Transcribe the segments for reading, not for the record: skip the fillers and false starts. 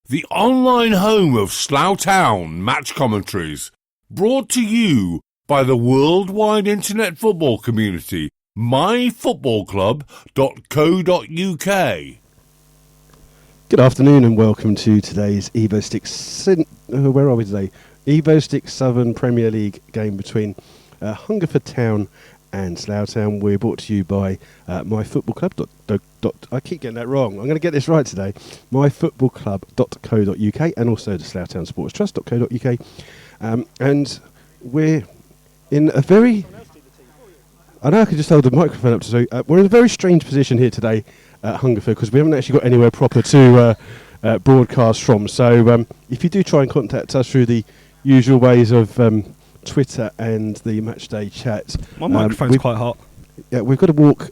the online home of Slough Town match commentaries, brought to you by the worldwide internet football community, MyFootballClub.co.uk. Good afternoon and welcome to today's where are we today? EvoStick Southern Premier League game between Hungerford Town and Slough Town. We're brought to you by MyFootballClub. I keep getting that wrong. I'm going to get this right today. MyFootballClub.co.uk and also the Slough Town Supporters Trust.co.uk. And we're in a very... I know I could just hold the microphone up to so we're in a very strange position here today at Hungerford because we haven't actually got anywhere proper to broadcast from. So if you do try and contact us through the usual ways of Twitter and the Matchday chat. My microphone's quite hot. Yeah, we've got to walk...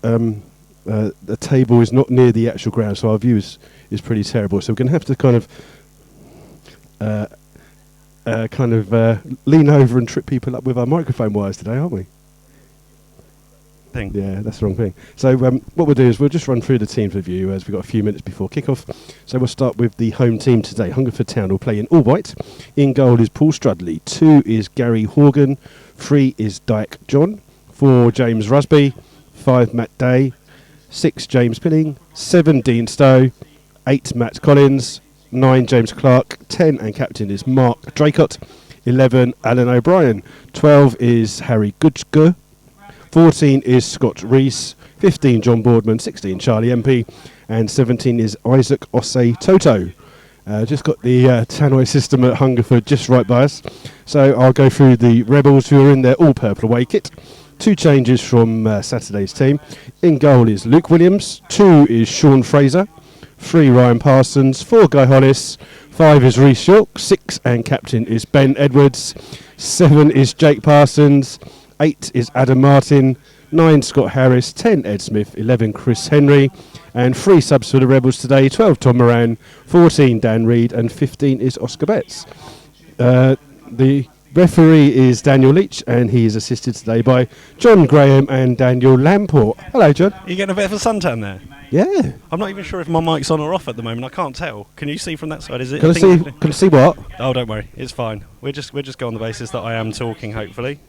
the table is not near the actual ground, so our view is pretty terrible. So we're going to have to kind of lean over and trip people up with our microphone wires today, aren't we? Yeah, that's the wrong thing. So what we'll do is we'll just run through the teams with you as we've got a few minutes before kickoff. So we'll start with the home team today. Hungerford Town will play in all white. In goal is Paul Strudley. 2 is Gary Horgan. 3 is Dyke John. 4 James Rusby. 5 Matt Day. 6 James Pilling. 7 Dean Stowe. 8 Matt Collins. 9 James Clark. 10 and captain is Mark Draycott. 11 Alan O'Brien. 12 is Harry Goodger. 14 is Scott Rees. 15 John Boardman. 16 Charlie MP. And 17 is Isaac Osei Toto. Just got the tannoy system at Hungerford just right by us. So I'll go through the Rebels who are in their all-purple away kit. 2 changes from Saturday's team. In goal is Luke Williams. 2 is Sean Fraser. 3 Ryan Parsons. 4 Guy Hollis. 5 is Rhys York. 6 and captain is Ben Edwards. 7 is Jake Parsons. 8 is Adam Martin. 9 Scott Harris. 10 Ed Smith. 11 Chris Henry. And 3 subs for the Rebels today. 12 Tom Moran. 14 Dan Reed. And 15 is Oscar Betts. The referee is Daniel Leach, and he is assisted today by John Graham and Daniel Lamport. Hello, John. Are you getting a bit of a suntan there? Yeah. I'm not even sure if my mic's on or off at the moment. I can't tell. Can you see from that side? Is it? Can I see what? Oh, don't worry. It's fine. We're just go on the basis that I am talking, hopefully,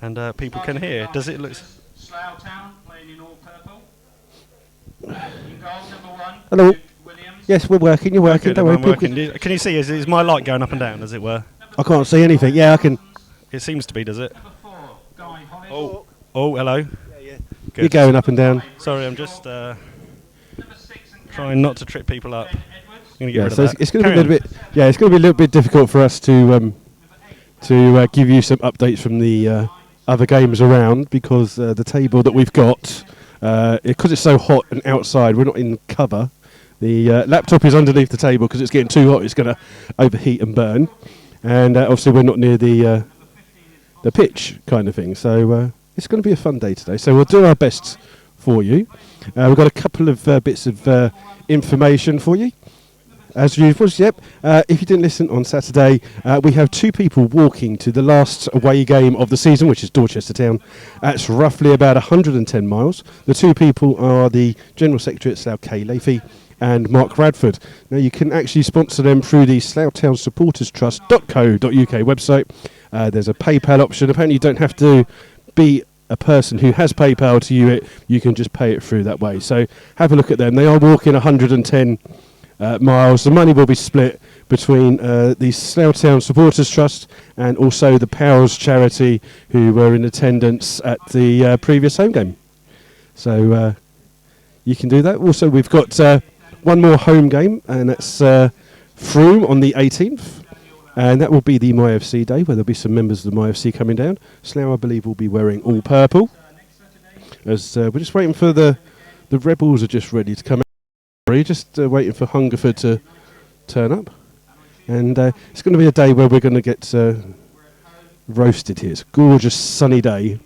and people can hear. Does it look? Slough Town playing in all purple. In goal number 1. Hello. Williams. Yes, we're working. You're working. Don't worry. Working. Can you see? Is my light going up and down, as it were? I can't see anything. Yeah, I can. It seems to be, does it? Number 4, Guy Hollis. Oh, hello. Yeah. Good. You're going up and down. Sorry, I'm just trying not to trip people up. I'm going to get rid of so that. it's going to be a little bit. Yeah, it's going to be a little bit difficult for us to give you some updates from the other games around because the table that we've got, because it's so hot and outside, we're not in cover. The laptop is underneath the table because it's getting too hot. It's going to overheat and burn, and obviously we're not near the pitch kind of thing. So it's going to be a fun day today. So we'll do our best for you. We've got a couple of bits of information for you, as usual. Yep. If you didn't listen on Saturday, we have 2 people walking to the last away game of the season, which is Dorchester Town. That's roughly about 110 miles. The 2 people are the General Secretary at Slough, Kay Leafy, and Mark Radford. Now you can actually sponsor them through the Slough Town Supporters Trust.co.uk website. There's a PayPal option. Apparently you don't have to be a person who has PayPal to you can just pay it through that way. So have a look at them. They are walking 110 miles. The money will be split between the Slough Town Supporters Trust and also the Powers charity who were in attendance at the previous home game. So you can do that. Also we've got one more home game, and that's Frome on the 18th, and that will be the MyFC day where there'll be some members of the MyFC coming down. Slough, I believe, will be wearing all purple. As we're just waiting for the Rebels are just ready to come out. We're just waiting for Hungerford to turn up, and it's going to be a day where we're going to get roasted here. It's a gorgeous sunny day,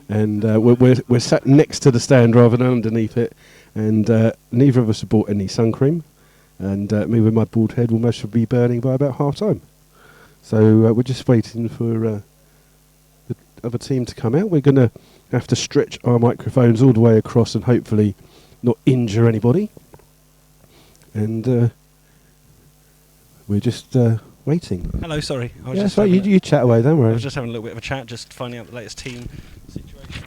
and we're sat next to the stand rather than underneath it. And neither of us have bought any sun cream, and me with my bald head will most be burning by about half time. So we're just waiting for the other team to come out. We're going to have to stretch our microphones all the way across and hopefully not injure anybody. And we're just waiting. Hello, sorry. I was Yeah, just that's right. having You chat away, don't I worry. was just having a little bit of a chat, just finding out the latest team situation.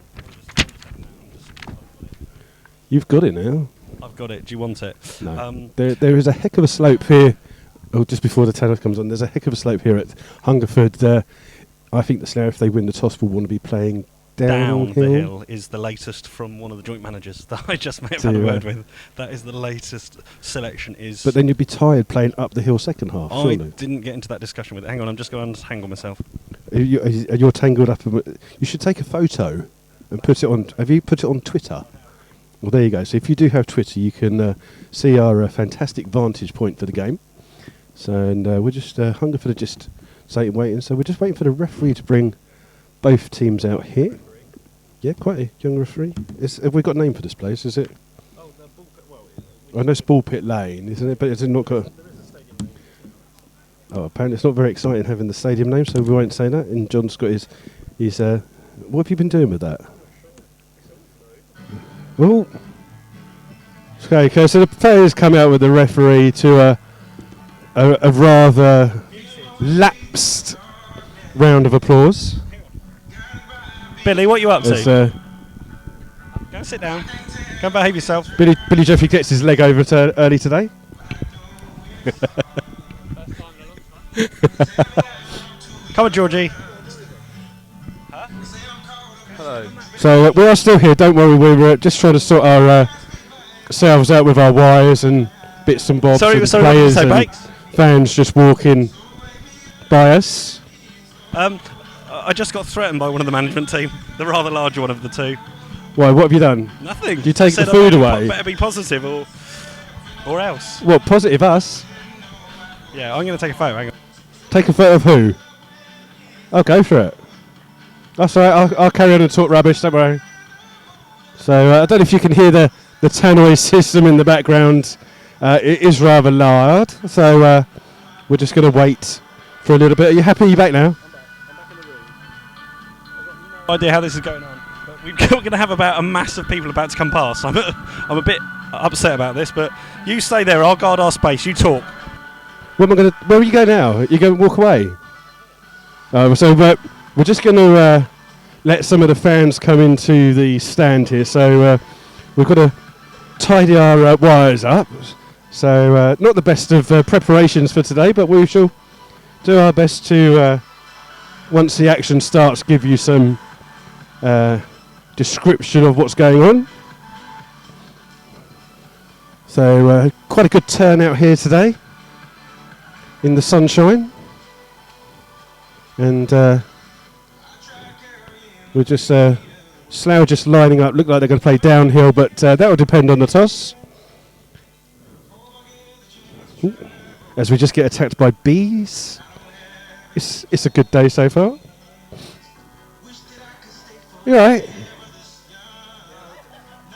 You've got it now. I've got it. Do you want it? No. There is a heck of a slope here. Oh, just before the tennis comes on, there's a heck of a slope here at Hungerford. I think the Slough, if they win the toss, will want to be playing Down the downhill. hill is the latest from one of the joint managers that I just may have had a word with. That is the latest selection. Is. But then you'd be tired playing up the hill second half, I surely. didn't get into that discussion with it. Hang on, I'm just going to untangle myself. You're tangled up. You should take a photo and put it on. Have you put it on Twitter? Well, there you go. So if you do have Twitter, you can see our fantastic vantage point for the game. So, and we're just Hungerford are just sitting waiting. So we're just waiting for the referee to bring both teams out here. Yeah, quite a young referee. Have we got a name for this place? Is it? Oh, the ball pit. Well, I know it's Ball Pit Lane, isn't it? But it's not got. Oh, apparently it's not very exciting having the stadium name, so we won't say that. And John's got his. What have you been doing with that? Oh. Okay, so the players come out with the referee to a rather lapsed round of applause. Billy, what are you up As, to? Go and sit down. Go and behave yourself. Billy Jeffrey gets his leg over early today. Come on, Georgie. Hello. So we are still here, don't worry, we're just trying to sort our ourselves out with our wires and bits and bobs. Sorry, and what did you players say, and Bakes? fans just walking by us. I just got threatened by one of the management team, the rather larger one of the two. Why, what have you done? Nothing. Did you take the Said food I away? better be positive or else. What, positive us? Yeah, I'm going to take a photo. Hang on. Take a photo of who? I'll go for it. That's all right, I'll carry on and talk rubbish, don't worry. So I don't know if you can hear the tannoy system in the background. It is rather loud, so we're just going to wait for a little bit. Are you happy? Are you back now? No idea how this is going on, but we're going to have about a mass of people about to come past. I'm a bit upset about this, but you stay there. I'll guard our space. You talk. Where are you going now? You going to walk away? So we're just going to let some of the fans come into the stand here. So we've got to tidy our wires up. So not the best of preparations for today, but we shall do our best to, once the action starts, give you some description of what's going on. So quite a good turnout here today in the sunshine. And we're just Slough just lining up. Look like they're going to play downhill, but that will depend on the toss. Ooh. As we just get attacked by bees. It's a good day so far. You alright?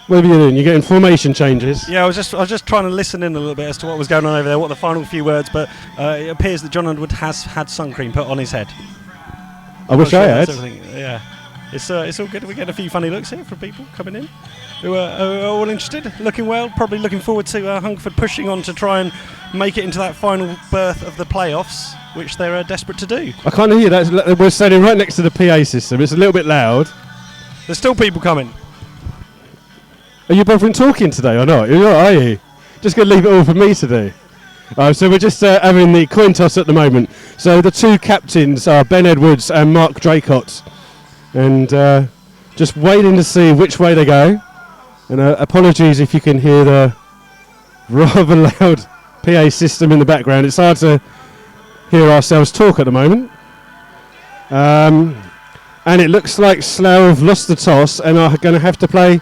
What are you doing? You're getting formation changes? Yeah, I was just trying to listen in a little bit as to what was going on over there, what the final few words, but it appears that John Underwood has had sun cream put on his head. I wish I had. Yeah, it's all good. We get a few funny looks here from people coming in who are all interested, looking well, probably looking forward to Hungerford pushing on to try and make it into that final berth of the playoffs, which they're desperate to do. I can't hear that. We're standing right next to the PA system. It's a little bit loud. There's still people coming. Are you bothering talking today or not? You're not, are you? Just going to leave it all for me to do. So we're just having the coin toss at the moment. So the two captains are Ben Edwards and Mark Draycott. And just waiting to see which way they go. And apologies if you can hear the rather loud PA system in the background. It's hard to hear ourselves talk at the moment. And it looks like Slough have lost the toss and are going to have to play...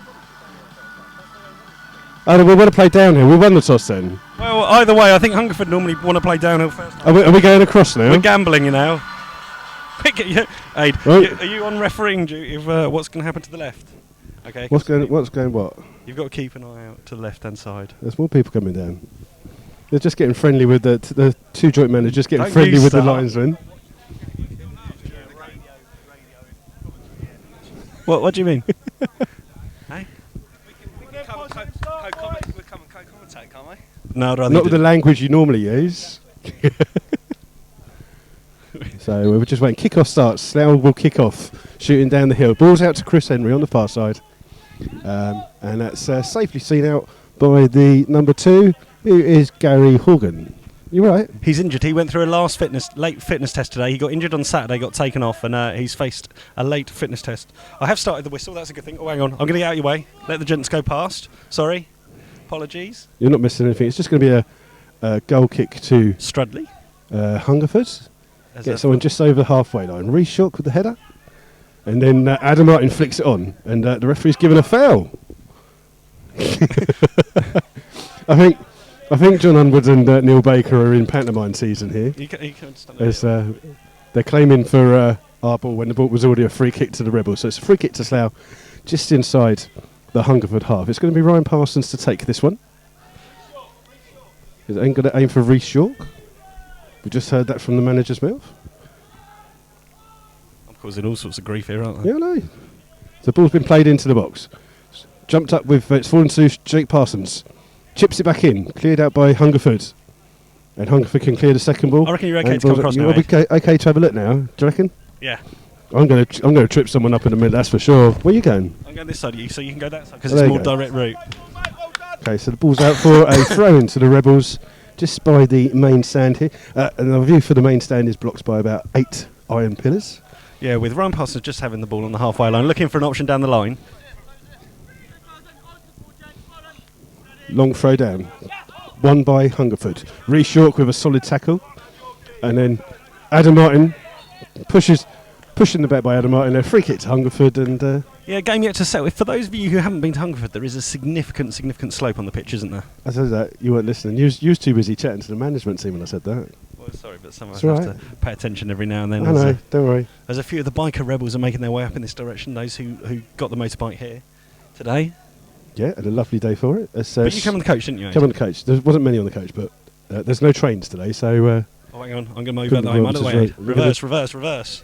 Oh, we want to play downhill. We won the toss then. Well, either way, I think Hungerford normally want to play downhill first. Are we going across now? We're gambling, you know. Ade, Right. are you on refereeing duty of what's going to happen to the left? Okay. What's going what? You've got to keep an eye out to the left-hand side. There's more people coming down. They're just getting friendly with the two joint managers, just getting Don't friendly you with the start. linesmen. What do you mean? We can come and co-commentate, can't we? No, I'd rather Not you with the didn't. language you normally use. So we're just waiting. Kick-off starts. Slough will kick off, shooting down the hill. Ball's out to Chris Henry on the far side. And that's safely seen out by the number 2, who is Gary Horgan. You're right. He's injured. He went through a late fitness test today. He got injured on Saturday, got taken off, and he's faced a late fitness test. I have started the whistle. That's a good thing. Oh, hang on. I'm going to get out of your way. Let the gents go past. Sorry. Apologies. You're not missing anything. It's just going to be a goal kick to Strudley. Hungerford. Get someone just over the halfway line. Reshock with the header. And then Adam Martin flicks it on. And the referee's given a foul. I think John Unwood and Neil Baker are in pantomime season here. They're claiming for our ball when the ball was already a free kick to the Rebels. So it's a free kick to Slough just inside the Hungerford half. It's going to be Ryan Parsons to take this one. He's going to aim for Reece York. We just heard that from the manager's mouth. I'm causing all sorts of grief here, aren't I? Yeah, I know. The ball's been played into the box. Jumped up with, it's fallen to Jake Parsons. Chips it back in, cleared out by Hungerford. And Hungerford can clear the second ball. I reckon you're okay to come across now. You're okay to have a look now, do you reckon? Yeah. I'm going to trip someone up in a minute, that's for sure. Where are you going? I'm going this side of you, so you can go that side, because it's a more direct route. Okay, so the ball's out for a throw into the Rebels, just by the main stand here. And the view for the main stand is blocked by about 8 iron pillars. Yeah, with Ryan Parsons just having the ball on the halfway line, looking for an option down the line. Long throw down. Won by Hungerford. Reece York with a solid tackle. And then Adam Martin pushing the back by Adam Martin. A free kick to Hungerford. And yeah, game yet to settle. For those of you who haven't been to Hungerford, there is a significant slope on the pitch, isn't there? I said that. You weren't listening. You was too busy chatting to the management team when I said that. Well, sorry, but some of us have to pay attention every now and then. I know, don't worry. As a few of the biker rebels are making their way up in this direction, those who got the motorbike here today. Yeah, had a lovely day for it. But you came on the coach, didn't you? Came on the coach. There wasn't many on the coach, but there's no trains today, so... oh, hang on. I'm going to move out the way. Reverse.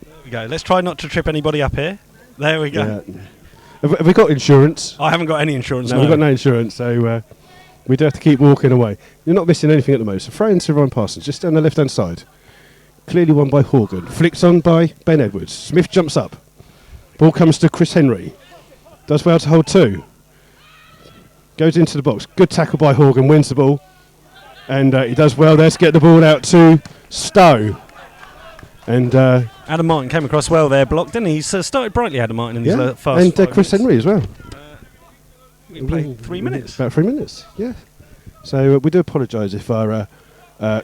There we go. Let's try not to trip anybody up here. There we go. Yeah. Have we got insurance? I haven't got any insurance, no. We've got no insurance, so we do have to keep walking away. You're not missing anything at the moment. So throw into Ryan Parsons, just down the left-hand side. Clearly won by Horgan. Flicks on by Ben Edwards. Smith jumps up. Ball comes to Chris Henry. Does well to hold 2. Goes into the box. Good tackle by Horgan. Wins the ball. And he does well there to get the ball out to Stowe. And Adam Martin came across well there, blocked, didn't he? He's started brightly, Adam Martin, in his first and Chris Henry as well. We played 3 minutes. About 3 minutes, yeah. So we do apologise if our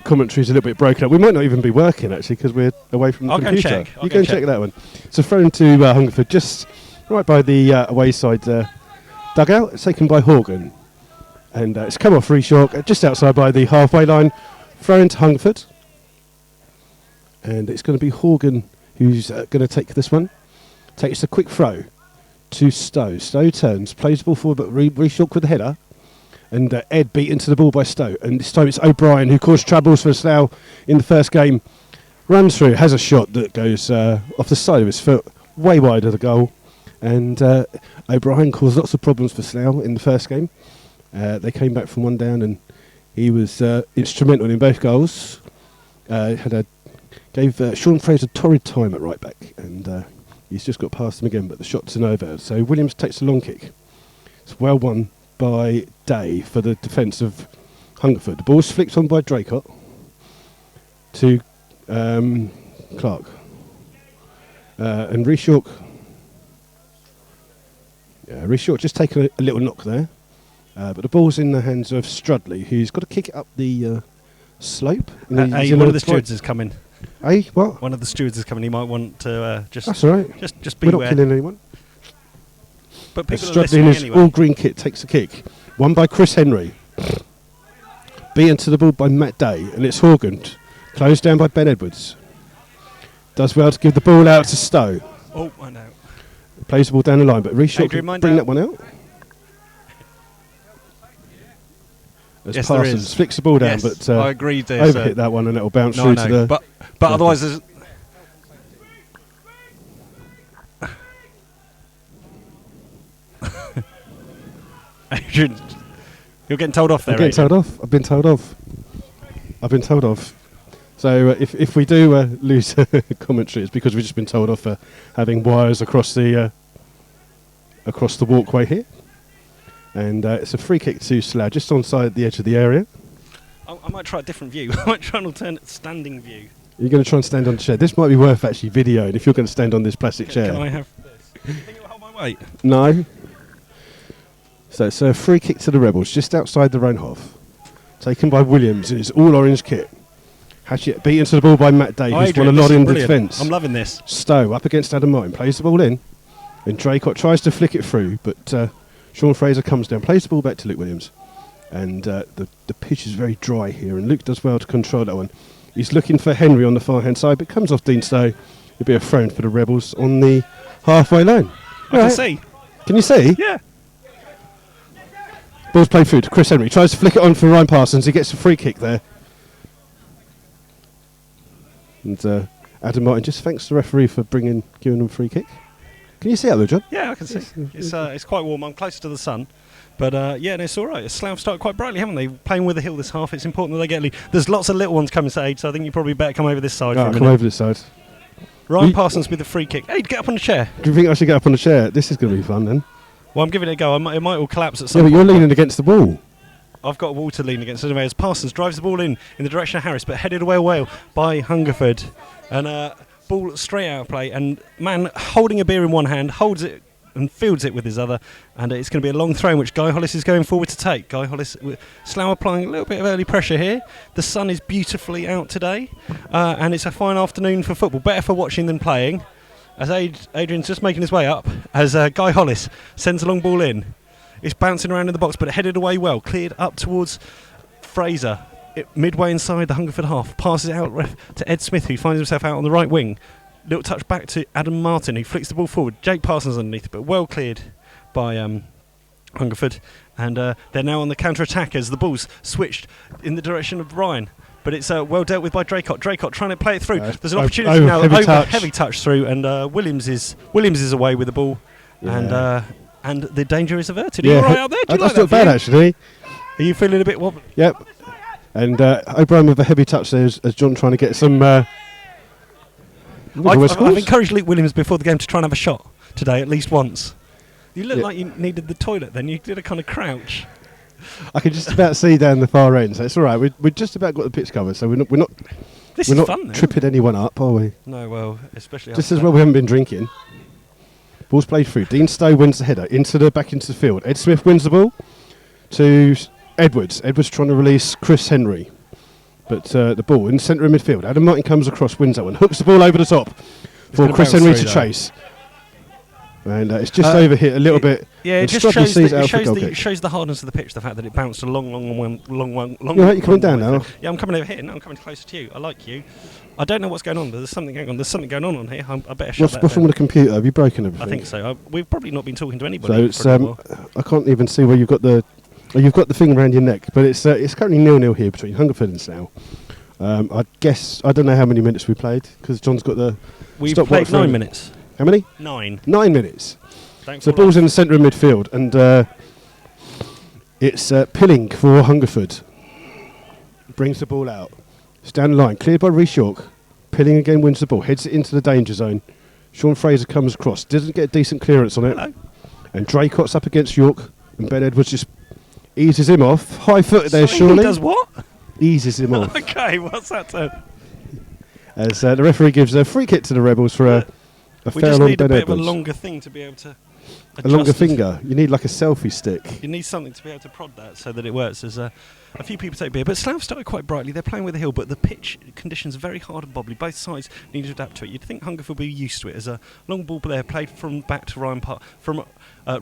commentary is a little bit broken up. We might not even be working, actually, because we're away from the computer. Go and check. You go and check that one. So thrown to Hungerford, just right by the away side dugout. It's taken by Horgan. And it's come off Reshock, just outside by the halfway line. Thrown to Hungerford. And it's going to be Horgan who's going to take this one. Takes a quick throw to Stowe. Stowe turns, plays the ball forward, but Reshock with the header. And Ed beat into the ball by Stowe. And this time it's O'Brien who caused troubles for Slough in the first game. Runs through, has a shot that goes off the side of his foot, way wide of the goal. And O'Brien caused lots of problems for Slough in the first game. They came back from 1 down and he was instrumental in both goals. Gave Sean Fraser torrid time at right back, and he's just got past him again, but the shot's an over. So Williams takes a long kick. It's well won by Day for the defence of Hungerford. The ball's flicked on by Draycott to Clark. And Reshock. Yeah, Reshock just taken a little knock there. But the ball's in the hands of Strudley, who's got to kick it up the slope. One of the stewards is coming. Hey, what? One of the stewards is coming. He might want to just. That's all right. Just beware. We're not killing anyone. But people are Strudley listening in his anyway. all green kit takes a kick. Won by Chris Henry. Beaten to the ball by Matt Day, and it's Horgan. Closed down by Ben Edwards. Does well to give the ball out to Stowe. Oh, I know. Plays the ball down the line, but Reshock Adrian, can bring that one out. As Yes, Parsons flicks the ball down, yes, but I agree there, overhit that one and it'll bounce through to the... But otherwise there's... Adrian, you're getting told off there, I'm getting told off. I've been told off. I've been told off. So if we do lose commentary, it's because we've just been told off for having wires across the walkway here. And it's a free kick to Slough, just onside the edge of the area. I might try a different view. I might try an alternate standing view. You're going to try and stand on the chair. This might be worth actually videoing if you're going to stand on this plastic chair. Can I have this? Do you think it'll hold my weight? No. So it's a free kick to the Rebels, just outside their own half. Taken by Williams in his all-orange kit. Hatchet beaten to the ball by Matt Day, who's won a lot in defence. I'm loving this. Stowe up against Adam Martin, plays the ball in. And Draycott tries to flick it through, but Sean Fraser comes down, plays the ball back to Luke Williams. And the pitch is very dry here, and Luke does well to control that one. He's looking for Henry on the far-hand side, but comes off Dean Stowe. It'll be a throw for the Rebels on the halfway line. I can see. Can you see? Yeah. Ball's played through to Chris Henry. Tries to flick it on for Ryan Parsons. He gets a free kick there. And Adam Martin just thanks the referee for giving him a free kick. Can you see that, John? Yeah, I can see. It's quite warm. I'm close to the sun. But yeah, no, it's all right. Slough started quite brightly, haven't they? Playing with the hill this half. It's important that they get a lead. There's lots of little ones coming to aid, so I think you probably better come over this side for a minute. Come over this side. Ryan Parsons with the free kick. Hey, get up on the chair. Do you think I should get up on the chair? This is going to be fun then. Well, I'm giving it a go. It might all collapse at some Yeah, but point. you're leaning against the wall. I've got a wall to lean against anyway as Parsons drives the ball in the direction of Harris, but headed away well by Hungerford. And ball straight out of play. And man holding a beer in one hand, holds it and fields it with his other. And it's going to be a long throw in which Guy Hollis is going forward to take. Guy Hollis, Slough applying a little bit of early pressure here. The sun is beautifully out today. And it's a fine afternoon for football. Better for watching than playing. As Adrian's just making his way up, as Guy Hollis sends a long ball in. It's bouncing around in the box, but it headed away well. Cleared up towards Fraser. Midway inside the Hungerford half. Passes it out to Ed Smith, who finds himself out on the right wing. Little touch back to Adam Martin, who flicks the ball forward. Jake Parsons underneath, but well cleared by Hungerford. And they're now on the counter-attack as the ball's switched in the direction of Ryan. But it's well dealt with by Draycott. Draycott trying to play it through. There's an opportunity now. Heavy touch through, and Williams is away with the ball, and the danger is averted. Are you all right out there? Do you that's like not bad actually. Are you feeling a bit wobbly? Yep. And O'Brien with a heavy touch there as John trying to get some. I've encouraged Luke Williams before the game to try and have a shot today at least once. You look like you needed the toilet. Then you did a kind of crouch. I can just about see down the far end, so it's all right. We've just about got the pitch covered, so we're not fun, tripping anyone up, are we? No, well, especially just as well we haven't been drinking. Ball's played through. Dean Stowe wins the header back into the field. Ed Smith wins the ball to Edwards. Edwards trying to release Chris Henry, but the ball in the centre of midfield. Adam Martin comes across, wins that one, hooks the ball over the top for Chris Henry to chase. And it's just over here a little bit. Yeah, it just shows the hardness of the pitch, the fact that it bounced a long. You're right, you're coming down now. Yeah, I'm coming over here. No, I'm coming closer to you. I like you. I don't know what's going on, but there's something going on. There's something going on here. I better shut that What's wrong with the computer? Have you broken everything? I think so. We've probably not been talking to anybody. So it's I can't even see where you've got the thing around your neck, but it's currently 0-0 here between Hungerford and Slough. I guess I don't know how many minutes we played because John's got the. We've played 9 minutes. How many? 9. 9 minutes. So the ball's in the centre of midfield, and it's Pilling for Hungerford. Brings the ball out. It's down the line, cleared by Rhys York. Pilling again wins the ball, heads it into the danger zone. Sean Fraser comes across, doesn't get a decent clearance on it. Hello. And Draycott's up against York, and Ben Edwards just eases him off. High foot there, surely. He does what? Eases him off. Okay, what's that then? As the referee gives a free kick to the Rebels for a we foul just on need Ben a bit Edwards. of a longer thing to be able to A longer finger. You need like a selfie stick. You need something to be able to prod that so that it works. There's a few people take beer, but Slough started quite brightly. They're playing with the hill, but the pitch conditions are very hard and bobbly. Both sides need to adapt to it. You'd think Hungerford will be used to it. As a long ball there played from back to Ryan from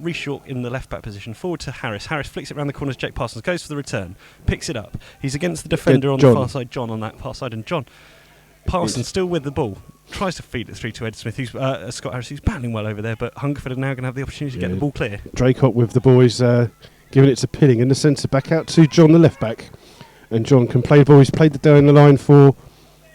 Rhys York in the left back position, forward to Harris. Harris flicks it around the corner as Jake Parsons goes for the return, picks it up. He's against the defender on the far side, John on that far side, and John Parsons still with the ball. Tries to feed it through to Ed Smith, who's Scott Harris, who's battling well over there, but Hungerford are now going to have the opportunity to get the ball clear. Draycott with the boys giving it to Pilling in the centre, back out to John, the left back. And John can play the ball. He's played the down the line for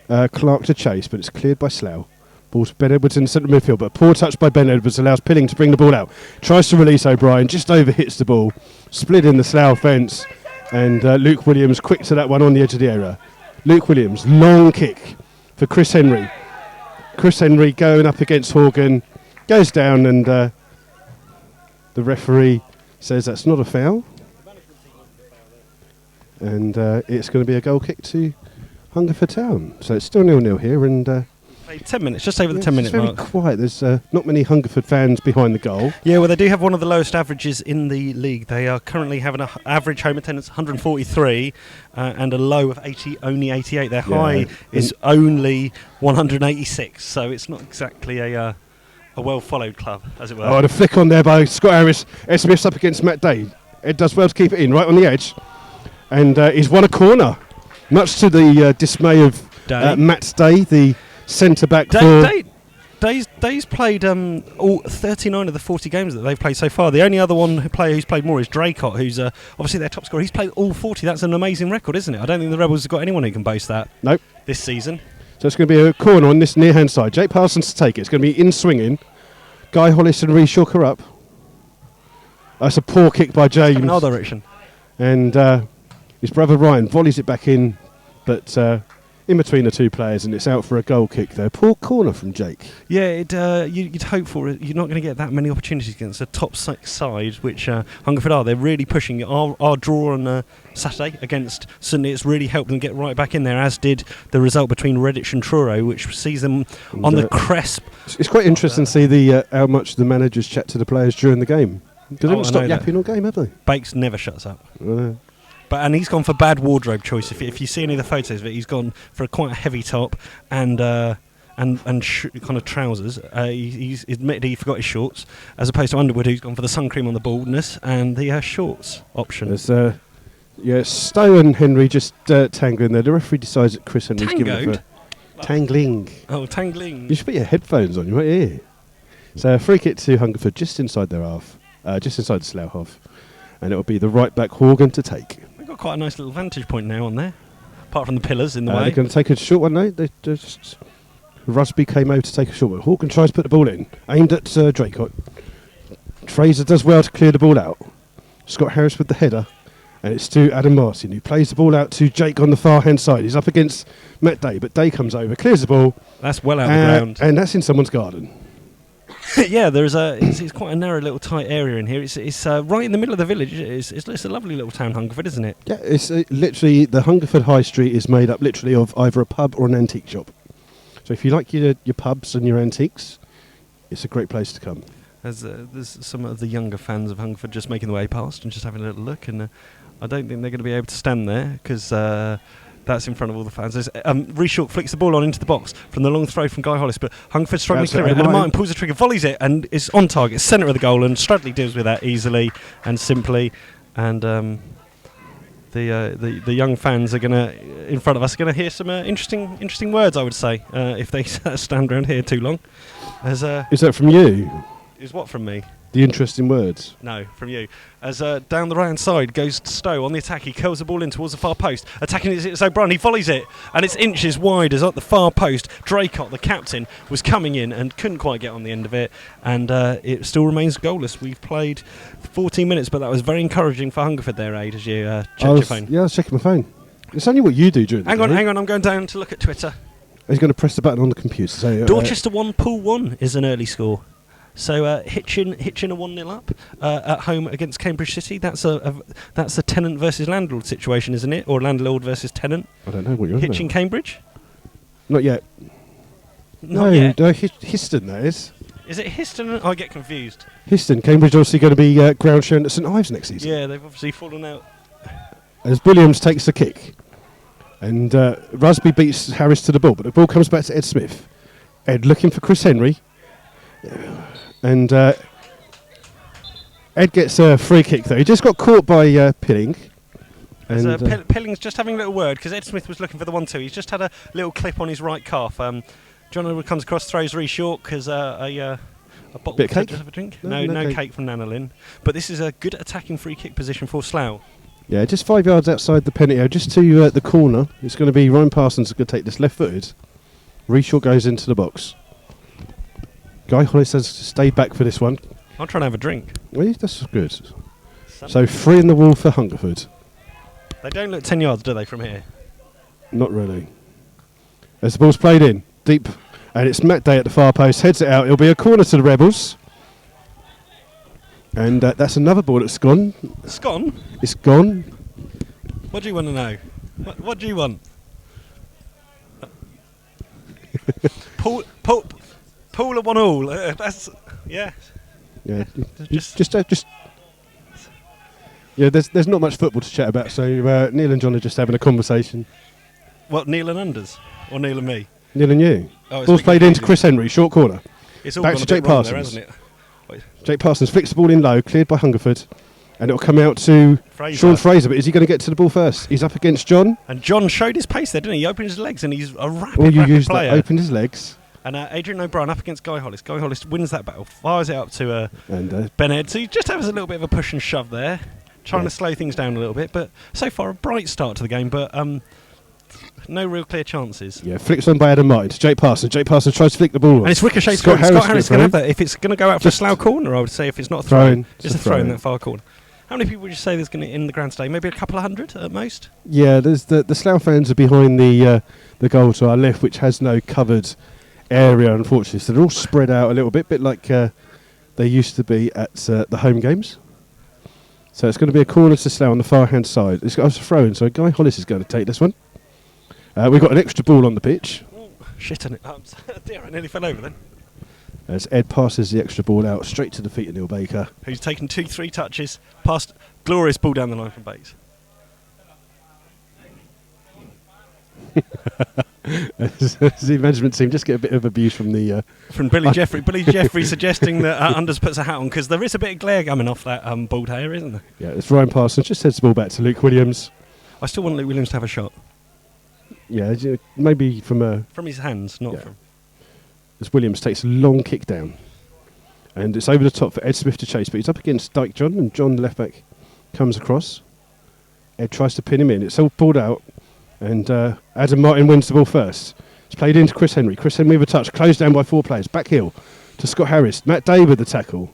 Clark to chase, but it's cleared by Slough. Ball's Ben Edwards in the centre midfield, but a poor touch by Ben Edwards allows Pilling to bring the ball out. Tries to release O'Brien, just over hits the ball. Split in the Slough fence, and Luke Williams quick to that one on the edge of the area. Luke Williams, long kick for Chris Henry. Chris Henry going up against Horgan, goes down, and the referee says that's not a foul. And it's going to be a goal kick to Hungerford Town. So it's still 0-0 here, and 10 minutes, just over the 10-minute it's mark. very quiet. There's not many Hungerford fans behind the goal. Yeah, well, they do have one of the lowest averages in the league. They are currently having an average home attendance 143 and a low of only 88. Their high is only 186, so it's not exactly a well-followed club, as it were. Oh, the flick on there by Scott Harris. Ed Smith's up against Matt Day. Ed does well to keep it in, right on the edge. And he's won a corner, much to the dismay of Matt Day, the centre-back for... Day's played all 39 of the 40 games that they've played so far. The only other player who's played more is Draycott, who's obviously their top scorer. He's played all 40. That's an amazing record, isn't it? I don't think the Rebels have got anyone who can boast that this season. So it's going to be a corner on this near-hand side. Jake Parsons to take it. It's going to be in swinging. Guy Hollis and Ree Shook are up. That's a poor kick by James. In our direction. And his brother Ryan volleys it back in, but in between the two players, and it's out for a goal kick though. Poor corner from Jake. Yeah, you'd hope for it. You're not going to get that many opportunities against a top side, which Hungerford are. They're really pushing it. Our draw on Saturday against St Neots really helped them get right back in there, as did the result between Redditch and Truro, which sees them on the cresp. It's quite interesting to see how much the managers chat to the players during the game. Because they haven't stopped yapping all game, have they? Bakes never shuts up. And he's gone for bad wardrobe choice. If you see any of the photos of it, he's gone for quite a heavy top and kind of trousers. He's admitted he forgot his shorts, as opposed to Underwood, who's gone for the sun cream on the baldness and the shorts option. Stowe and Henry just tangling there. The referee decides that Chris Henry's given it for tangling. Oh, tangling. You should put your headphones on. You might hear. So a free kick to Hungerford, just inside their half, just inside the Slough half, and it will be the right back Horgan to take. Got quite a nice little vantage point now on there, apart from the pillars in the way. They're going to take a short one now. Rusby came out to take a short one. Horgan tries to put the ball in, aimed at Draycott. Fraser does well to clear the ball out. Scott Harris with the header, and it's to Adam Martin, who plays the ball out to Jake on the far hand side. He's up against Matt Day, but Day comes over, clears the ball. That's well out of the ground, and that's in someone's garden. Yeah, it's quite a narrow little tight area in here. It's right in the middle of the village. It's a lovely little town, Hungerford, isn't it? Yeah, it's literally the Hungerford High Street is made up literally of either a pub or an antique shop. So if you like your pubs and your antiques, it's a great place to come. There's some of the younger fans of Hungerford just making the way past and just having a little look, and I don't think they're going to be able to stand there because that's in front of all the fans. Reshawk flicks the ball on into the box from the long throw from Guy Hollis, but Hungerford struggling to clear it. Adam Martin pulls the trigger, volleys it, and it's on target, centre of the goal, and Stradley deals with that easily and simply. And the young fans are in front of us, are going to hear some interesting words, I would say, if they stand around here too long. Is that from you? Is what from me? The interesting words. No, from you. As down the right-hand side goes Stowe on the attack. He curls the ball in towards the far post. Attacking it's O'Brien. He volleys it, and it's inches wide as at the far post. Draycott, the captain, was coming in and couldn't quite get on the end of it. And it still remains goalless. We've played 14 minutes, but that was very encouraging for Hungerford there, Ade, as you checked your phone. Yeah, I was checking my phone. It's only what you do during the day. Hang on. I'm going down to look at Twitter. He's going to press the button on the computer. So, Dorchester 1, Pool 1 is an early score. So Hitchin a 1-0 up at home against Cambridge City. That's a tenant versus landlord situation, isn't it? Or landlord versus tenant? I don't know what you're Hitchin Cambridge? Not yet. Not yet. Histon, that is. Is it Histon? I get confused. Histon. Cambridge obviously going to be ground sharing at St Ives next season. Yeah, they've obviously fallen out. As Williams takes the kick. And Rusby beats Harris to the ball, but the ball comes back to Ed Smith. Ed looking for Chris Henry. And Ed gets a free kick though. He just got caught by Pilling. And Pilling's just having a little word because Ed Smith was looking for the 1-2. He's just had a little clip on his right calf. John Edward comes across, throws Reshawk as a bottle bit of cake? Have a drink. No cake from Nana Lynn. But this is a good attacking free kick position for Slough. Yeah, just 5 yards outside the penalty area, just to the corner. It's going to be Ryan Parsons going to take this left-footed. Reshawk goes into the box. Guy Hollis has stayed back for this one. I'm trying to have a drink. Well, that's good. So 3 in the wall for Hungerford. They don't look 10 yards, do they, from here? Not really. As the ball's played in, deep, and it's Matt Day at the far post, heads it out. It'll be a corner to the Rebels. And that's another ball that's gone. It's gone? It's gone. What do you want to know? What do you want? Pool at 1-1. That's, yeah. Yeah, just. Yeah, there's not much football to chat about, so Neil and John are just having a conversation. What, Neil and Unders? Or Neil and me? Neil and you. Oh, Ball's played into Chris Henry, short corner. It's all back gone to a Jake bit wrong Parsons. there, hasn't it? Jake Parsons flicks the ball in low, cleared by Hungerford, and it'll come out to Sean Fraser. But is he going to get to the ball first? He's up against John. And John showed his pace there, didn't he? He opened his legs, and he's a rapid player. Opened his legs. And Adrian O'Brien up against Guy Hollis. Guy Hollis wins that battle, fires it up to Ben Ed. So he just has a little bit of a push and shove there, trying to slow things down a little bit. But so far, a bright start to the game, but no real clear chances. Yeah, flicks on by Adam Martin to Jake Parsons. Jake Parsons tries to flick the ball. And it's ricochet. Scott Harris going to have that. If it's going to go out for a Slough corner, I would say if it's not a throw, it's a throw in that far corner. How many people would you say there's going to in the ground today? Maybe a couple of hundred at most? Yeah, there's the Slough fans are behind the goal to our left, which has no covered area, unfortunately. So they're all spread out a little bit like they used to be at the home games. So it's going to be a corner to Slough on the far-hand side. It's got a throw in, so Guy Hollis is going to take this one. We've got an extra ball on the pitch. Oh, shit on it. Dear, I nearly fell over then. As Ed passes the extra ball out straight to the feet of Neil Baker. Who's taken 2-3 touches, passed glorious ball down the line from Bates. The management team just get a bit of abuse from the... from Billy Jeffrey. Billy Jeffrey suggesting that Unders puts a hat on because there is a bit of glare coming off that bald hair, isn't there? Yeah, it's Ryan Parsons. Just heads the ball back to Luke Williams. I still want Luke Williams to have a shot. Yeah, maybe from his hands, not from... As Williams takes a long kick down. And it's over the top for Ed Smith to chase, but he's up against Dyke John, and John, the left back, comes across. Ed tries to pin him in. It's all pulled out, and Adam Martin wins the ball first. It's played into Chris Henry. Chris Henry with a touch, closed down by 4 players. Back heel to Scott Harris. Matt Day with the tackle.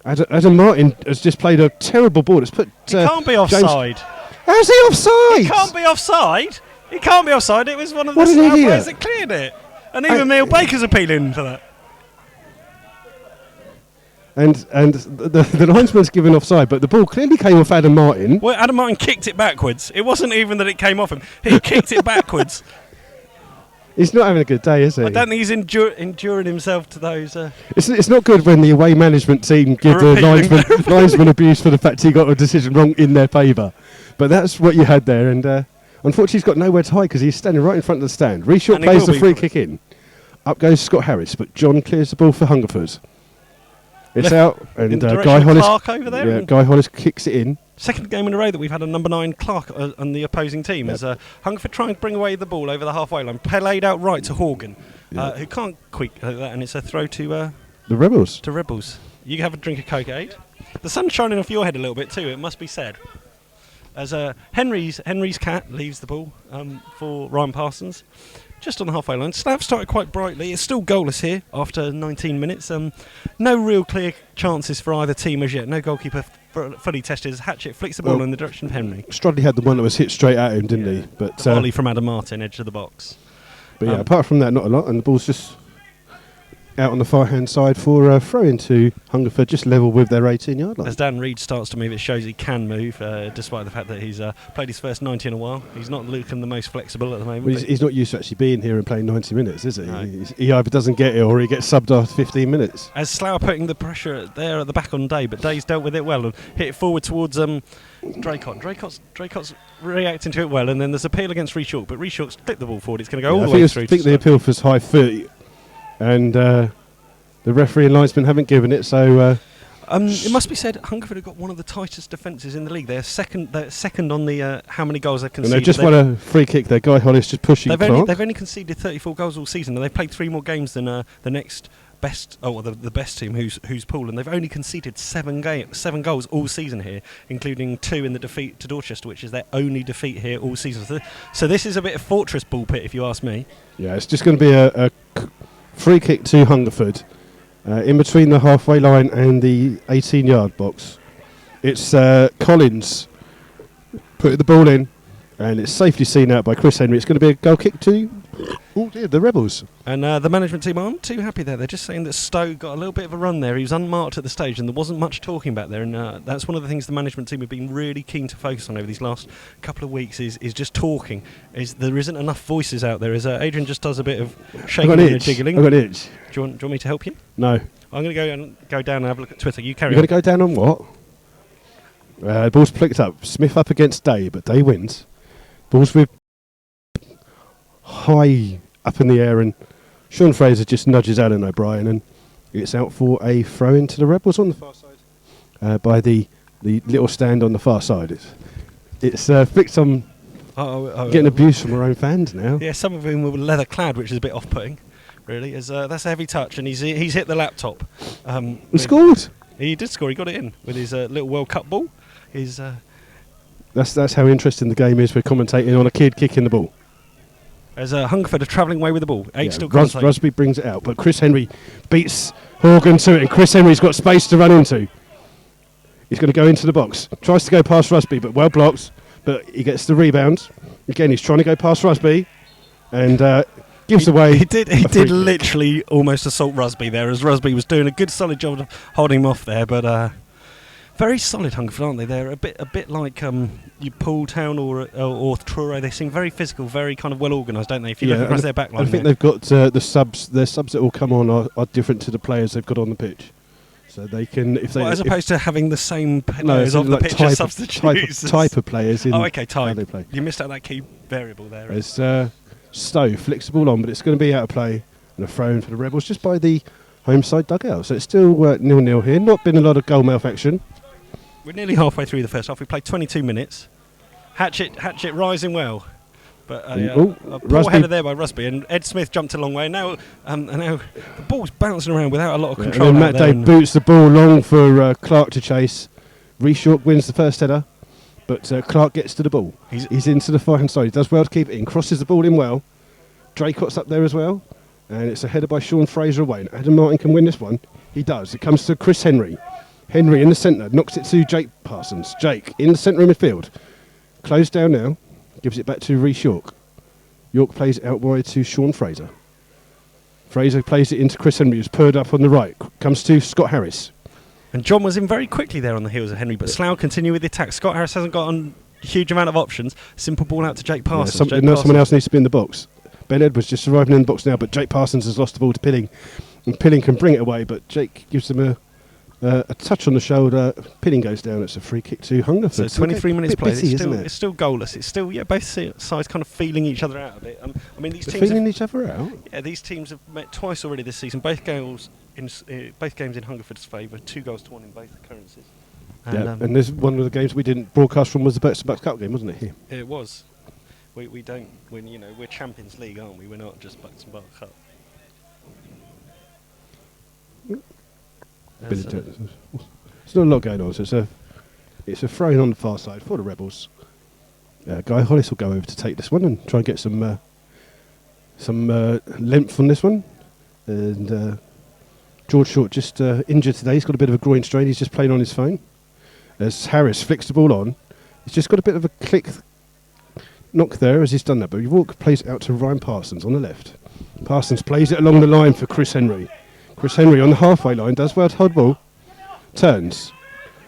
Adam Martin has just played a terrible ball. It's put... he can't be offside. How's he offside? He can't be offside. He can't be offside. It was one of the players that cleared it. And even Neil Baker's appealing for that. And the linesman's given offside, but the ball clearly came off Adam Martin. Well, Adam Martin kicked it backwards. It wasn't even that it came off him. He kicked it backwards. He's not having a good day, is he? I don't think he's enduring himself to those... It's not good when the away management team give the linesman abuse for the fact he got a decision wrong in their favour. But that's what you had there, and... unfortunately, he's got nowhere to hide because he's standing right in front of the stand. Reshort plays the free kick in. Up goes Scott Harris, but John clears the ball for Hungerford. It's out, and Guy Hollis. Clark over there. Yeah, Guy Hollis kicks it in. Second game in a row that we've had a number 9 Clark on the opposing team. As Hungerford trying to bring away the ball over the halfway line, played out right to Horgan, who can't quick that, and it's a throw to the Rebels. To Rebels. You can have a drink of Coke, Ade. The sun's shining off your head a little bit too. It must be said. As Henry's cat leaves the ball for Ryan Parsons, just on the halfway line. Slough started quite brightly. It's still goalless here after 19 minutes. No real clear chances for either team as yet. No goalkeeper fully tested as Hatchett flicks the ball in the direction of Henry. Strudley had the one that was hit straight at him, didn't he? But the volley from Adam Martin, edge of the box. But yeah, apart from that, not a lot. And the ball's just out on the far-hand side for throw into Hungerford, just level with their 18-yard line. As Dan Reid starts to move, it shows he can move, despite the fact that he's played his first 90 in a while. He's not looking the most flexible at the moment. Well, he's not used to actually being here and playing 90 minutes, is he? No. He either doesn't get it or he gets subbed after 15 minutes. As Slough putting the pressure there at the back on Day, but Day's dealt with it well and hit it forward towards Draycott. Dracott's reacting to it well, and then there's appeal against Reshort, but Reshort's clipped the ball forward. It's going to go all the way through. I think the appeal was high 30, and the referee and linesman haven't given it, so... it must be said, Hungerford have got one of the tightest defences in the league. They're second on the how many goals they've conceded. And they've just won a free kick there. Guy Hollis just pushing Clark. They've only conceded 34 goals all season, and they've played 3 more games than the next best, the best team, who's Poole, and they've only conceded 7 goals all season here, including 2 in the defeat to Dorchester, which is their only defeat here all season. So this is a bit of fortress ball pit, if you ask me. Yeah, it's just going to be a free kick to Hungerford. In between the halfway line and the 18-yard box. It's Collins putting the ball in, And it's safely seen out by Chris Henry. It's going to be a goal kick to the Rebels. And the management team aren't too happy there. They're just saying that Stowe got a little bit of a run there. He was unmarked at the stage and there wasn't much talking back there. And that's one of the things the management team have been really keen to focus on over these last couple of weeks is just talking. There isn't enough voices out there. As Adrian just does a bit of shaking and jiggling. I've got an itch. Do you want me to help you? No. I'm going to go down and have a look at Twitter. You carry You're on. going to go down on what? Ball's flicked up. Smith up against Day, but Day wins. Ball's with high up in the air, and Sean Fraser just nudges Alan O'Brien, and it's out for a throw into the Rebels on the far side by the little stand on the far side. It's fixed on getting abuse from our own fans now. Yeah, some of them were leather clad, which is a bit off-putting, really. As that's a heavy touch, and he's hit the laptop. He scored. He did score. He got it in with his little World Cup ball. That's how interesting the game is. We're commentating on a kid kicking the ball. As Hungerford are travelling away with the ball. Still commentating. Rusby brings it out, but Chris Henry beats Horgan to it, and Chris Henry's got space to run into. He's going to go into the box. Tries to go past Rusby, but well blocked. But he gets the rebound. Again, he's trying to go past Rusby, and gives away. He did literally almost assault Rusby there, as Rusby was doing a good solid job of holding him off there, but. Very solid Hungerford, aren't they? They're a bit like you Poole Town or Truro. They seem very physical, very kind of well organised, don't they? If you look across their back line, I think they've got the subs. Their subs that will come on are different to the players they've got on the pitch, so they can as opposed to having the same players off the pitch as substitutes. Type of players. Type. How they play. You missed out that key variable there. As Stowe flicks the ball on, but it's going to be out of play and a throw in for the Rebels just by the home side dugout. So it's still 0-0 here. Not been a lot of goal mouth action. We're nearly halfway through the first half. We played 22 minutes. Hatchet rising well. But a poor header there by Rusby, and Ed Smith jumped a long way. And now the ball's bouncing around without a lot of control. And then Matt Day boots the ball long for Clark to chase. Reece York wins the first header, but Clark gets to the ball. He's into the far hand side. He does well to keep it in. Crosses the ball in well. Draycott's up there as well. And it's a header by Sean Fraser away. And Adam Martin can win this one. He does. It comes to Chris Henry. Henry in the centre, knocks it to Jake Parsons. Jake in the centre of midfield. Closed down now, gives it back to Reece York. York plays it out wide to Sean Fraser. Fraser plays it into Chris Henry, who's purred up on the right. Comes to Scott Harris. And John was in very quickly there on the heels of Henry, but Slough continue with the attack. Scott Harris hasn't got a huge amount of options. Simple ball out to Jake Parsons. Someone else needs to be in the box. Ben Edwards just arriving in the box now, but Jake Parsons has lost the ball to Pilling. And Pilling can bring it away, but Jake gives them a touch on the shoulder. Pilling goes down. It's a free kick to Hungerford. So 23 minutes played. It's still goalless. It's still both sides kind of feeling each other out a bit. I mean, these teams feeling each other out. Yeah, these teams have met twice already this season. Both games in Hungerford's favour. 2-1 in both occurrences. And there's one of the games we didn't broadcast from was the Bucks Cup game, wasn't it? Here. It was. We don't. We're Champions League, aren't we? We're not just Bucks and Buck Cup. It's not a lot going on, so it's a throw-in on the far side for the Rebels. Guy Hollis will go over to take this one and try and get some length on this one. And George Short just injured today. He's got a bit of a groin strain. He's just playing on his phone. As Harris flicks the ball on, he's just got a bit of a click knock there as he's done that. But York plays it out to Ryan Parsons on the left. Parsons plays it along the line for Chris Henry. Chris Henry on the halfway line does well to hold the ball. Turns.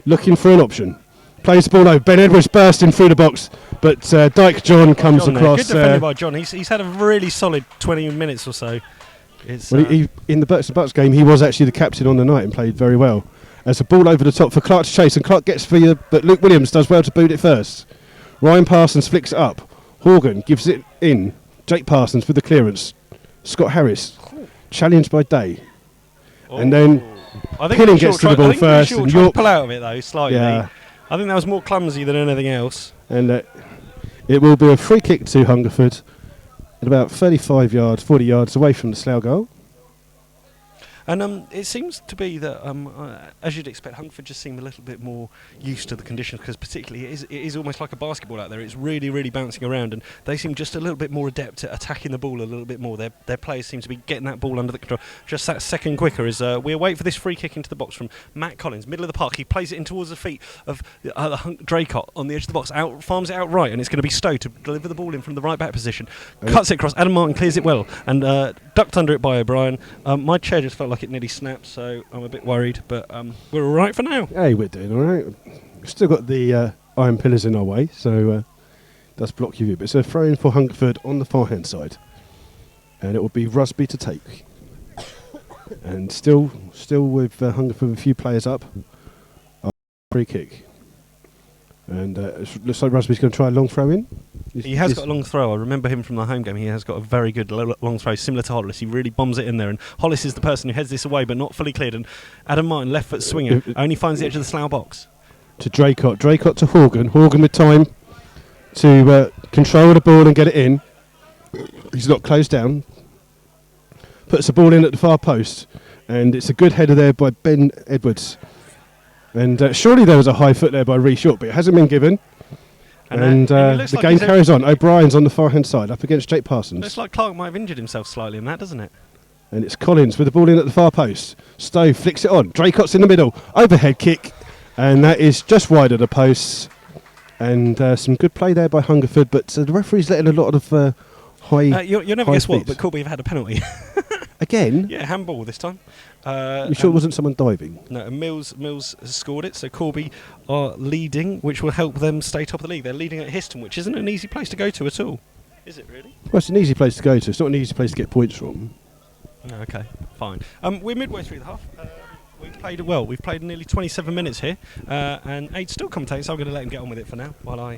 Looking for an option. Plays the ball over. Ben Edwards bursting through the box. But Dyke John comes across. Good defending by John. He's had a really solid 20 minutes or so. He, in the Bucks game, he was actually the captain on the night and played very well. As a ball over the top for Clark to chase. And Clark gets for you, but Luke Williams does well to boot it first. Ryan Parsons flicks it up. Horgan gives it in. Jake Parsons with the clearance. Scott Harris. Challenged by Day. And then Pilling gets to the ball first. And York pull out of it though slightly. Yeah. I think that was more clumsy than anything else. And it will be a free kick to Hungerford at about 35 yards, 40 yards away from the Slough goal. And it seems to be that, as you'd expect, Hungerford just seem a little bit more used to the conditions, because particularly it is almost like a basketball out there. It's really, really bouncing around, and they seem just a little bit more adept at attacking the ball a little bit more. Their players seem to be getting that ball under the control just that second quicker. As we await for this free kick into the box from Matt Collins, middle of the park. He plays it in towards the feet of Draycott on the edge of the box, farms it out right, and it's going to be Stowe to deliver the ball in from the right back position. Cuts it across. Adam Martin clears it well and ducked under it by O'Brien. My chair just felt like it nearly snapped, so I'm a bit worried, but we're all right for now. Hey, we're doing all right. We've still got the iron pillars in our way, so does block your view. But it's a throw in for Hungerford on the far hand side, and it will be Rusby to take. And still with Hungerford with a few players up. Free kick. And it looks like Rusby's going to try a long throw in. He has got a long throw. I remember him from the home game. He has got a very good long throw, similar to Hollis. He really bombs it in there. And Hollis is the person who heads this away, but not fully cleared. And Adam Martin, left foot swinger, only finds the edge of the Slough box. To Draycott. Draycott to Horgan. Horgan with time to control the ball and get it in. He's not closed down. Puts the ball in at the far post. And it's a good header there by Ben Edwards. And surely there was a high foot there by Ree Short, but it hasn't been given. And the game carries on. O'Brien's on the far-hand side, up against Jake Parsons. Looks like Clark might have injured himself slightly in that, doesn't it? And it's Collins with the ball in at the far post. Stowe flicks it on. Draycott's in the middle. Overhead kick. And that is just wide of the posts. And some good play there by Hungerford, but the referee's letting a lot of high you'll never guess what, but Corby have had a penalty. Again? Yeah, handball this time. You sure it wasn't someone diving? No, and Mills has scored it, so Corby are leading, which will help them stay top of the league. They're leading at Histon, which isn't an easy place to go to at all. Is it really? Well, it's an easy place to go to. It's not an easy place to get points from. No, okay, fine. We're midway through the half. We've played it well. We've played nearly 27 minutes here, and Ade's still commentating, so I'm going to let him get on with it for now.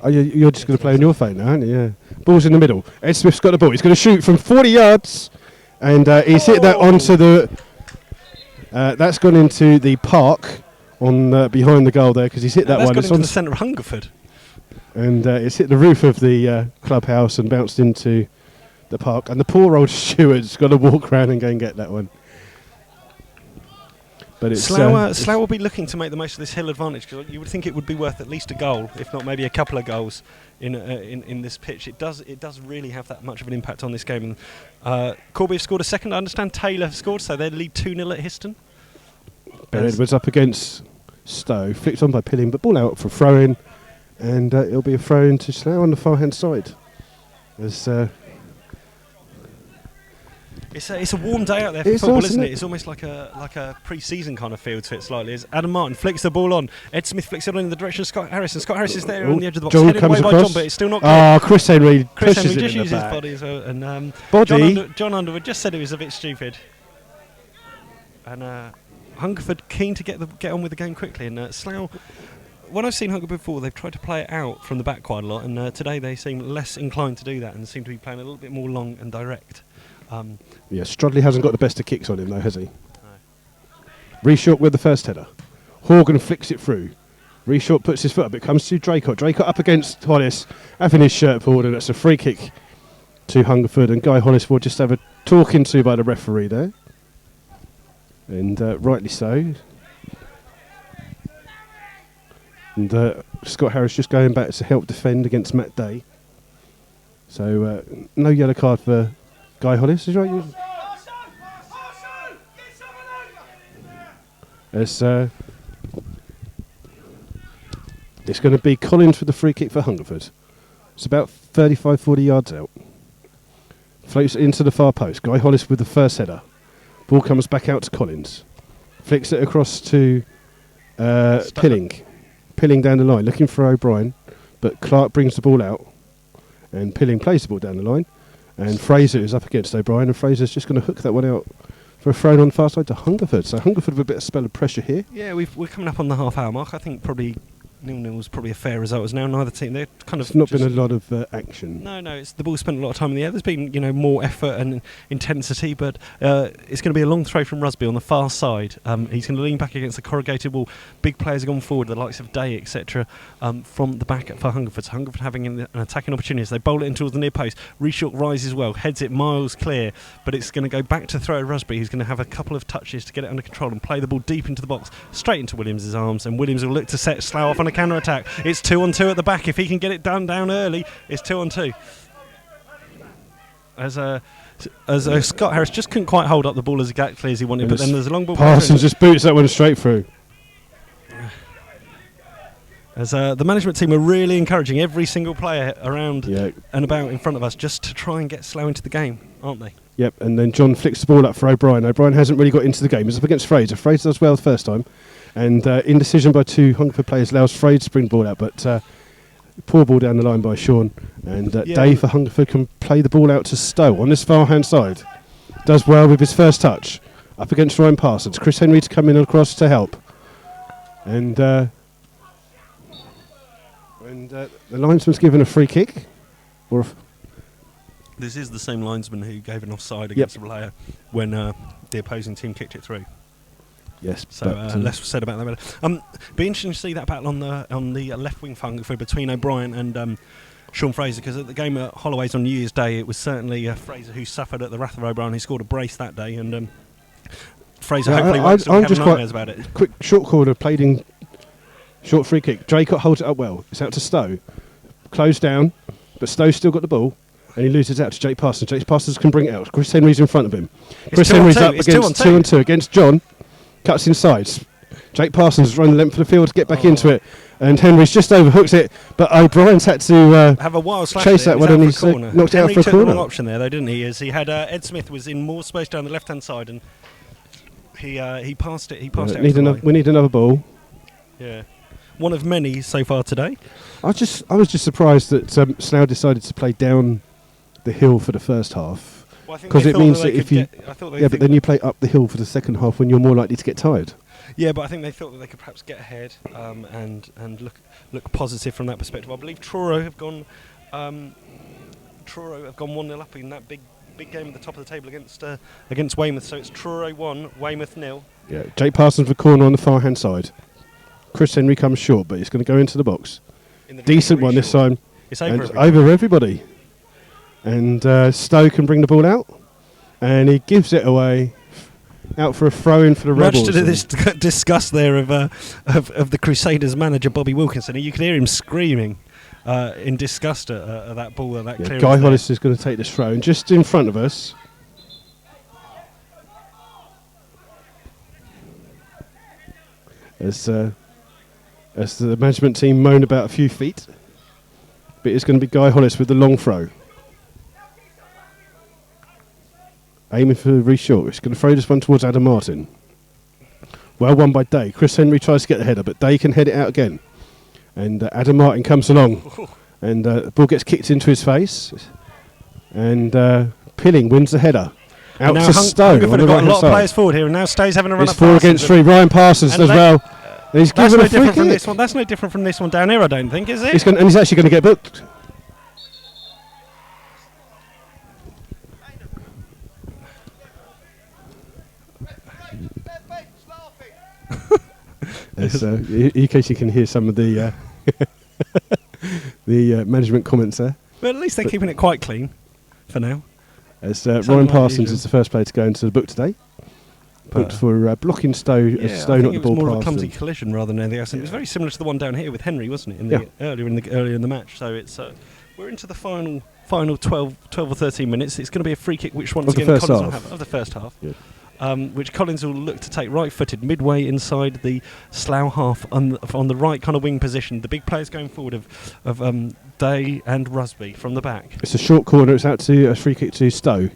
You're just going to play on your phone now, aren't you? Yeah. Ball's in the middle. Ed Smith's got the ball. He's going to shoot from 40 yards, and he's hit that onto the... that's gone into the park on behind the goal there, because he's hit that one. That's gone into the centre of Hungerford. And it's hit the roof of the clubhouse and bounced into the park. And the poor old steward's got to walk around and go and get that one. But it's Slough will be looking to make the most of this hill advantage, because you would think it would be worth at least a goal, if not maybe a couple of goals in this pitch. It does really have that much of an impact on this game. And Corby have scored a second. I understand Taylor scored, so they lead 2-0 at Histon. Ben Edwards up against Stowe, flicked on by Pilling, but ball out for throw-in, and it'll be a throw-in to Slough on the far-hand side. As It's a warm day out there for football, isn't it? It's almost like a pre-season kind of feel to it slightly. As Adam Martin flicks the ball on, Ed Smith flicks it on in the direction of Scott Harris, and Scott Harris is there on the edge of the box, headed away by John, but it's still not good. Chris Henry just it uses in his the back. body as well. And Body. John Underwood just said it was a bit stupid. And Hungerford keen to get on with the game quickly. And Slough, when I've seen Hungerford before, they've tried to play it out from the back quite a lot, and today they seem less inclined to do that and seem to be playing a little bit more long and direct. Yeah, Strudley hasn't got the best of kicks on him though, has he? No. Reshort with the first header. Horgan flicks it through. Reshort puts his foot up. It comes to Draycott. Draycott up against Hollis, having his shirt pulled, and it's a free kick to Hungerford. And Guy Hollis will just have a talking to by the referee there. And rightly so. And Scott Harris just going back to help defend against Matt Day. So no yellow card for Guy Hollis, is right? As it's going to be Collins for the free kick for Hungerford. It's about 35-40 yards out. Floats it into the far post. Guy Hollis with the first header. Ball comes back out to Collins. Flicks it across to Pilling. Pilling down the line, looking for O'Brien. But Clark brings the ball out. And Pilling plays the ball down the line. And Fraser is up against O'Brien, and Fraser's just going to hook that one out for a throw on the far side to Hungerford. So Hungerford with a bit of spell of pressure here. Yeah, we're coming up on the half-hour mark. I think probably 0-0 was probably a fair result. As now neither team, they're kind of It's not just been a lot of action. No, it's the ball spent a lot of time in the air. There's been, more effort and intensity, but it's going to be a long throw from Rusby on the far side. He's going to lean back against the corrugated wall. Big players have gone forward, the likes of Day, etc., from the back for Hungerford. So Hungerford having an attacking opportunity as they bowl it in towards the near post. Reshook rises well, heads it miles clear, but it's going to go back to throw Rusby, who's going to have a couple of touches to get it under control and play the ball deep into the box, straight into Williams' arms, and Williams will look to set Slough off on a counter-attack. It's 2-on-2 at the back. If he can get it down early, it's 2-on-2. As Scott Harris just couldn't quite hold up the ball as exactly as he wanted, but then there's a long ball. Parsons just boots that one straight through. As the management team are really encouraging every single player around and about in front of us just to try and get Slough into the game, aren't they? Yep, and then John flicks the ball up for O'Brien. O'Brien hasn't really got into the game. He's up against Fraser. Fraser does well the first time. And indecision by two Hungerford players allows Fraser to bring the ball out. But poor ball down the line by Sean. And Dave for Hungerford can play the ball out to Stowe on this far-hand side. Does well with his first touch. Up against Ryan Parsons. Chris Henry to come in across to help. And the linesman's given a free kick. This is the same linesman who gave an offside against the player when the opposing team kicked it through. Yes, so less was said about that. Be interesting to see that battle on the left wing for Hungerford between O'Brien and Sean Fraser, because at the game at Holloway's on New Year's Day, it was certainly Fraser who suffered at the wrath of O'Brien. He scored a brace that day, and Fraser hopefully won't still have nightmares about it. Quick short corner played in short free kick. Draycott holds it up well. It's out to Stowe, closed down, but Stowe's still got the ball. And he loses out to Jake Parsons. Jake Parsons can bring it out. Chris Henry's in front of him. Chris Henry's up against 2-on-2 against John. Cuts inside. Jake Parsons has run the length of the field to get back into it. And Henry's just overhooks it. But O'Brien's had to have a wild slash chase that one, and he's knocked it out for a corner. Henry took the wrong option there, though, didn't he? As he had Ed Smith was in more space down the left-hand side, and he passed it. He passed it. We need another ball. Yeah. One of many so far today. I was just surprised that Slough decided to play down the hill for the first half, because it means that if you but then you play up the hill for the second half when you're more likely to get tired. Yeah, but I think they thought that they could perhaps get ahead and look positive from that perspective. I believe Truro have gone 1-0 up in that big game at the top of the table against Weymouth. So it's Truro 1, Weymouth 0. Yeah, Jake Parsons for corner on the far hand side. Chris Henry comes short, but he's going to go into the box. Decent one this time. It's over everybody. And Stowe can bring the ball out, and he gives it away out for a throw-in for the Rebels. Much to this disgust there of the Crusaders manager Bobby Wilkinson. You could hear him screaming in disgust at that ball. That clearance. Guy Hollis is going to take this throw, and just in front of us, as the management team moan about a few feet, but it's going to be Guy Hollis with the long throw. Aiming for Reece Short. It's going to throw this one towards Adam Martin. Well won by Day. Chris Henry tries to get the header, but Day can head it out again. And Adam Martin comes along. And the ball gets kicked into his face. And Pilling wins the header. Out to Stowe. We've got a lot of players forward here, and now Stowe's having a run. It's 4 against 3. Ryan Parsons does well. And he's given a free kick. That's no different from this one down here, I don't think, is it? And he's actually going to get booked. In case you can hear some of the the management comments there. But at least they're keeping it quite clean for now. As Ryan Parsons is the first player to go into the book today. Booked for blocking Stowe. Stowe not the ball past. It was more of a clumsy collision rather than anything else. It was very similar to the one down here with Henry, wasn't it? Earlier in the match. So it's we're into the final 12 or 13 minutes. It's going to be a free kick, which once again Collins will have of the first half. Yeah. Which Collins will look to take right-footed midway inside the Slough half on the right kind of wing position. The big players going forward of Day and Rusby from the back. It's a short corner. It's out to a free kick to Stowe.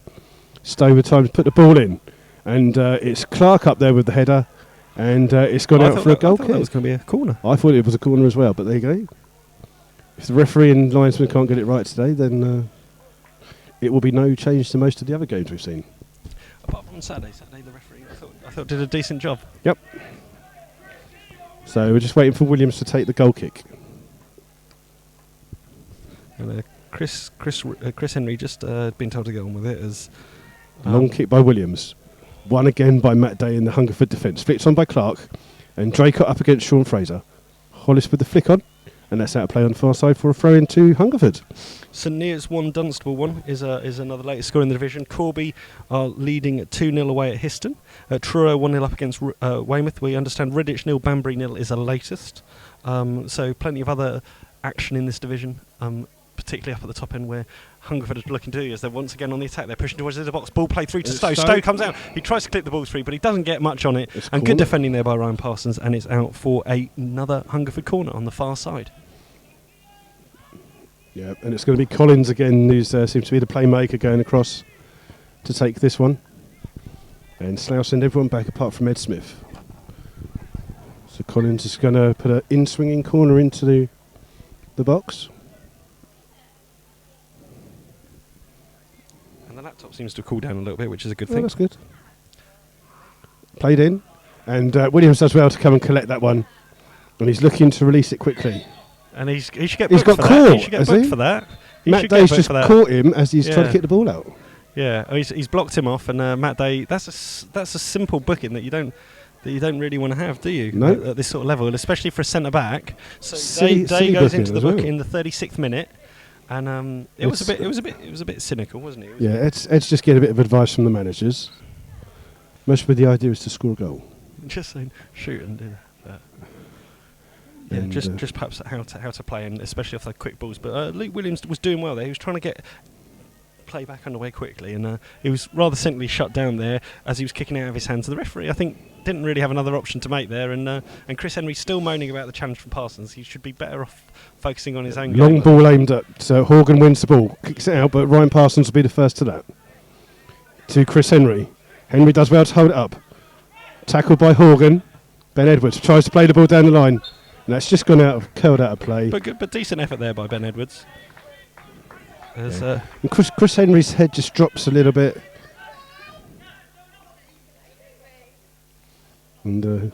Stowe with time to put the ball in, and it's Clark up there with the header, and it's gone out for a goal kick. That was going to be a corner. I thought it was a corner as well, but there you go. If the referee and linesman can't get it right today, then it will be no change to most of the other games we've seen. Apart from Saturday the referee I thought did a decent job. Yep. So we're just waiting for Williams to take the goal kick. And Chris Henry just been told to get on with it as Long kick by Williams. Won again by Matt Day in the Hungerford defence. Flicked on by Clark. And Draycott up against Sean Fraser. Hollis with the flick on. And that's out of play on the far side for a throw into Hungerford. St Neots 1, Dunstable 1 is another latest score in the division. Corby are leading 2-0 away at Histon. Truro 1-0 up against Weymouth. We understand Redditch 0, Banbury 0 is the latest. So plenty of other action in this division, particularly up at the top end where Hungerford is looking to do as they're once again on the attack. They're pushing towards the box. Ball play through to Stowe. Stowe comes out. He tries to clip the ball through, but he doesn't get much on it. And good defending there by Ryan Parsons, and it's out for another Hungerford corner on the far side. Yeah, and it's going to be Collins again, who seems to be the playmaker going across to take this one. And Slough send everyone back apart from Ed Smith. So Collins is going to put an in-swinging corner into the box. And the laptop seems to cool down a little bit, which is a good Oh, thing. that's good. Played in. And Williams does well to come and collect that one. And he's looking to release it quickly. And he should get He's booked got for that. caught, He should get has booked he? for that. Matt Day's just caught him as he's trying to kick the ball out. Yeah, he's blocked him off, and Matt Day. That's a simple booking that you don't really want to have, do you? No. At this sort of level, and especially for a centre back. So Silly Day goes booking into the as well. book in the 36th minute, and it was a bit cynical, wasn't it? Yeah, Ed's just getting a bit of advice from the managers. Most of the idea is to score a goal. Just saying, shoot and do that. Yeah, And, just perhaps how to play, and especially off the quick balls. But Luke Williams was doing well there. He was trying to get play back underway quickly, and he was rather simply shut down there as he was kicking out of his hands. So the referee, I think, didn't really have another option to make there, and Chris Henry still moaning about the challenge from Parsons. He should be better off focusing on his own Long game. ball aimed at Horgan wins the ball, kicks it out, but Ryan Parsons will be the first to that. To Chris Henry. Henry does well to hold it up. Tackled by Horgan. Ben Edwards tries to play the ball down the line. And that's just curled out of play. But decent effort there by Ben Edwards. And Chris Henry's head just drops a little bit. And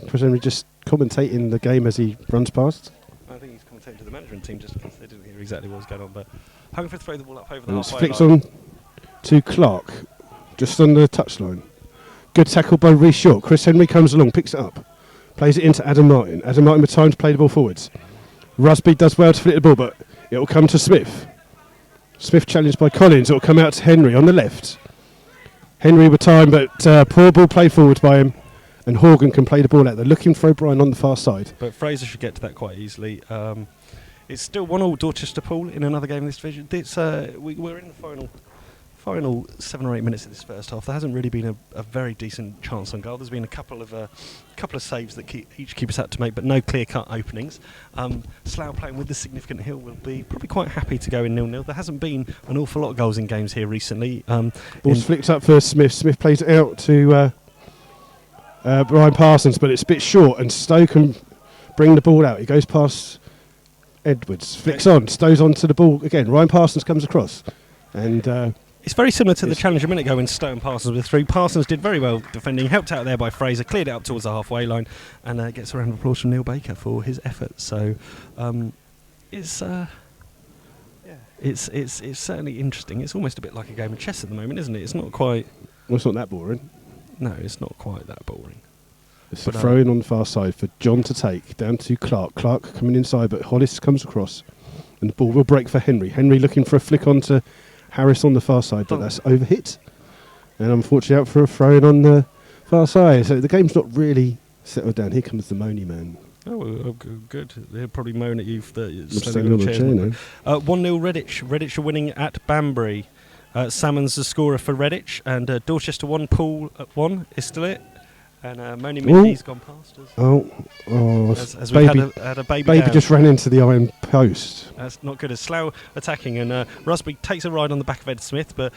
Chris Henry just commentating the game as he runs past. I think he's commentating to the management team just because they didn't hear exactly what was going on. But Hungerford throw the ball up over the And it's halfway flicks line. on to Clark, just on the touchline. Good tackle by Reece Short. Chris Henry comes along, picks it up. Plays it into Adam Martin. Adam Martin with time to play the ball forwards. Rusby does well to flick the ball, but it will come to Smith. Smith challenged by Collins. It will come out to Henry on the left. Henry with time, but poor ball play forwards by him. And Horgan can play the ball out. They're looking for O'Brien on the far side. But Fraser should get to that quite easily. It's still 1-1 Dorchester Pool in another game in this division. We're in the final 7 or 8 minutes of this first half. There hasn't really been a very decent chance on goal. There's been a couple of saves that each keeper's had to make, but no clear-cut openings. Slough playing with the significant hill will be probably quite happy to go in 0-0. There hasn't been an awful lot of goals in games here recently. Ball's flicked up for Smith. Smith plays it out to Brian Parsons, but it's a bit short, and Stowe can bring the ball out. He goes past Edwards, flicks on, Stowe's onto the ball again. Ryan Parsons comes across, and it's very similar to the challenge a minute ago when Stowe and Parsons were through. Parsons did very well defending, helped out there by Fraser, cleared it up towards the halfway line, and gets a round of applause from Neil Baker for his efforts. So it's certainly interesting. It's almost a bit like a game of chess at the moment, isn't it? It's not quite. Well, it's not that boring. No, it's not quite that boring. It's a throw in on the far side for John to take, down to Clark. Clark coming inside, but Hollis comes across. And the ball will break for Henry. Henry looking for a flick on to Harris on the far side, but that's overhit. And unfortunately out for a throw in on the far side. So the game's not really settled down. Here comes the Moany man. Oh, well, good. They'll probably moan at you for the standing on the chair now. 1-0 Redditch. Redditch are winning at Banbury. Salmon's the scorer for Redditch, and Dorchester 1, Pool at 1 is still it. And Moni Mindy's gone past us. As we had a baby down. just ran into the iron post. That's not good. As Slough attacking, and Rusby takes a ride on the back of Ed Smith, but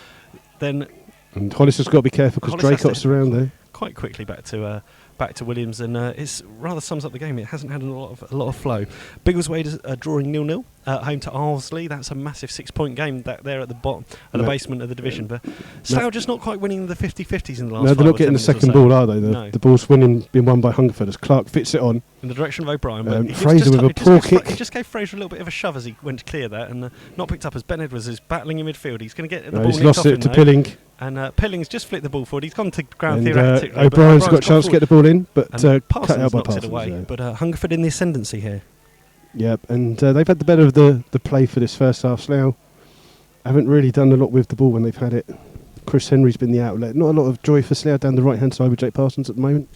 then And Hollis has got to be careful because Hollis has Draycott's around there. quite quickly back to back to Williams, and it rather sums up the game. It hasn't had a lot of flow. Biggleswade is drawing 0-0 at home to Arlesey. That's a massive 6-point game there at the bottom, at the basement of the division. But Slough just not quite winning the 50-50s in the last. No, they're not getting the second ball, are they? The ball's being won by Hungerford as Clark fits it on in the direction of O'Brien. But Fraser with a poor kick. He just gave Fraser a little bit of a shove as he went to clear that, and not picked up as Ben Edwards is battling in midfield. He's going to get the ball. He's lost it to Pilling. And Pilling's just flicked the ball forward. He's gone to ground theoretically. O'Brien's got a chance to get the ball in, but cut out by knocks Parsons. It away. But Hungerford in the ascendancy here. Yep, and they've had the better of the play for this first half. Slough haven't really done a lot with the ball when they've had it. Chris Henry's been the outlet. Not a lot of joy for Slough down the right-hand side with Jake Parsons at the moment.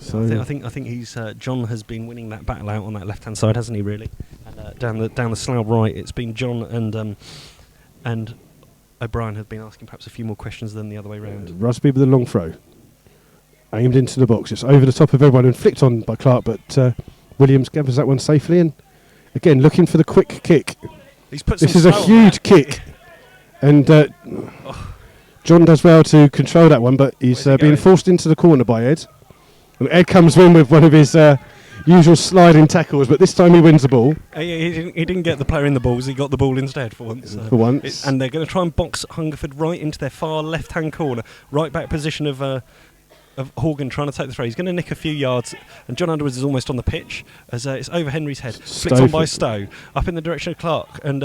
So I think he's John has been winning that battle out on that left-hand side, hasn't he? Really, and down the Slough right, it's been John and O'Brien have been asking perhaps a few more questions than the other way round. Rusby with a long throw. Aimed into the box. It's over the top of everyone and flicked on by Clark, but Williams gathers that one safely. And again, looking for the quick kick. This is a huge kick. And John does well to control that one, but he's being forced into the corner by Ed. And Ed comes in with one of his usual sliding tackles, but this time he wins the ball. He didn't get the player in the balls, he got the ball instead for once. And they're going to try and box Hungerford right into their far left-hand corner, right back position of Horgan trying to take the throw. He's going to nick a few yards, and John Underwood is almost on the pitch as it's over Henry's head. Flicked on by Stowe, up in the direction of Clark, and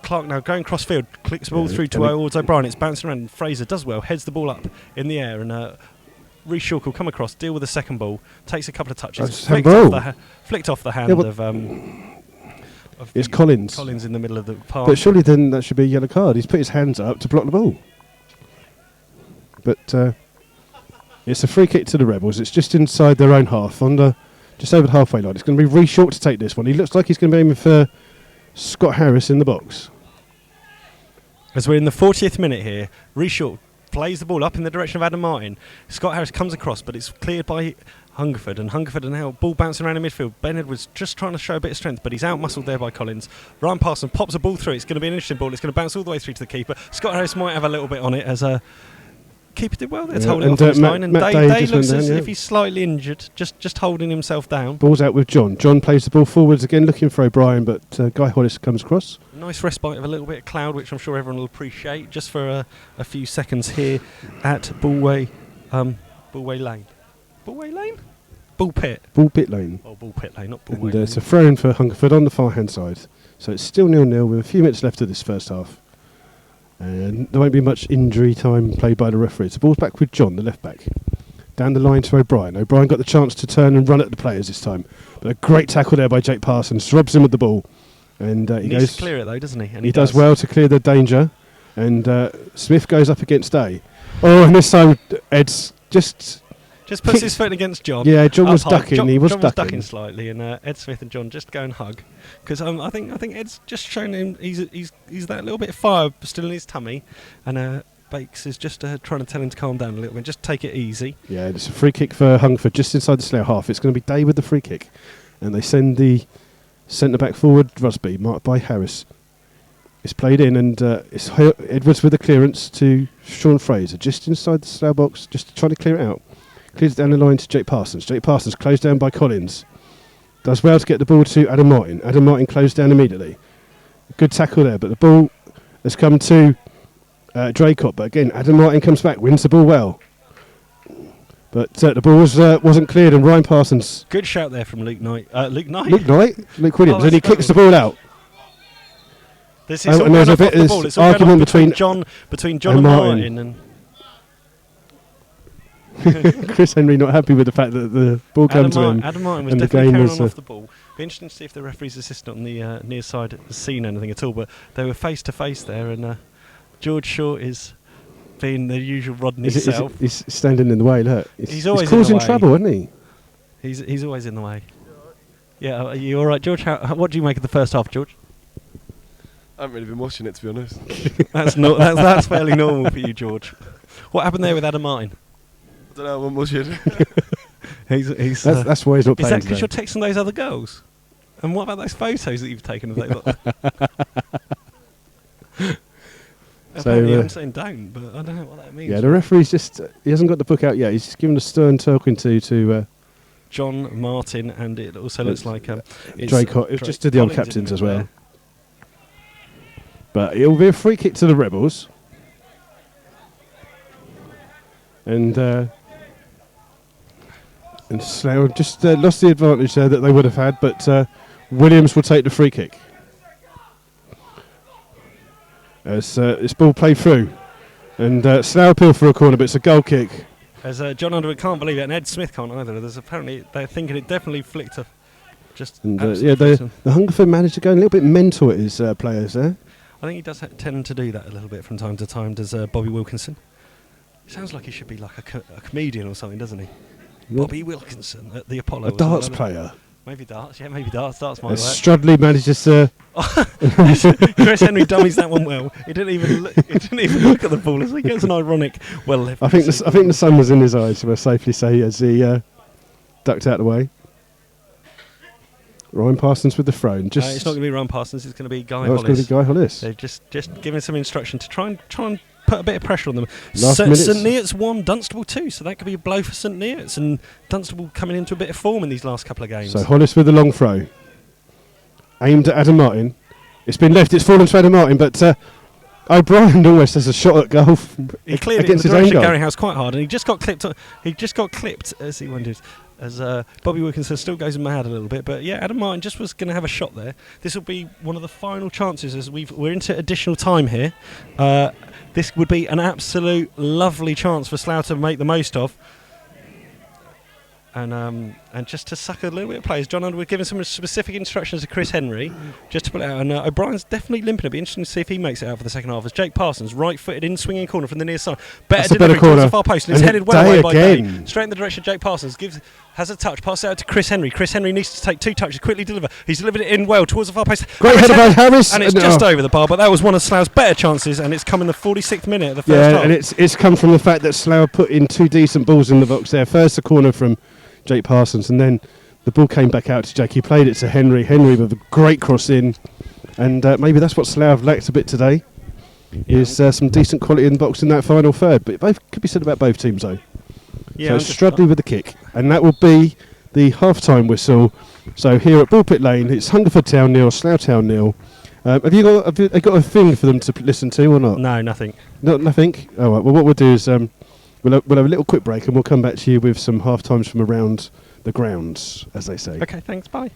Clark now going cross field, clicks the ball through towards O'Brien. It's bouncing around, and Fraser does well, heads the ball up in the air, and Reece Shawk will come across, deal with the second ball, takes a couple of touches, flicked off the hand of it's Collins. Collins in the middle of the park. But surely then that should be a yellow card. He's put his hands up to block the ball. But it's a free kick to the Rebels. It's just inside their own half, just over the halfway line. It's going to be Reece Shawk to take this one. He looks like he's going to be aiming for Scott Harris in the box. As we're in the 40th minute here, Reece Shawk plays the ball up in the direction of Adam Martin. Scott Harris comes across, but it's cleared by Hungerford, and Hungerford are now ball bouncing around in midfield. Ben Edwards just trying to show a bit of strength, but he's out-muscled there by Collins. Ryan Parsons pops a ball through. It's going to be an interesting ball. It's going to bounce all the way through to the keeper. Scott Harris might have a little bit on it as keeper did well there to hold it off his line, and Day looks as if he's slightly injured, just holding himself down. Ball's out with John. John plays the ball forwards again, looking for O'Brien, but Guy Hollis comes across. Nice respite of a little bit of cloud, which I'm sure everyone will appreciate, just for a few seconds here at Bullway Lane. Bullway Lane? Bullpit. Bullpit Lane. Oh, Bullpit Lane, not Bullway Lane. And it's a throw-in for Hungerford on the far-hand side. So it's still 0-0 with a few minutes left of this first half. And there won't be much injury time played by the referee. The ball's back with John, the left back. Down the line to O'Brien. O'Brien got the chance to turn and run at the players this time. But a great tackle there by Jake Parsons. Robs him with the ball. And he goes to clear it though, doesn't he? And he does well to clear the danger. And Smith goes up against Day. Oh, and this time Ed's just puts his foot against John. Yeah, John was ducking. John was ducking slightly, and Ed Smith and John just go and hug, because I think Ed's just shown him he's that little bit of fire still in his tummy, and Bakes is just trying to tell him to calm down a little bit, just take it easy. Yeah, it's a free kick for Hungerford just inside the Slough half. It's going to be Day with the free kick, and they send the centre back forward Rusby, marked by Harris. It's played in, and it's Edwards with the clearance to Sean Fraser just inside the Slough box, just trying to clear it out. Clears it down the line to Jake Parsons. Jake Parsons closed down by Collins. Does well to get the ball to Adam Martin. Adam Martin closed down immediately. Good tackle there, but the ball has come to Draycott. But again, Adam Martin comes back, wins the ball well. But the ball wasn't cleared, and Ryan Parsons. Good shout there from Luke Knight. Luke Williams, and he kicks the ball out. This is and there's a bit of argument between John and Martin and Chris Henry not happy with the fact that the ball came to him. Adam Martin was definitely carrying on off the ball. Be interesting to see if the referee's assistant on the near side has seen anything at all, but they were face to face there, and George Short is being the usual Rodney self. He's standing in the way, look. He's always causing trouble, isn't he? He's always in the way. Yeah, are you all right, George? What do you make of the first half, George? I haven't really been watching it, to be honest. That's fairly normal for you, George. What happened there with Adam Martin? I don't know, I wasn't watching. That's why he's not playing. Is that because you're texting those other girls? And what about those photos that you've taken of those? Apparently I'm saying don't, but I don't know what that means. Yeah, the referee's just, he hasn't got the book out yet. He's just given a stern talking to John, Martin, and it also looks like it's Drake. It was just to the old Collins captains in as there well. But it'll be a free kick to the Rebels. And Slough just lost the advantage there that they would have had, but Williams will take the free kick. As this ball played through. And Slough appeal for a corner, but it's a goal kick. As John Underwood can't believe it, and Ed Smith can't either. There's apparently, they're thinking it definitely flicked off. Just And absolutely flicked the Hungerford managed to go a little bit mental at his players there. I think he does tend to do that a little bit from time to time, does Bobby Wilkinson. He sounds like he should be like a comedian or something, doesn't he? Yeah. Bobby Wilkinson at the Apollo. A or darts something. player. Maybe darts, yeah, maybe darts. Darts might work. Strudley manages to... Chris Henry dummies that one well. He didn't even look at the ball as he gets an ironic, well left. I think the sun was in his eyes, we'll safely say, as he ducked out of the way. Ryan Parsons with the throw. It's not going to be Ryan Parsons. It's going to be Guy It's going to Hollis. be Guy Hollis. They've just given some instruction to try and put a bit of pressure on them. Last St minutes. Neots 1, Dunstable 2, so that could be a blow for St Neots, and Dunstable coming into a bit of form in these last couple of games. So Hollis with the long throw. Aimed at Adam Martin. It's been left, it's fallen to Adam Martin, but O'Brien almost has a shot at goal He cleared it in against the his own direction goal. of Gary House quite hard, and he just got clipped. He just got clipped as he went. As Bobby Wilkinson still goes mad a little bit, but yeah, Adam Martin just was going to have a shot there. This will be one of the final chances as we're into additional time here. This would be an absolute lovely chance for Slough to make the most of. And just to suck a little bit of players. John Underwood giving some specific instructions to Chris Henry just to put it out. And O'Brien's definitely limping. It'll be interesting to see if he makes it out for the second half. As Jake Parsons, right-footed in swinging corner from the near side. That's a Delivery better corner. towards the far post, and it's And headed well away by Day Day. again. Straight in the direction of Jake Parsons. Has a touch, passes it out to Chris Henry. Chris Henry needs to take 2 touches, quickly deliver. He's delivered it in well towards the far post. Great header by Harris. And it's just over the bar, but that was one of Slough's better chances, and it's come in the 46th minute of the first half. And it's come from the fact that Slough put in 2 decent balls in the box there. First the corner from Jake Parsons, and then the ball came back out to Jake. He played it to Henry. Henry with a great cross in, and maybe that's what Slough lacked a bit today. Is some decent quality in the box in that final third. But both could be said about both teams though. Yeah, So Strudley with the kick, and that will be the half-time whistle. So here at Bullpit Lane, it's Hungerford Town 0, Slough Town 0. Have you got a thing for them to listen to or not? No, nothing. Nothing. All right. Well, what we'll do is we'll have a little quick break, and we'll come back to you with some half-times from around the grounds, as they say. Okay, thanks. Bye.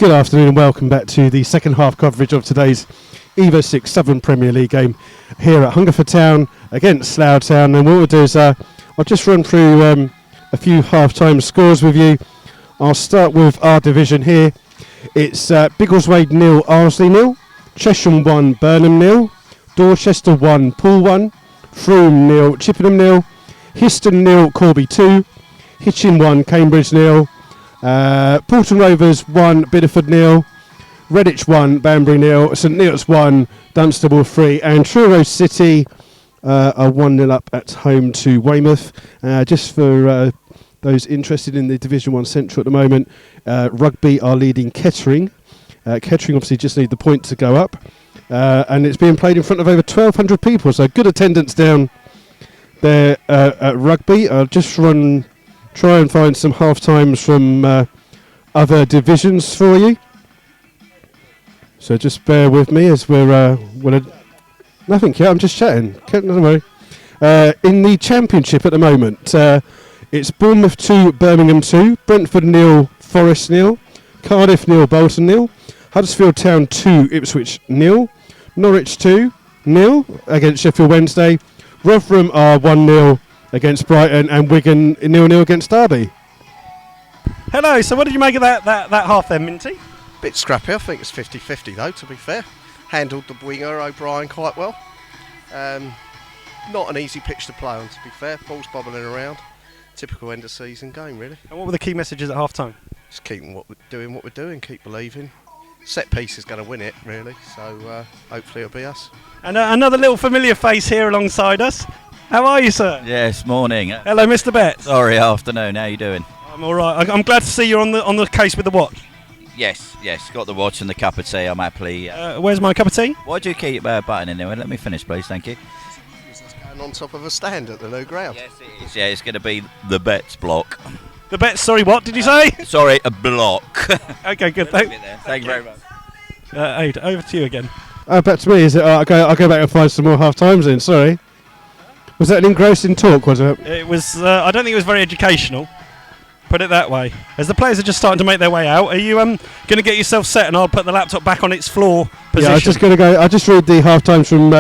Good afternoon and welcome back to the second half coverage of today's Evo 6 Southern Premier League game here at Hungerford Town against Slough Town. And what we'll do is I'll just run through a few half-time scores with you. I'll start with our division here. It's Biggleswade 0, Arsley 0, Chesham 1, Burnham 0, Dorchester 1, Poole 1, Frome 0, Chippenham 0, Histon 0, Corby 2, Hitchin 1, Cambridge 0, Porton Rovers 1, Bideford 0, Redditch 1, Banbury 0, St Neots 1, Dunstable 3, and Truro City are 1-0 up at home to Weymouth. Just for those interested in the Division 1 Central at the moment, Rugby are leading Kettering. Kettering obviously just need the point to go up. And it's being played in front of over 1,200 people, so good attendance down there at Rugby. I'll just try and find some half-times from other divisions for you. So just bear with me as we're... nothing, yeah, I'm just chatting. Don't worry. In the Championship at the moment, it's Bournemouth 2, Birmingham 2, Brentford 0, Forest 0, Cardiff 0, Bolton 0, Huddersfield Town 2, Ipswich 0, Norwich 2, 0 against Sheffield Wednesday, Rotherham are 1-0 against Brighton, and Wigan 0-0 against Derby. Hello, so what did you make of that half then, Minty? Bit scrappy, I think it's 50-50 though, to be fair. Handled the winger, O'Brien, quite well. Not an easy pitch to play on, to be fair. Ball's bobbling around. Typical end of season game, really. And what were the key messages at half time? Just keep what we're doing, keep believing. Set piece is going to win it, really, so hopefully it'll be us. And another little familiar face here alongside us. How are you, sir? Yes, morning. Hello, Mr. Betts. Sorry, afternoon. How you doing? I'm all right. I'm glad to see you're on the case with the watch. Yes, got the watch and the cup of tea. I'm happily. Where's my cup of tea? Why do you keep button in there? Let me finish, please. Thank you. It's going on top of a stand at the new ground. Yes, it is. Yeah, it's going to be the Betts block. The Betts. Sorry, what did you say? Sorry, a block. Okay, good. Thank you very much. Ade, over to you again. Back to me, is it? I'll go back and find some more half-times in, sorry. Was that an engrossing talk, was it? It was. I don't think it was very educational. Put it that way. As the players are just starting to make their way out, are you going to get yourself set, and I'll put the laptop back on its floor position? Yeah, I'm just going to go. I'll just read the half-times from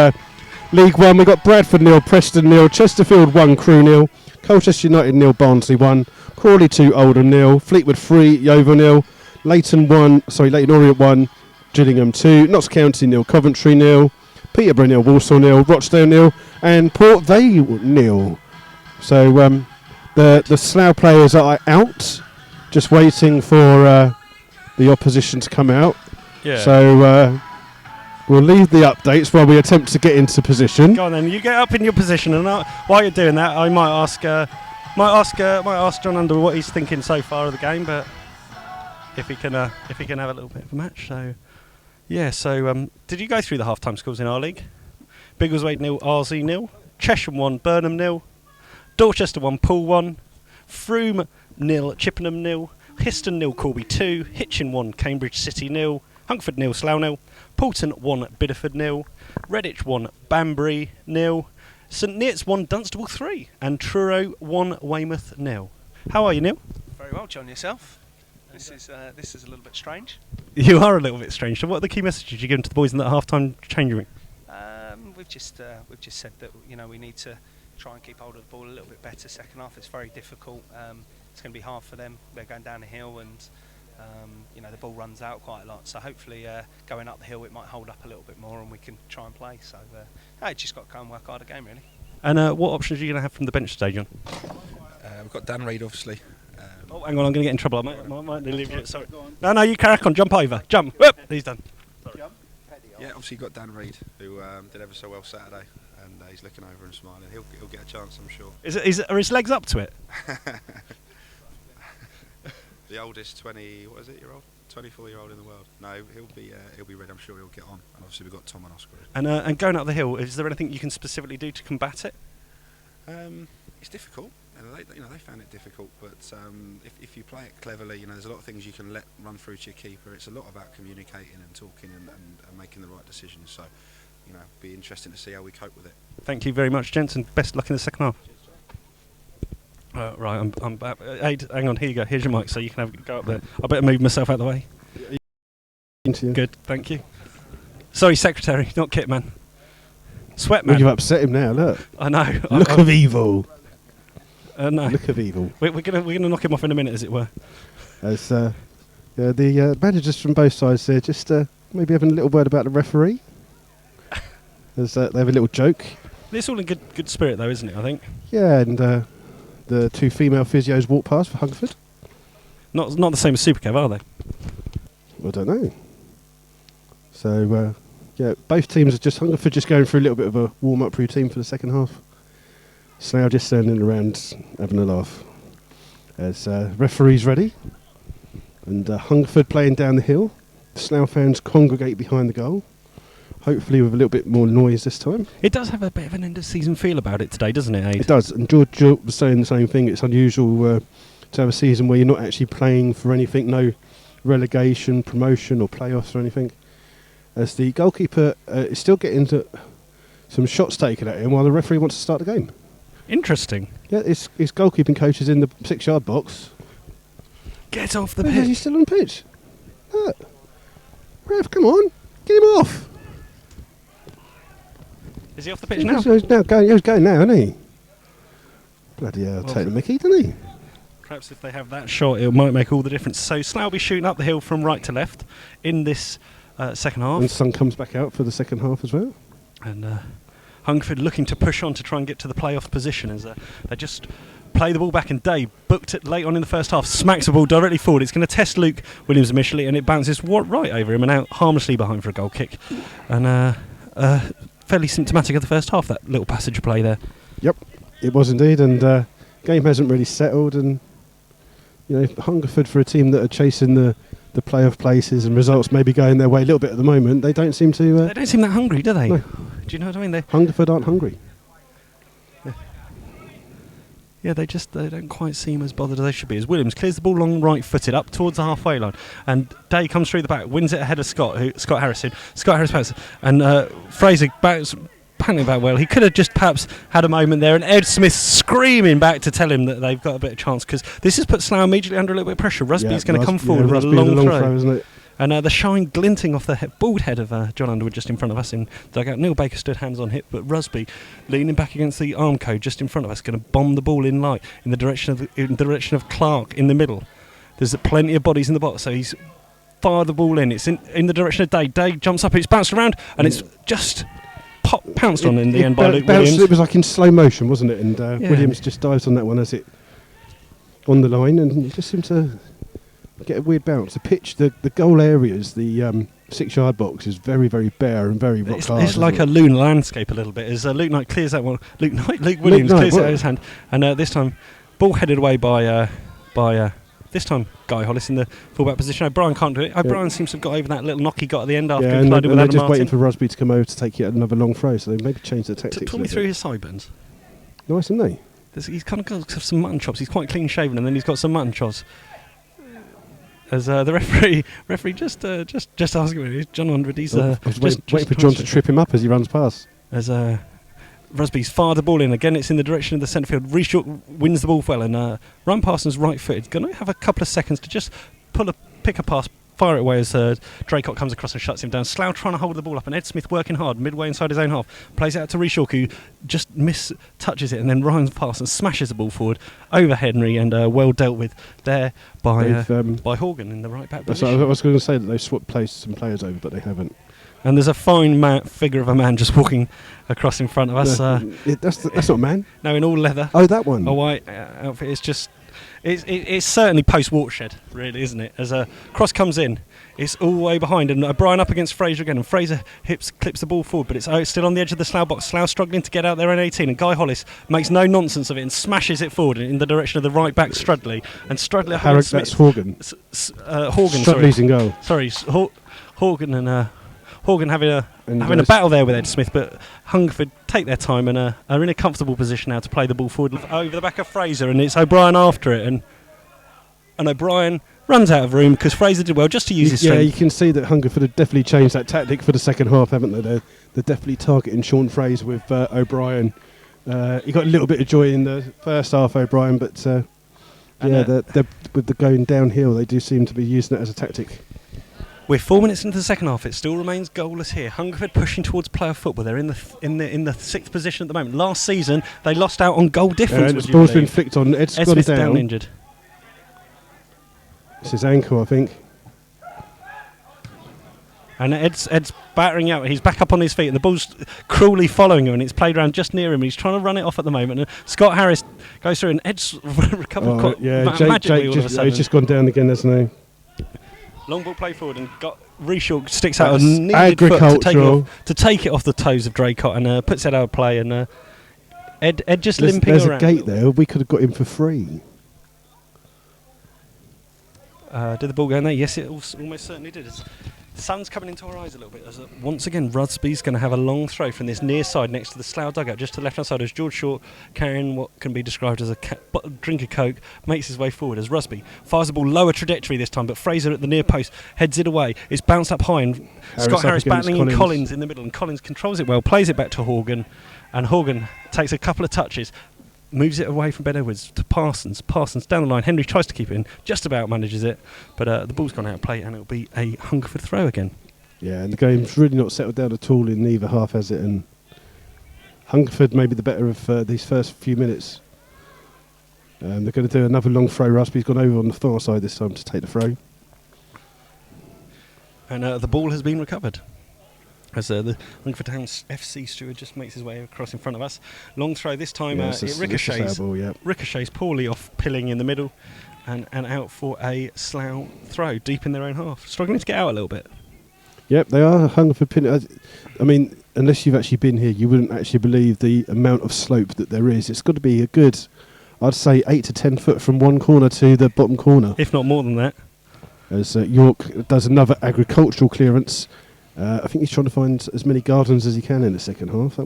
League 1. We've got Bradford 0, Preston 0, Chesterfield 1, Crewe 0, Colchester United 0, Barnsley 1, Crawley 2, Oldham 0, Fleetwood 3, Yeovil 0, Leyton Orient 1, Gillingham 2, Notts County 0, Coventry 0, Peterborough 0, Walsall 0, Rochdale 0, and Port Vale 0. So the Slough players are out, just waiting for the opposition to come out. Yeah. So we'll leave the updates while we attempt to get into position. Go on then. You get up in your position, and while you're doing that, I might ask John Underwood what he's thinking so far of the game, but if he can have a little bit of a match. So yeah. So did you go through the half-time scores in our league? Biggleswade 0, Arsley 0, Chesham 1, Burnham 0, Dorchester 1, Poole 1, Frome 0, Chippenham 0, Histon 0, Corby 2, Hitchin 1, Cambridge City 0, Hungerford 0, Slough 0, Porton 1, Bideford 0, Redditch 1, Banbury 0, St Neots 1, Dunstable 3, and Truro 1, Weymouth 0. How are you, Neil? Very well, John. Yourself? This is a little bit strange. You are a little bit strange. So what are the key messages you give to the boys in that half-time changing room? We've just said that we need to try and keep hold of the ball a little bit better. Second half is very difficult. It's going to be hard for them. They're going down the hill, and the ball runs out quite a lot. So hopefully, going up the hill, it might hold up a little bit more, and we can try and play. So just got to go and work hard again, really. And what options are you going to have from the bench today, John? We've got Dan Reid, obviously. Oh, hang on, I'm going to get in trouble. I might leave you. Sorry. No, you crack on. Jump over. Jump. Whoop. He's done. Yeah, obviously you've got Dan Reid, who did ever so well Saturday, and he's looking over and smiling. He'll get a chance, I'm sure. Are his legs up to it? The oldest 24-year-old in the world. No, he'll be ready. I'm sure he'll get on. And obviously we've got Tom and Oscar. And going up the hill, is there anything you can specifically do to combat it? It's difficult. They found it difficult, but if you play it cleverly, there's a lot of things you can let run through to your keeper. It's a lot about communicating and talking and making the right decisions. So, be interesting to see how we cope with it. Thank you very much, gents, and best luck in the second half. Right, I'm back. Ade, hang on, here you go. Here's your mic, so you can go up there. I better move myself out of the way. to you. Good, thank you. Sorry, secretary, not kit man. Sweat man. Well, you've upset him now. Look. I know. Look of evil. No. Look of evil. We're gonna knock him off in a minute, as it were. As the managers from both sides there, just maybe having a little word about the referee. As they have a little joke. It's all in good spirit, though, isn't it? I think. Yeah, and the two female physios walk past for Hungerford. Not the same as Supercav, are they? I don't know. So yeah, both teams are just Hungerford just going through a little bit of a warm-up routine for the second half. Slough just standing around having a laugh. As referee's ready, and Hungerford playing down the hill. Slough fans congregate behind the goal. Hopefully with a little bit more noise this time. It does have a bit of an end-of-season feel about it today, doesn't it, Ade? It does, and George was saying the same thing. It's unusual to have a season where you're not actually playing for anything, no relegation, promotion or playoffs or anything. As the goalkeeper is still getting some shots taken at him while the referee wants to start the game. Interesting. Yeah, his goalkeeping coach is in the 6-yard box. Get off the Where pitch. is he still on the pitch? Look. Ref, come on, get him off. Is he off the pitch now? He's going now, isn't he? Bloody hell, take the mickey, doesn't he? Perhaps if they have that shot, it might make all the difference. So Slough will be shooting up the hill from right to left in this second half. And Sun comes back out for the second half as well. And Hungerford looking to push on to try and get to the playoff position as they just play the ball back, and Day booked it late on in the first half, smacks the ball directly forward. It's going to test Luke Williams initially, and it bounces right over him and out harmlessly behind for a goal kick. And fairly symptomatic of the first half, that little passage of play there. Yep, it was indeed, and game hasn't really settled, and you know, Hungerford, for a team that are chasing the playoff places and results maybe going their way a little bit at the moment, they don't seem to... they don't seem that hungry, do they? No. Do you know what I mean? Hungerford aren't hungry. Yeah, they don't quite seem as bothered as they should be. As Williams clears the ball long right-footed up towards the halfway line, and Day comes through the back, wins it ahead of Scott Harris bounces, and Fraser panting about well. He could have just perhaps had a moment there, and Ed Smith screaming back to tell him that they've got a bit of chance, because this has put Slough immediately under a little bit of pressure. Rusby's going to come forward with a long throw. Isn't it? And the shine glinting off the bald head of John Underwood just in front of us in dugout. Neil Baker stood hands on hip, but Rusby leaning back against the arm code just in front of us, going to bomb the ball in light in the direction of Clark in the middle. There's plenty of bodies in the box, so he's fired the ball in. It's in the direction of Day. Day jumps up, it's bounced around, and it's just pounced on in the end by Luke Williams. It was like in slow motion, wasn't it? And Williams just dives on that one as it on the line, and it just seemed to get a weird bounce. The pitch, the goal areas, the 6-yard box is very, very bare and very rock hard. It's like a lunar landscape a little bit. As Luke Knight clears that one, Luke Williams clears it out of his hand, and this time ball headed away by this time Guy Hollis in the fullback position. O'Brien can't do it. O'Brien seems to have got over that little knock he got at the end after and colliding with they're Adam just Martin. waiting for Rusby to come over to take yet another long throw, so they maybe change the tactics. Talk me through his sideburns. Nice, isn't they? He's kind of got some mutton chops. He's quite clean shaven, and then he's got some mutton chops. As the referee just asking me, John Underwood. He's I was waiting for John to trip him up as he runs past. As Rusby's fired the ball in again, it's in the direction of the centre field. Reshaw wins the ball well, and Ryan Parsons right-footed. Going to have a couple of seconds to just pick a pass, fire it away as Draycott comes across and shuts him down. Slough trying to hold the ball up, and Ed Smith working hard midway inside his own half. Plays it out to Reshaw, who just touches it, and then Ryan Parsons smashes the ball forward over Henry, and well dealt with there by Horgan in the right back position. I was going to say that they've placed some players over, but they haven't. And there's a fine figure of a man just walking across in front of us. That's not a man. No, in all leather. Oh, that one. A white outfit. It's just... It's certainly post-watershed, really, isn't it? As a cross comes in, it's all the way behind, and Brian up against Fraser again, and Fraser clips the ball forward, but it's still on the edge of the Slough box. Slough struggling to get out there in 18, and Guy Hollis makes no nonsense of it and smashes it forward in the direction of the right back Strudley. And Strudley up against that's Horgan. Horgan, Strudley's in goal. Sorry, Horgan and... Horgan having a battle there with Ed Smith, but Hungerford take their time and are in a comfortable position now to play the ball forward over the back of Fraser, and it's O'Brien after it, and O'Brien runs out of room because Fraser did well just to use his strength. Yeah, you can see that Hungerford have definitely changed that tactic for the second half, haven't they? They're definitely targeting Sean Fraser with O'Brien. He got a little bit of joy in the first half, O'Brien, but they're with the going downhill, they do seem to be using it as a tactic. We're 4 minutes into the second half. It still remains goalless here. Hungerford pushing towards playoff football. They're in the sixth position at the moment. Last season they lost out on goal difference. The ball's been flicked on. Ed's gone Smith's down. injured. It's his ankle, I think. And Ed's battering out. He's back up on his feet, and the ball's cruelly following him, and it's played around just near him. He's trying to run it off at the moment. And Scott Harris goes through, and Ed's recovered quite magically all of a sudden. He's just gone down again, hasn't he? Long ball play forward, and Reshaw sticks out a needed foot to take it off the toes of Draycott, and puts it out of play. And Ed just limping around. There's a gate there. We could have got him for free. Did the ball go in there? Yes, it almost certainly did. The sun's coming into our eyes a little bit. Once again, Rusby's going to have a long throw from this near side next to the Slough dugout, just to the left-hand side, as George Short, carrying what can be described as a drink of Coke, makes his way forward as Rusby fires the ball lower trajectory this time, but Fraser at the near post heads it away. It's bounced up high, and Scott Harris battling in Collins in the middle, and Collins controls it well, plays it back to Horgan, and Horgan takes a couple of touches, moves it away from Ben Edwards to Parsons. Parsons down the line. Henry tries to keep it in, just about manages it, but the ball's gone out of play, and it'll be a Hungerford throw again. Yeah, and the game's really not settled down at all in either half, has it? And Hungerford may be the better of these first few minutes. They're going to do another long throw. Rusby's gone over on the far side this time to take the throw. And the ball has been recovered, as the Hungerford Town FC steward just makes his way across in front of us. Long throw this time. It ricochets poorly off Pilling in the middle, and out for a Slough throw deep in their own half. Struggling to get out a little bit. Yep, they are Hungerford pin. I mean, unless you've actually been here, you wouldn't actually believe the amount of slope that there is. It's got to be a good, I'd say, 8 to 10 foot from one corner to the bottom corner, if not more than that. As York does another agricultural clearance. I think he's trying to find as many gardens as he can in the second half.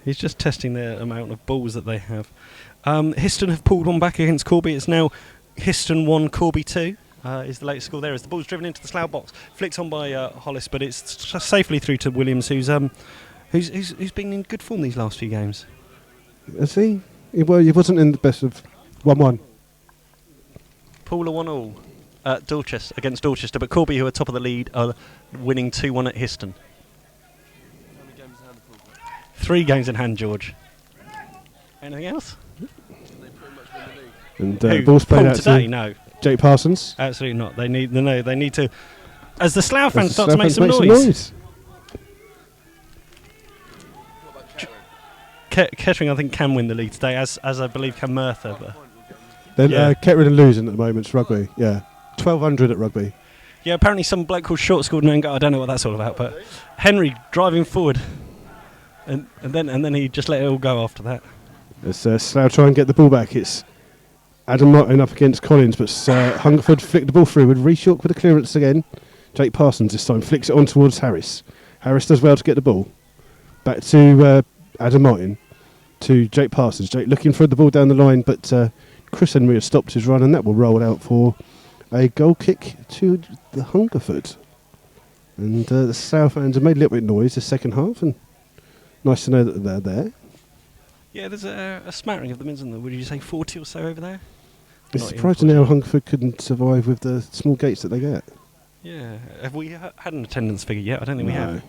He's just testing the amount of balls that they have. Histon have pulled one back against Corby. It's now Histon 1, Corby 2. Is the latest score there, as the ball's driven into the Slough box, flicked on by Hollis, but it's safely through to Williams, who's been in good form these last few games. Has he? Well, he wasn't in the best of 1-1. Paula 1-1 Dorchester against Dorchester, but Corby, who are top of the lead, are winning 2-1 at Histon. 3 games in hand, George. Anything else? And ball's played out today? To No. Jake Parsons? Absolutely not. They need to. As the Slough fans start to make some noise. Kettering, I think, can win the league today, as I believe can Merthyr. Kettering are losing at the moment. It's rugby. Yeah, 1200 at rugby. Yeah, apparently some bloke called Short scored an goal. I don't know what that's all about, but Henry driving forward, and then he just let it all go after that. As Slough try and get the ball back, it's Adam Martin up against Collins, but Hungerford flicked the ball through with Reshaw with a clearance again. Jake Parsons this time flicks it on towards Harris. Harris does well to get the ball. Back to Adam Martin, to Jake Parsons. Jake looking for the ball down the line, but Chris Henry has stopped his run, and that will roll out for a goal kick to the Hungerford. And the Slough fans have made a little bit of noise this second half, and nice to know that they're there. Yeah, there's a smattering of them, isn't there? Would you say 40 or so over there? It's surprising how Hungerford couldn't survive with the small gates that they get. Yeah. Have we had an attendance figure yet? I don't think we have.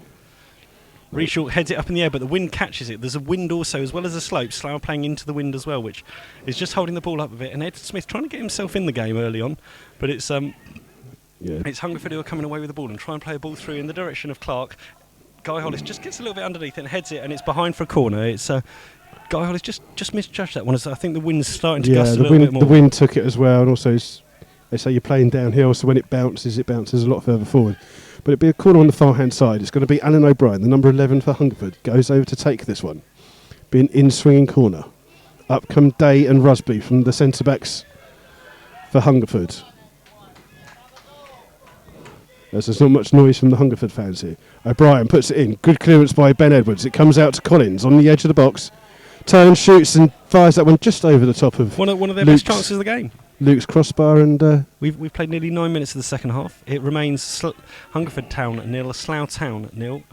Reshaw heads it up in the air, but the wind catches it. There's a wind also, as well as a slope. Slough playing into the wind as well, which is just holding the ball up a bit. And Ed Smith trying to get himself in the game early on, but it's Hungerford who are coming away with the ball and try and play a ball through in the direction of Clark. Guy Hollis just gets a little bit underneath it and heads it, and it's behind for a corner. It's Guy Hollis just misjudged that one. I think the wind's starting to gust a little bit more. The wind took it as well, and also they say you're playing downhill, so when it bounces a lot further forward. But it'll be a corner on the far-hand side. It's going to be Alan O'Brien, the number 11 for Hungerford, goes over to take this one. Be an in-swinging corner. Up come Day and Rusby from the centre-backs for Hungerford. There's not much noise from the Hungerford fans here. O'Brien puts it in. Good clearance by Ben Edwards. It comes out to Collins on the edge of the box. Turns, shoots and fires that one just over the top of one of their best chances of the game. Luke's crossbar, and we've played nearly 9 minutes of the second half. It remains Hungerford Town 0, Slough Town 0.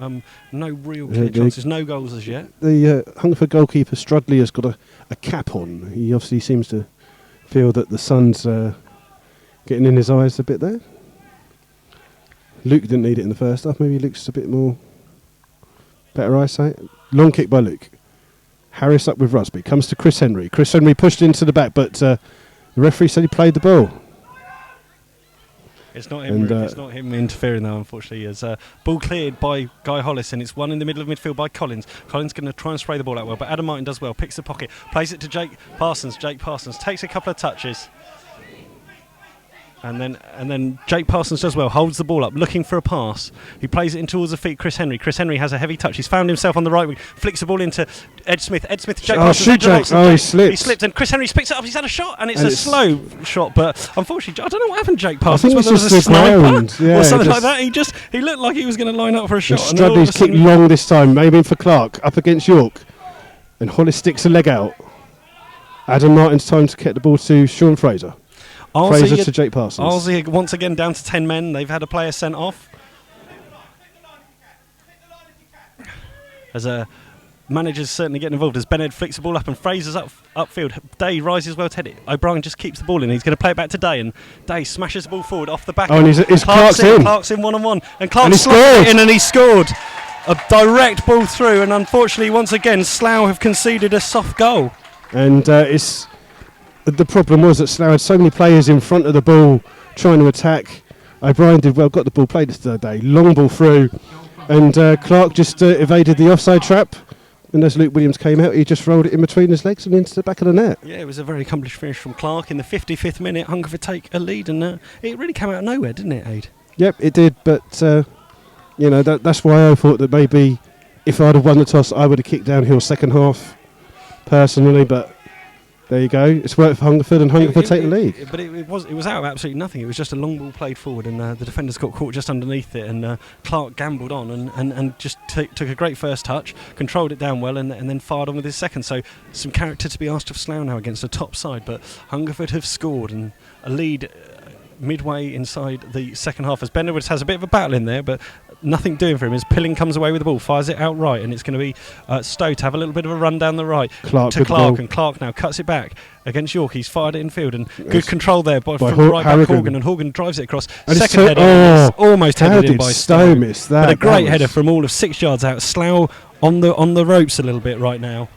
No real clear chances, no goals as yet. The Hungerford goalkeeper Strudley has got a cap on. He obviously seems to feel that the sun's getting in his eyes a bit there. Luke didn't need it in the first half. Maybe Luke's a bit more better eyesight. Long kick by Luke. Harris up with Rusby. Comes to Chris Henry. Chris Henry pushed into the back, but the referee said he played the ball. It's not him. It's not him interfering though, unfortunately. As ball cleared by Guy Hollis, and it's one in the middle of midfield by Collins. Collins going to try and spray the ball out well, but Adam Martin does well. Picks the pocket, plays it to Jake Parsons. Jake Parsons takes a couple of touches, and then Jake Parsons does well. Holds the ball up, looking for a pass. He plays it in towards the feet. Chris Henry. Chris Henry has a heavy touch. He's found himself on the right wing. Flicks the ball into Ed Smith. Ed Smith to Jake Parsons. Shoot Jake. He slipped. He slipped, and Chris Henry picks it up. He's had a shot, and it's a slow shot. But unfortunately, I don't know what happened to Jake Parsons. I think whether it's it just was a the ground. sniper or something like that. He looked like he was going to line up for a shot. Strudley's kicked long this time, maybe for Clark up against York, and Hollis sticks a leg out. Adam Martin's time to get the ball to Sean Fraser. Fraser to Jake Parsons. Arlesey once again down to 10 men. They've had a player sent off. As a manager's certainly getting involved as Bennett flicks the ball up and Fraser's upfield. Day rises well to head it. O'Brien just keeps the ball in. He's going to play it back to Day, and Day smashes the ball forward off the back. Oh, and he's Clark's in. Clark's in one-on-one. And Clark scored in, and he scored. A direct ball through, and unfortunately, once again, Slough have conceded a soft goal. And it's... The problem was that Slough had so many players in front of the ball trying to attack. O'Brien did well, got the ball, played it the day, long ball through, and Clark just evaded the offside trap. And as Luke Williams came out, he just rolled it in between his legs and into the back of the net. Yeah, it was a very accomplished finish from Clark in the 55th minute. Hungerford take a lead, and it really came out of nowhere, didn't it, Ade? Yep, it did, but that's why I thought that maybe if I'd have won the toss, I would have kicked downhill second half, personally, but... There you go. It's worked for Hungerford, and Hungerford take the lead. But it was out of absolutely nothing. It was just a long ball played forward, and the defenders got caught just underneath it. And Clark gambled on and just took a great first touch, controlled it down well, and then fired on with his second. So some character to be asked of Slough now against a top side. But Hungerford have scored, and a lead midway inside the second half as Ben Edwards has a bit of a battle in there, but nothing doing for him as Pilling comes away with the ball, fires it out right, and it's going to be Stowe to have a little bit of a run down the right to Clark, and Clark now cuts it back against York. He's fired it in field, and good control there from right back Horgan, and Horgan drives it across. And second header, almost headed in by Stowe. Miss that. But a great header from all of 6 yards out. Slough on the ropes a little bit right now.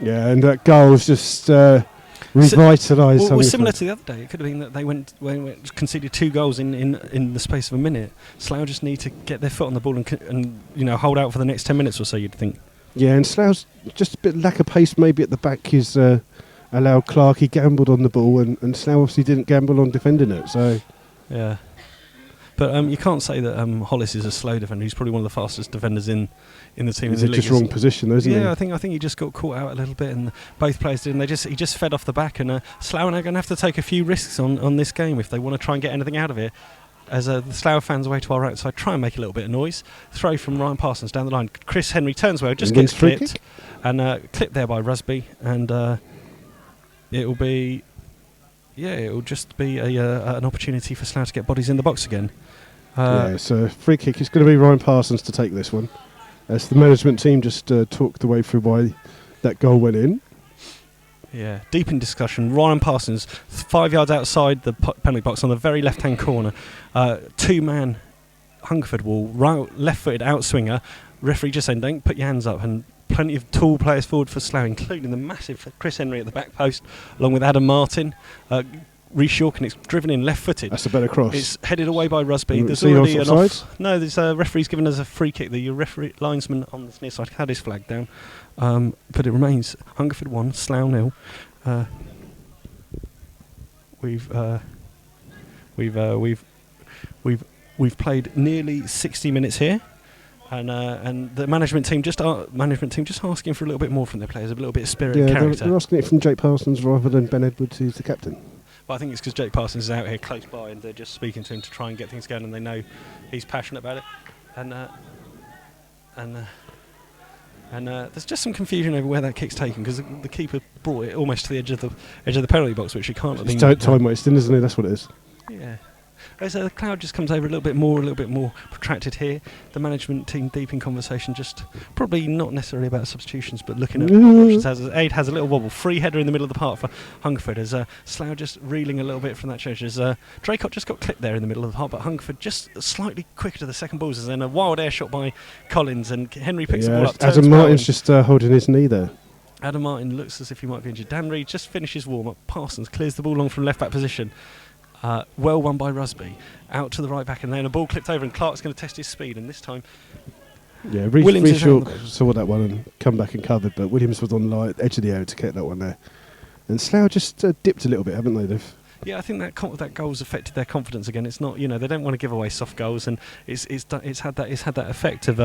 Yeah, and that goal was just revitalised. Well, similar to the other day. It could have been that they conceded 2 goals in the space of a minute. Slough just need to get their foot on the ball and hold out for the next 10 minutes or so, you'd think. Yeah, and Slough's just a bit lack of pace maybe at the back is allowed Clark. He gambled on the ball, and Slough obviously didn't gamble on defending it. So yeah, but you can't say that Hollis is a slow defender. He's probably one of the fastest defenders in the team. He's just wrong position, though, isn't he? Yeah, I think he just got caught out a little bit, and both players did. And he just fed off the back, and Slough are going to have to take a few risks on this game if they want to try and get anything out of it. As the Slough fans away to our right side try and make a little bit of noise. Throw from Ryan Parsons down the line. Chris Henry turns well, just gets clipped, and clipped there by Rusby, and it'll just be an opportunity for Slough to get bodies in the box again. It's a free kick. It's going to be Ryan Parsons to take this one. As the management team just talked the way through why that goal went in. Yeah, deep in discussion. Ryan Parsons, 5 yards outside the penalty box on the very left-hand corner. 2-man Hungerford wall, left-footed outswinger. Referee just saying, don't put your hands up. And plenty of tall players forward for Slough, including the massive Chris Henry at the back post, along with Adam Martin. Reece York, and it's driven in left-footed. That's a better cross. It's headed away by Rusby. There's already an off. No, there's a referee's given us a free kick. The referee linesman on the near side had his flag down, but it remains Hungerford 1, Slough 0. We've played nearly 60 minutes here. And the management team just asking for a little bit more from their players, a little bit of spirit and character. They're asking it from Jake Parsons rather than Ben Edwards, who's the captain. But I think it's because Jake Parsons is out here close by, and they're just speaking to him to try and get things going, and they know he's passionate about it. And there's just some confusion over where that kick's taken, because the keeper brought it almost to the edge of the penalty box, which he can't have been. It's time wasting, isn't it? That's what it is. Yeah. As the cloud just comes over a little bit more protracted here. The management team deep in conversation, just probably not necessarily about substitutions, but looking at options. As Ade has a little wobble, free header in the middle of the park for Hungerford. As Slough just reeling a little bit from that change. As Draycott just got clipped there in the middle of the park, but Hungerford just slightly quicker to the second balls. And then a wild air shot by Collins, and Henry picks the ball up. Adam Martin's just holding his knee there. Adam Martin looks as if he might be injured. Dan Reed just finishes warm up. Parsons clears the ball long from left back position. Well won by Rusby. Out to the right back, and then a ball clipped over, and Clark's going to test his speed, and this time Williams saw that one and come back and covered, but Williams was on the edge of the area to get that one there. And Slough just dipped a little bit, haven't they? Yeah, I think that goal's affected their confidence again. It's not, they don't want to give away soft goals, and it's had that effect of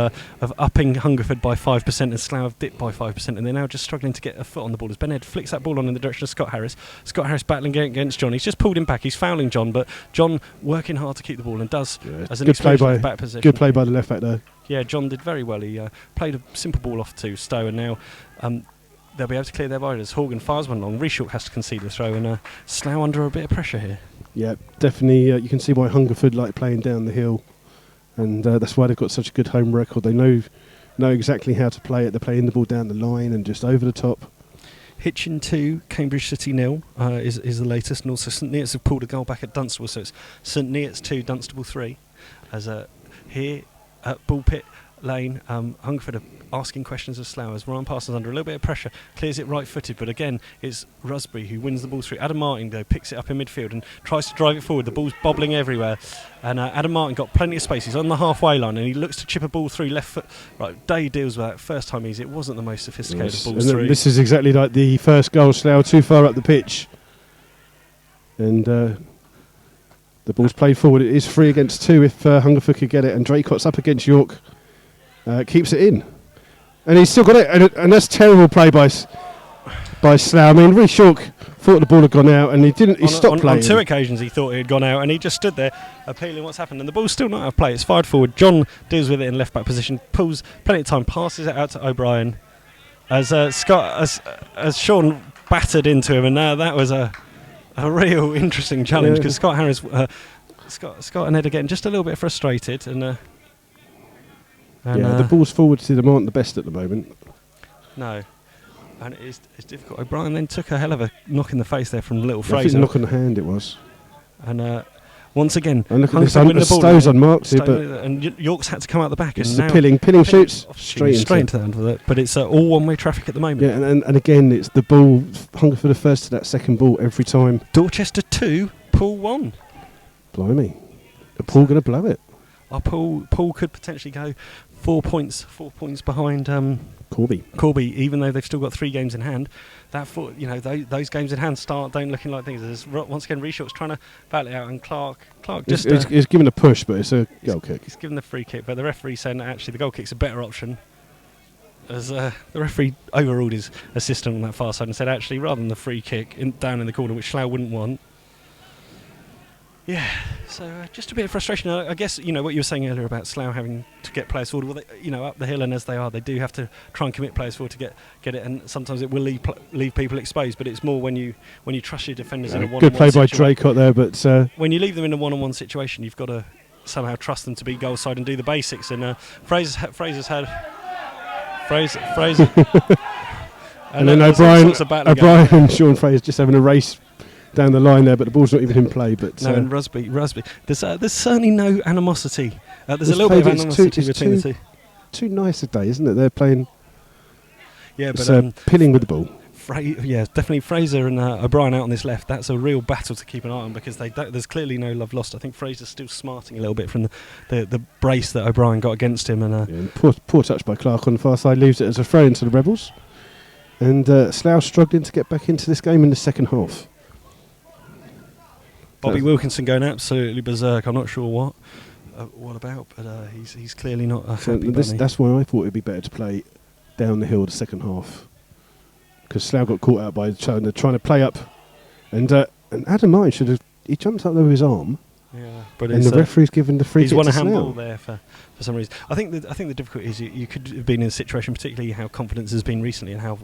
upping Hungerford by 5%, and Slough have dipped by 5%, and they're now just struggling to get a foot on the ball. As Ben Ed flicks that ball on in the direction of Scott Harris. Scott Harris battling against John. He's just pulled him back. He's fouling John, but John working hard to keep the ball, and does as an exclusion of the back position. Good play by the left back there. Yeah, John did very well. He played a simple ball off to Stowe, and now they'll be able to clear their riders. Horgan fires one long. Reshook has to concede the throw, and Slough under a bit of pressure here. Yeah, definitely. You can see why Hungerford like playing down the hill, and that's why they've got such a good home record. They know exactly how to play it. They're playing the ball down the line and just over the top. Hitchin 2, Cambridge City 0 is the latest, and also St Neots have pulled a goal back at Dunstable, so it's St Neots 2, Dunstable 3. As here at Bullpit Lane, Hungerford are asking questions of Slough as Ryan Parsons under a little bit of pressure clears it right-footed, but again it's Rusby who wins the ball through. Adam Martin though picks it up in midfield and tries to drive it forward. The ball's bobbling everywhere, and Adam Martin got plenty of space. He's on the halfway line and he looks to chip a ball through left foot. Right, Day deals with that first time easy. It wasn't the most sophisticated balls through. This is exactly like the first goal. Slough too far up the pitch, and the ball's played forward. It is 3 against 2 if Hungerford could get it, and Draycott's up against York. Keeps it in, and he's still got it, and that's terrible play by Slough. I mean, Reshook thought the ball had gone out, and he stopped playing. On 2 occasions he thought it had gone out, and he just stood there appealing what's happened, and the ball's still not out of play. It's fired forward. John deals with it in left back position, pulls plenty of time, passes it out to O'Brien as Sean battered into him, and that was a real interesting challenge, because Scott Harris, Scott and Ed are getting just a little bit frustrated, and the balls forward to them aren't the best at the moment. No, and it's difficult. O'Brien then took a hell of a knock in the face there from Little I Fraser. think knock on the hand it was. And once again, and look at this, Stowe's unmarked here, and York's had to come out the back. This is pilling shoots straight into the hand for that. But it's all one-way traffic at the moment. Yeah, and again, it's the ball. Hungerford are first to that second ball every time. Dorchester 2, Poole 1. Blimey, are Poole going to blow it? Poole could potentially go 4 points behind Corby, even though they've still got 3 games in hand. Those games in hand don't looking like things. There's, once again, Reshock's trying to battle it out, and Clark just he's given a push, but it's a goal kick. He's given the free kick, but the referee saying that actually the goal kick's a better option. As the referee overruled his assistant on that far side and said actually rather than the free kick down in the corner, which Slough wouldn't want. Yeah, so just a bit of frustration. I guess what you were saying earlier about Slough having to get players forward. Well, they, up the hill, and as they do have to try and commit players forward to get it. And sometimes it will leave people exposed. But it's more when you trust your defenders in a one-on-one. Good play by Draycott there, but when you leave them in a one-on-one situation, you've got to somehow trust them to be goal side and do the basics. And Fraser's had Fraser. and then O'Brien and Sean Fraser just having a race down the line there, but the ball's not even in play. But no, and Rusby. There's certainly no animosity. There's a little bit of animosity between the two. Too nice a day, isn't it? They're playing. Yeah, but pilling with the ball. Definitely Fraser and O'Brien out on this left. That's a real battle to keep an eye on, because there's clearly no love lost. I think Fraser's still smarting a little bit from the brace that O'Brien got against him. And poor touch by Clark on the far side, leaves it as a throw into the Rebels. And Slough struggling to get back into this game in the second half. Bobby Wilkinson going absolutely berserk. I'm not sure what about, but he's clearly not happy. That's why I thought it'd be better to play down the hill the second half, because Slough got caught out by trying to play up, and Adam Martin he jumped up there with his arm. Yeah, but and the referee's given the free kick. He's won a Slough. handball there for some reason. I think the difficulty is you could have been in a situation, particularly how confidence has been recently, and how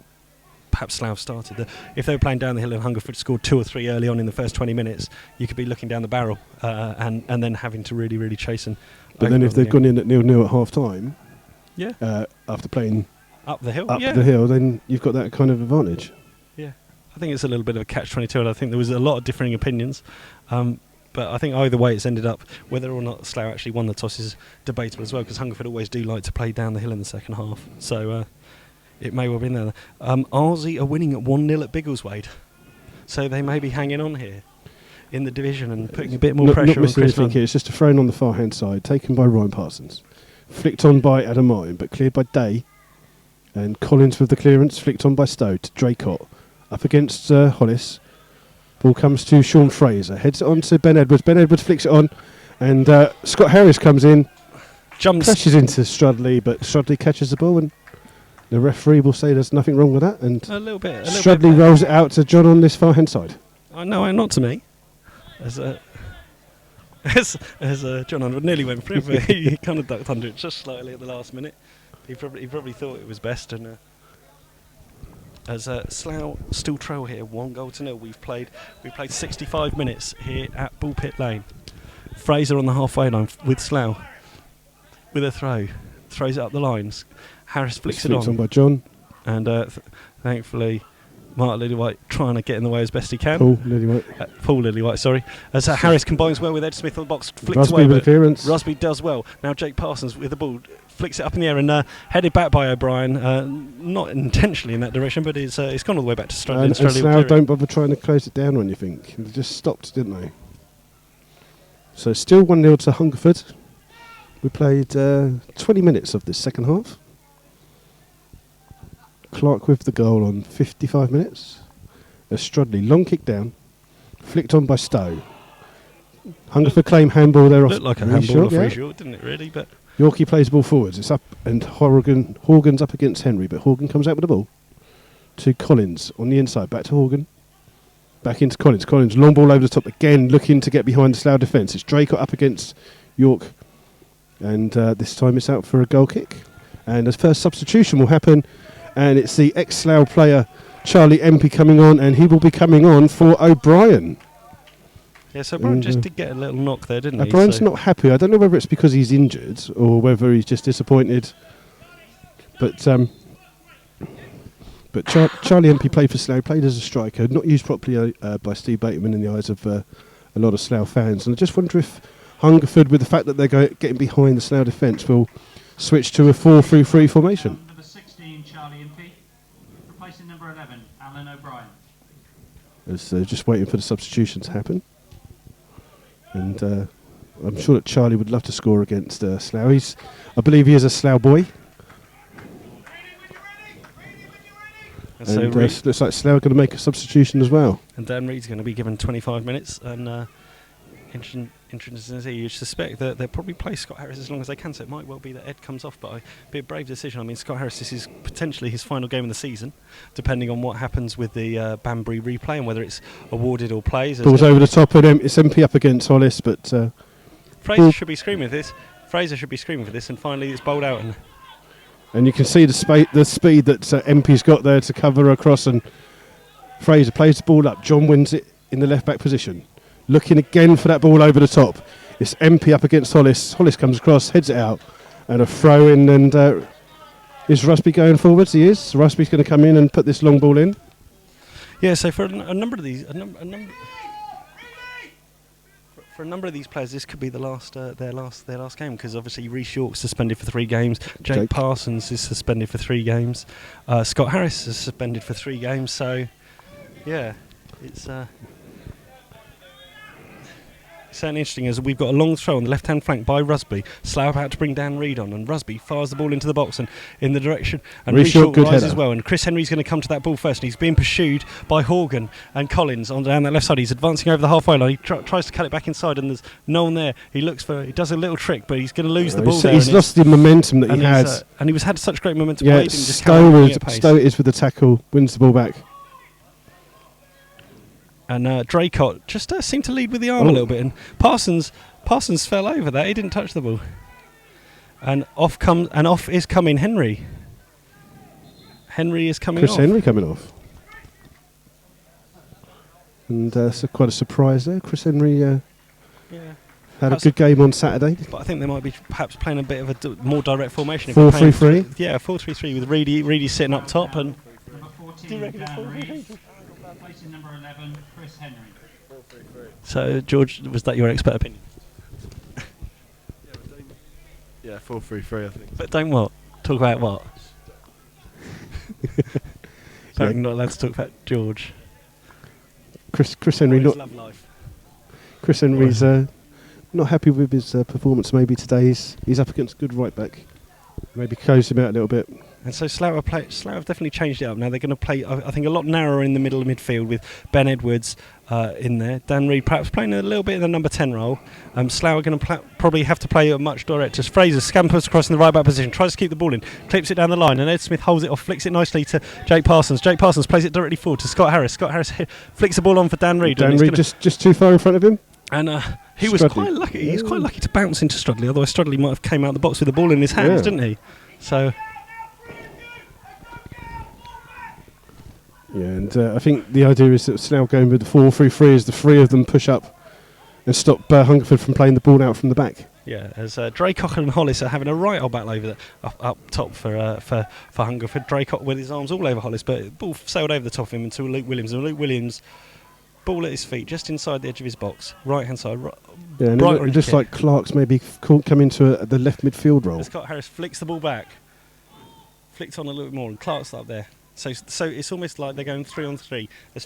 perhaps Slough started. If they were playing down the hill and Hungerford scored 2 or 3 early on in the first 20 minutes, you could be looking down the barrel and then having to really, really chase. But then if they've gone in at 0-0 at half time, after playing up the hill, then you've got that kind of advantage. Yeah, I think it's a little bit of a catch-22, and I think there was a lot of differing opinions. But I think either way it's ended up, whether or not Slough actually won the toss is debatable as well, because Hungerford always do like to play down the hill in the second half. So it may well be in there. Arlesey are winning at 1-0 at Biggleswade. So they may be hanging on here in the division and putting a bit more pressure on Chris Hunt. It's just a thrown on the far-hand side, taken by Ryan Parsons. Flicked on by Adam Martin, but cleared by Day. And Collins with the clearance, flicked on by Stowe to Draycott. Up against Hollis. Ball comes to Sean Fraser, heads it on to Ben Edwards. Ben Edwards flicks it on, and Scott Harris comes in, crashes into Strudley, but Strudley catches the ball, and the referee will say there's nothing wrong with that, and a little bit. Strudley rolls it out to John on this far hand side. No, not to me. As John nearly went through, but he kind of ducked under it just slightly at the last minute. He probably thought it was best, and. As Slough still trail here, 1-0. We've played 65 minutes here at Bullpit Lane. Fraser on the halfway line with Slough, with a throws it up the lines. Harris flicks it on by John, and thankfully Mark Lillywhite trying to get in the way as best he can. Paul Lillywhite, sorry. As Harris combines well with Ed Smith on the box, flicks Rusby away. With clearance. Rusby does well. Now Jake Parsons with the ball. Flicks it up in the air and headed back by O'Brien, not intentionally in that direction, but it's gone all the way back to Strudley. And Slough don't bother trying to close it down or anything. They just stopped, didn't they? So still 1-0 to Hungerford. We played 20 minutes of this second half. Clark with the goal on 55 minutes. As Strudley, long kick down, flicked on by Stowe. Hungerford claim handball there. Looked like a handball or free short, didn't it really? But Yorkie plays the ball forwards. It's up, and Horgan's up against Henry, but Horgan comes out with the ball to Collins on the inside. Back to Horgan. Back into Collins. Collins, long ball over the top again, looking to get behind the Slough defence. It's Draycott up against York, and this time it's out for a goal kick. And the first substitution will happen, and it's the ex-Slough player Charlie Empey coming on, and he will be coming on for O'Brien. Yeah, so O'Brien just did get a little knock there, didn't he? O'Brien's not happy. I don't know whether it's because he's injured or whether he's just disappointed. But Charlie Empey played for Slough, played as a striker, not used properly by Steve Bateman in the eyes of a lot of Slough fans. And I just wonder if Hungerford, with the fact that they're getting behind the Slough defence, will switch to a 4-3-3 formation. Number 16, Charlie Impey, replacing number 11, Alan O'Brien. As they're just waiting for the substitution to happen. And I'm sure that Charlie would love to score against Slough. I believe he is a Slough boy. And so looks like Slough are going to make a substitution as well. And Dan Reid's going to be given 25 minutes. And interesting to see, you suspect that they'll probably play Scott Harris as long as they can. So it might well be that Ed comes off, but it'd be a brave decision. I mean, Scott Harris, this is potentially his final game of the season, depending on what happens with the Banbury replay and whether it's awarded or plays. Ball's over the top of them. It's MP up against Hollis, but Fraser should be screaming for this. And finally it's bowled out. And you can see the speed that MP's got there to cover across, and Fraser plays the ball up. John wins it in the left back position. Looking again for that ball over the top. It's MP up against Hollis. Hollis comes across, heads it out, and a throw in. And is Rusby going forwards? He is. Rusby's going to come in and put this long ball in. Yeah. So for a number of these, for a number of these players, this could be the last their last game, because obviously Rhys York's suspended for 3 games. Jake Parsons is suspended for 3 games. Scott Harris is suspended for 3 games. So yeah, it's. Certainly interesting, as we've got a long throw on the left-hand flank by Rusby. Slough about to bring Dan Reid on, and Rusby fires the ball into the box and in the direction. And Rhys York rises as well, and Chris Henry's going to come to that ball first, and he's being pursued by Horgan and Collins on down that left side. He's advancing over the halfway line. He tries to cut it back inside, and there's no one there. He does a little trick, but he's going to lose the ball there. He's lost the momentum that he had. And he had such great momentum. Yeah, Stowe is with the tackle, wins the ball back. And Draycott just seemed to lead with the arm a little bit, and Parsons fell over that. He didn't touch the ball. And off is coming Henry. Henry is coming off. Henry coming off. And quite a surprise there. Chris Henry had Perhaps a good game on Saturday. But I think they might be perhaps playing a bit of a more direct formation. 4-3-3? Yeah, 4-3-3 with Reedy sitting up top. And Number 14, Dan Reed. Placing number 11, Chris Henry. so, George, was that your expert opinion? Yeah, 4-3-3, I think. But don't what? Talk about what? Sorry, Yeah. not allowed to talk about George. Chris Henry His not. love life. Chris Henry's not happy with his performance. Maybe today he's up against a good right back. Maybe close him out a little bit. And so Slough have definitely changed it up. Now they're going to play, I think, a lot narrower in the middle of midfield with Ben Edwards in there. Dan Reed perhaps playing a little bit in the number 10 role. Slough are going to probably have to play a much director. Fraser scampers across in the right back position, tries to keep the ball in, clips it down the line, and Ed Smith holds it off, flicks it nicely to Jake Parsons. Jake Parsons plays it directly forward to Scott Harris. Scott Harris flicks the ball on for Dan Reed. Dan Reed just too far in front of him. And he was Strudley. quite lucky. He was quite lucky to bounce into Strudley. Otherwise, Strudley might have came out the box with the ball in his hands, didn't he? So. Yeah, and I think the idea is that Slough going with the 4-3-3 is the three of them push up and stop Hungerford from playing the ball out from the back. Yeah, as Draycock and Hollis are having a right old battle over up top for Hungerford. Draycock with his arms all over Hollis, but the ball sailed over the top of him into Luke Williams. And Luke Williams, ball at his feet, just inside the edge of his box, right hand side. Yeah, and it just like Clark's maybe come into the left midfield role. Scott Harris flicks the ball back, flicked on a little bit more, and Clark's up there. So it's almost like they're going 3-on-3. As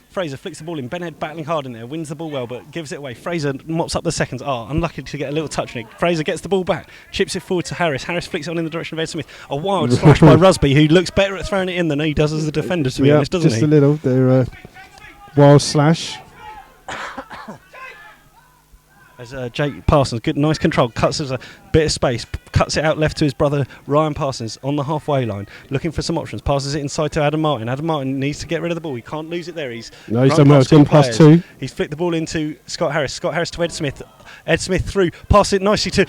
Fraser flicks the ball in. Ben Ed battling hard in there, wins the ball well, but gives it away. Fraser mops up the seconds. Unlucky to get a little touch on it. Fraser gets the ball back, chips it forward to Harris. Harris flicks it on in the direction of Ed Smith. A wild slash by Rusby, who looks better at throwing it in than he does as a defender, to be honest, doesn't just he? a little. They're wild slash. As Jake Parsons, good, nice control, cuts as a bit of space, cuts it out left to his brother Ryan Parsons on the halfway line, looking for some options, passes it inside to Adam Martin. Adam Martin needs to get rid of the ball, he can't lose it there. He's done well, he's gone past two. He's flicked the ball into Scott Harris to Ed Smith. Ed Smith through, pass it nicely to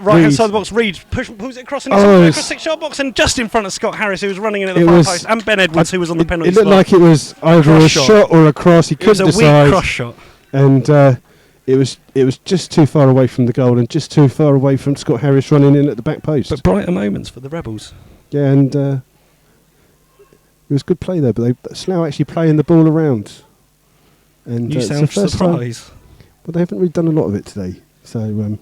right hand side of the box. Reed pulls it across and it's across 6-yard box and just in front of Scott Harris, who was running in at the far post, and Ben Edwards, who was on the penalty spot. It looked like it was either a shot or a cross. He couldn't decide. It was a weak cross shot. And it was just too far away from the goal and just too far away from Scott Harris running in at the back post. But brighter moments for the Rebels. Yeah, and it was good play there, but Slough actually playing the ball around. And you sound surprised. But they haven't really done a lot of it today. So, and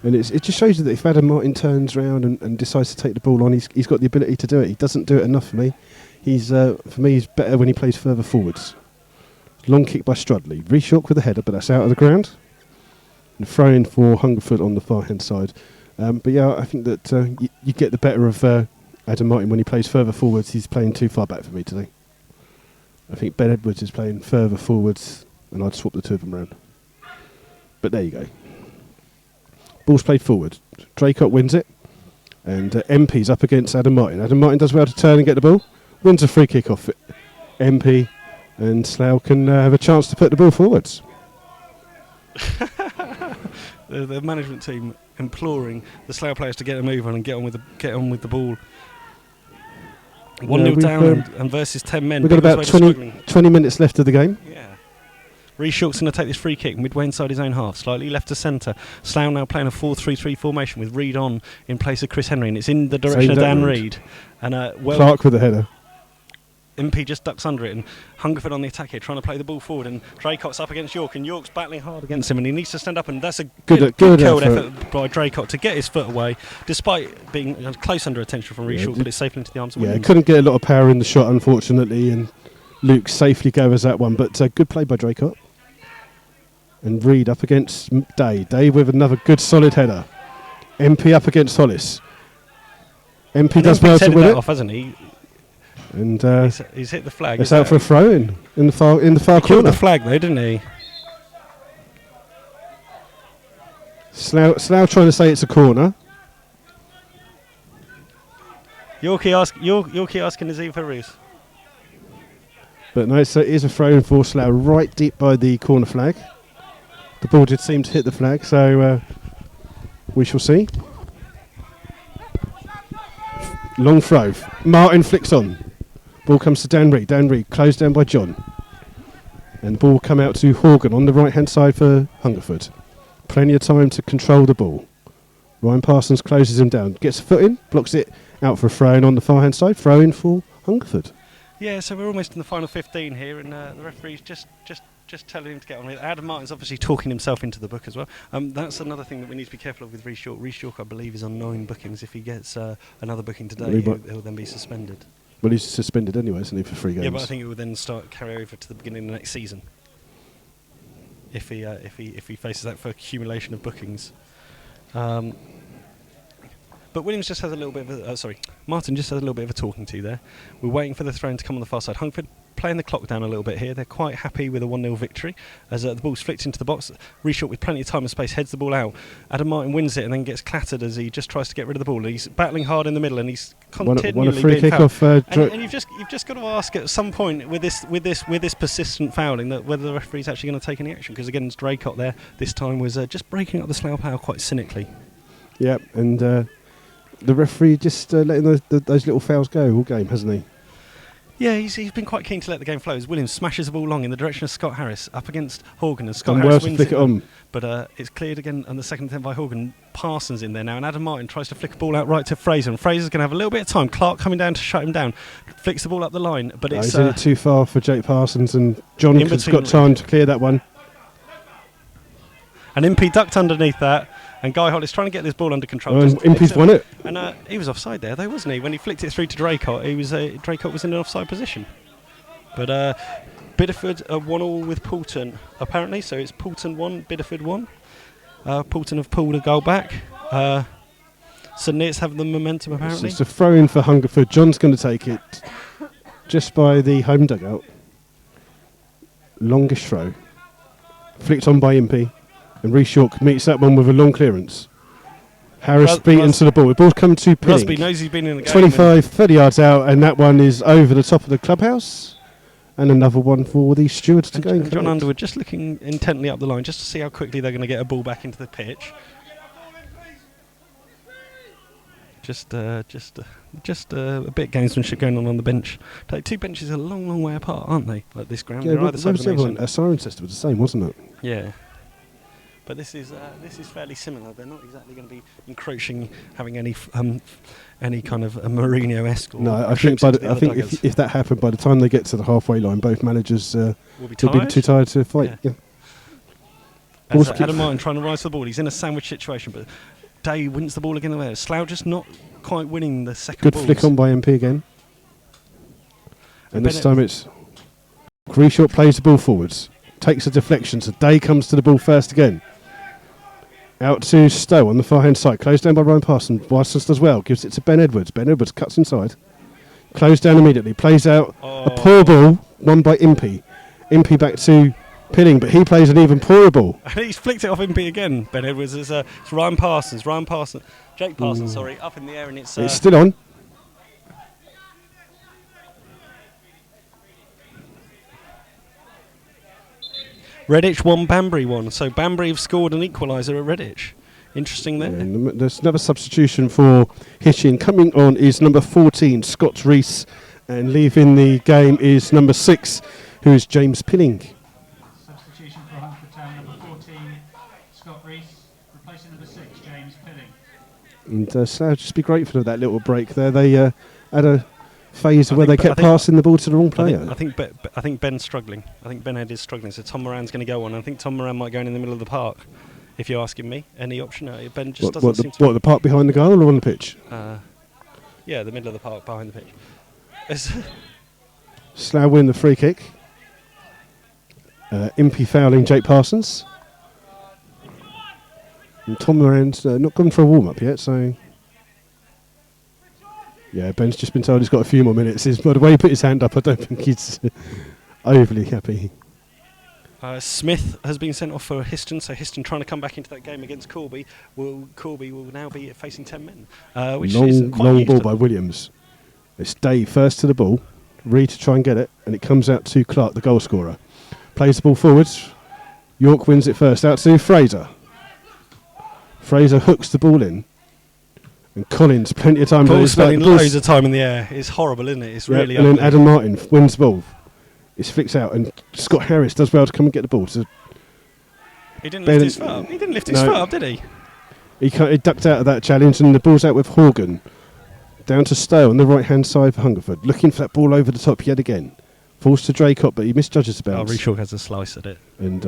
it just shows you that if Adam Martin turns around and decides to take the ball on, he's got the ability to do it. He doesn't do it enough for me. He's better when he plays further forwards. Long kick by Strudley. Reshock with a header, but that's out of the ground. And throw in for Hungerford on the far hand side. But yeah, I think that you get the better of Adam Martin when he plays further forwards. He's playing too far back for me today. I think Ben Edwards is playing further forwards, and I'd swap the two of them around. But there you go. Ball's played forward. Draycott wins it. And MP's up against Adam Martin. Adam Martin does well to turn and get the ball. Wins a free kick off MP. And Slough can have a chance to put the ball forwards. The management team imploring the Slough players to get a move on and get on with the ball. 1-0 down and versus 10 men. We've got about 20 minutes left of the game. Yeah. Reshock's going to take this free kick midway inside his own half, slightly left to centre. Slough now playing a 4-3-3 formation with Reed on in place of Chris Henry, and it's in the direction of Dan Reed. And Clark with the header. MP just ducks under it, and Hungerford on the attack here, trying to play the ball forward, and Draycott's up against York, and York's battling hard against him, and he needs to stand up, and that's a good effort by Draycott to get his foot away, despite being close under attention from Reshaw, but it's safely into the arms of Williams. Couldn't get a lot of power in the shot, unfortunately, and Luke safely covers that one, but good play by Draycott. And Reed up against Day. Day with another good solid header. MP up against Hollis. MP does well to win it. Off, hasn't he? And he's hit the flag. It's out for a throw in the far corner. He killed the flag though, didn't he? Slough trying to say it's a corner. Yorkie asking Nazim Farouz. But no, so it is a throw in for Slough right deep by the corner flag. The ball did seem to hit the flag, so we shall see. Long throw. Martin flicks on. Ball comes to Dan Reed. Dan Reed closed down by John. And the ball will come out to Horgan on the right-hand side for Hungerford. Plenty of time to control the ball. Ryan Parsons closes him down, gets a foot in, blocks it out for a throw-in on the far-hand side. Throw-in for Hungerford. Yeah, so we're almost in the final 15 here, and the referee's just telling him to get on with it. Adam Martin's obviously talking himself into the book as well. That's another thing that we need to be careful of with Rhys York. Rhys York, I believe, is on 9 bookings. If he gets another booking today, he'll then be suspended. Well, he's suspended anyway, isn't he, for 3 games? Yeah, but I think it will then carry over to the beginning of the next season. If he faces that for accumulation of bookings. But Williams just has a little bit of Martin just has a little bit of a talking to there. We're waiting for the throw to come on the far side. Hungerford playing the clock down a little bit here. They're quite happy with a 1-0 victory as the ball's flicked into the box. Rhys York with plenty of time and space heads the ball out. Adam Martin wins it and then gets clattered as he just tries to get rid of the ball. He's battling hard in the middle and he's continually being fouled. And you've just got to ask at some point with this persistent fouling that whether the referee's actually going to take any action, because again Draycott there this time was just breaking up the Slough power quite cynically. Yeah, and the referee just letting those little fouls go all game, hasn't he? Yeah, he's been quite keen to let the game flow as Williams smashes the ball long in the direction of Scott Harris up against Horgan, and Scott Harris wins it on. But it's cleared again on the second attempt by Horgan. Parsons in there now, and Adam Martin tries to flick a ball out right to Fraser, and Fraser's going to have a little bit of time. Clark coming down to shut him down, flicks the ball up the line, but it's he's in it too far for Jake Parsons, and John has got time to clear that one. And Impey ducked underneath that, and Guy Hollis trying to get this ball under control. Impey's won it. And he was offside there, though, wasn't he? When he flicked it through to Draycott, Draycott was in an offside position. But Biddeford are 1-1 with Poulton, apparently. So it's Poulton 1, Biddeford 1. Poulton have pulled a goal back. St Neots have the momentum, apparently. So it's a throw-in for Hungerford. John's going to take it just by the home dugout. Longish throw. Flicked on by Impey. And Rhys York meets that one with a long clearance. Harris beaten to the ball. The ball's come to Pilling. Rusby knows he's been in the game. 25, 30 yards out, and that one is over the top of the clubhouse. And another one for the stewards to go. And John Underwood just looking intently up the line just to see how quickly they're going to get a ball back into the pitch. Just a bit gamesmanship going on the bench. Like, 2 benches are a long, long way apart, aren't they? Like this ground. Yeah, They're either side of the main a siren system was the same, wasn't it? Yeah. But this is fairly similar. They're not exactly going to be encroaching, having any kind of a Mourinho-esque. No, I think if that happened, by the time they get to the halfway line, both managers will be too tired to fight. Yeah. Adam Martin trying to rise to the ball. He's in a sandwich situation, but Day wins the ball again away. Slough just not quite winning the second. Good flick on by MP again. And this time it's Greshort plays the ball forwards, takes a deflection, so Day comes to the ball first again. Out to Stowe on the far hand side, closed down by Ryan Parsons. Parsons does well, gives it to Ben Edwards. Ben Edwards cuts inside, closed down immediately, plays out a poor ball, won by Impey. Impey back to Pilling, but he plays an even poorer ball. And he's flicked it off Impey again. Ben Edwards is it's Jake Parsons, up in the air, and it's still on. Redditch 1, Banbury 1. So Banbury have scored an equaliser at Redditch. Interesting there. And there's another substitution for Hitchin. Coming on is number 14, Scott Rees. And leaving the game is number 6, who is James Pilling. Substitution for Hungerford Town, number 14, Scott Rees, replacing number 6, James Pilling. And Slough just be grateful of that little break there. They had a phase where they kept passing the ball to the wrong player. I think Ben's struggling. I think Ben Ed is struggling. So Tom Moran's going to go on. I think Tom Moran might go in the middle of the park. If you're asking me, any option? Ben just doesn't seem to. What, the park behind the goal or on the pitch? Yeah, the middle of the park behind the pitch. Slough win the free kick. Impey fouling Jake Parsons. And Tom Moran's not gone for a warm up yet, so. Yeah, Ben's just been told he's got a few more minutes. By the way he put his hand up, I don't think he's overly happy. Smith has been sent off for Histon, so Histon trying to come back into that game against Corby. Corby will now be facing 10 men. Which is quite long ball by Williams. It's Dave first to the ball, Reed to try and get it, and it comes out to Clark, the goal scorer. Plays the ball forwards. York wins it first, out to Fraser. Fraser hooks the ball in. And Collins, plenty of time. Paul's spending loads of time in the air. It's horrible, isn't it? It's really and then Adam Martin wins the ball. It's flicked out, and Scott Harris does well to come and get the ball. So He didn't lift his foot up. He didn't lift his foot up, did he? He ducked out of that challenge, and the ball's out with Horgan. Down to Stowe on the right-hand side for Hungerford. Looking for that ball over the top yet again. Falls to Draycott, but he misjudges the bounce. Reshaw has a slice at it. And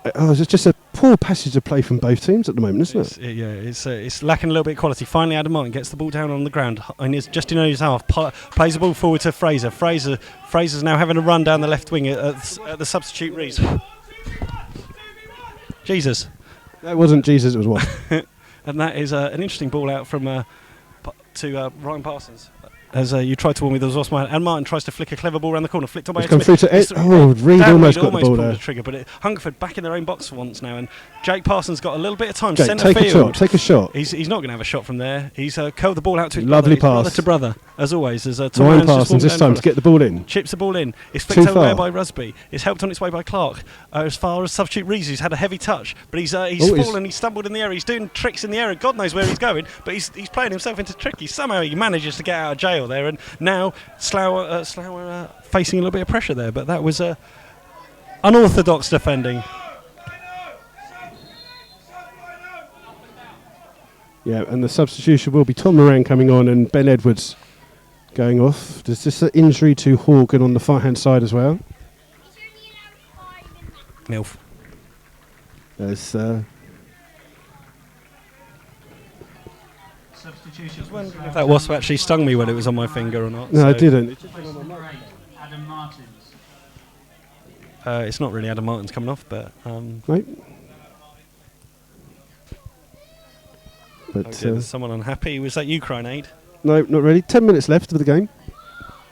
it's just a poor passage of play from both teams at the moment, isn't it? It's lacking a little bit of quality. Finally, Adam Martin gets the ball down on the ground and is just in his half. Plays the ball forward to Fraser. Fraser's now having a run down the left wing at the substitute Rees. Jesus. That wasn't Jesus, it was what? And that is an interesting ball out from to Ryan Parsons. As you tried to warn me, there was also and Martin tries to flick a clever ball around the corner, flicked on by Ed come Smith. through to Ed. Reed almost got the ball there. The trigger, but Hungerford back in their own box for once now, and Jake Parsons got a little bit of time. Jake, Centre field. Take a shot. He's not going to have a shot from there. He's curled the ball out to his lovely brother, pass to brother, as always. As Ryan Parsons this time to get the ball in. Chips the ball in. It's flicked away by Rusby. It's helped on its way by Clark. As far as substitute Rees, who's had a heavy touch, but he's fallen. He's stumbled in the air. He's doing tricks in the air. God knows where he's going, but he's playing himself into tricky. Somehow he manages to get out of jail there, and now Slough are facing a little bit of pressure there, but that was unorthodox defending. Yeah, and the substitution will be Tom Moran coming on and Ben Edwards going off. There's just an injury to Horgan on the far-hand side as well. MILF. There's Substitution. If that wasp actually stung me when it was on my finger or not. No, it didn't. Adam Martins. It's not really Adam Martins coming off, but right. But there's someone unhappy. Was that you, crying Ade? No, not really. 10 minutes left of the game.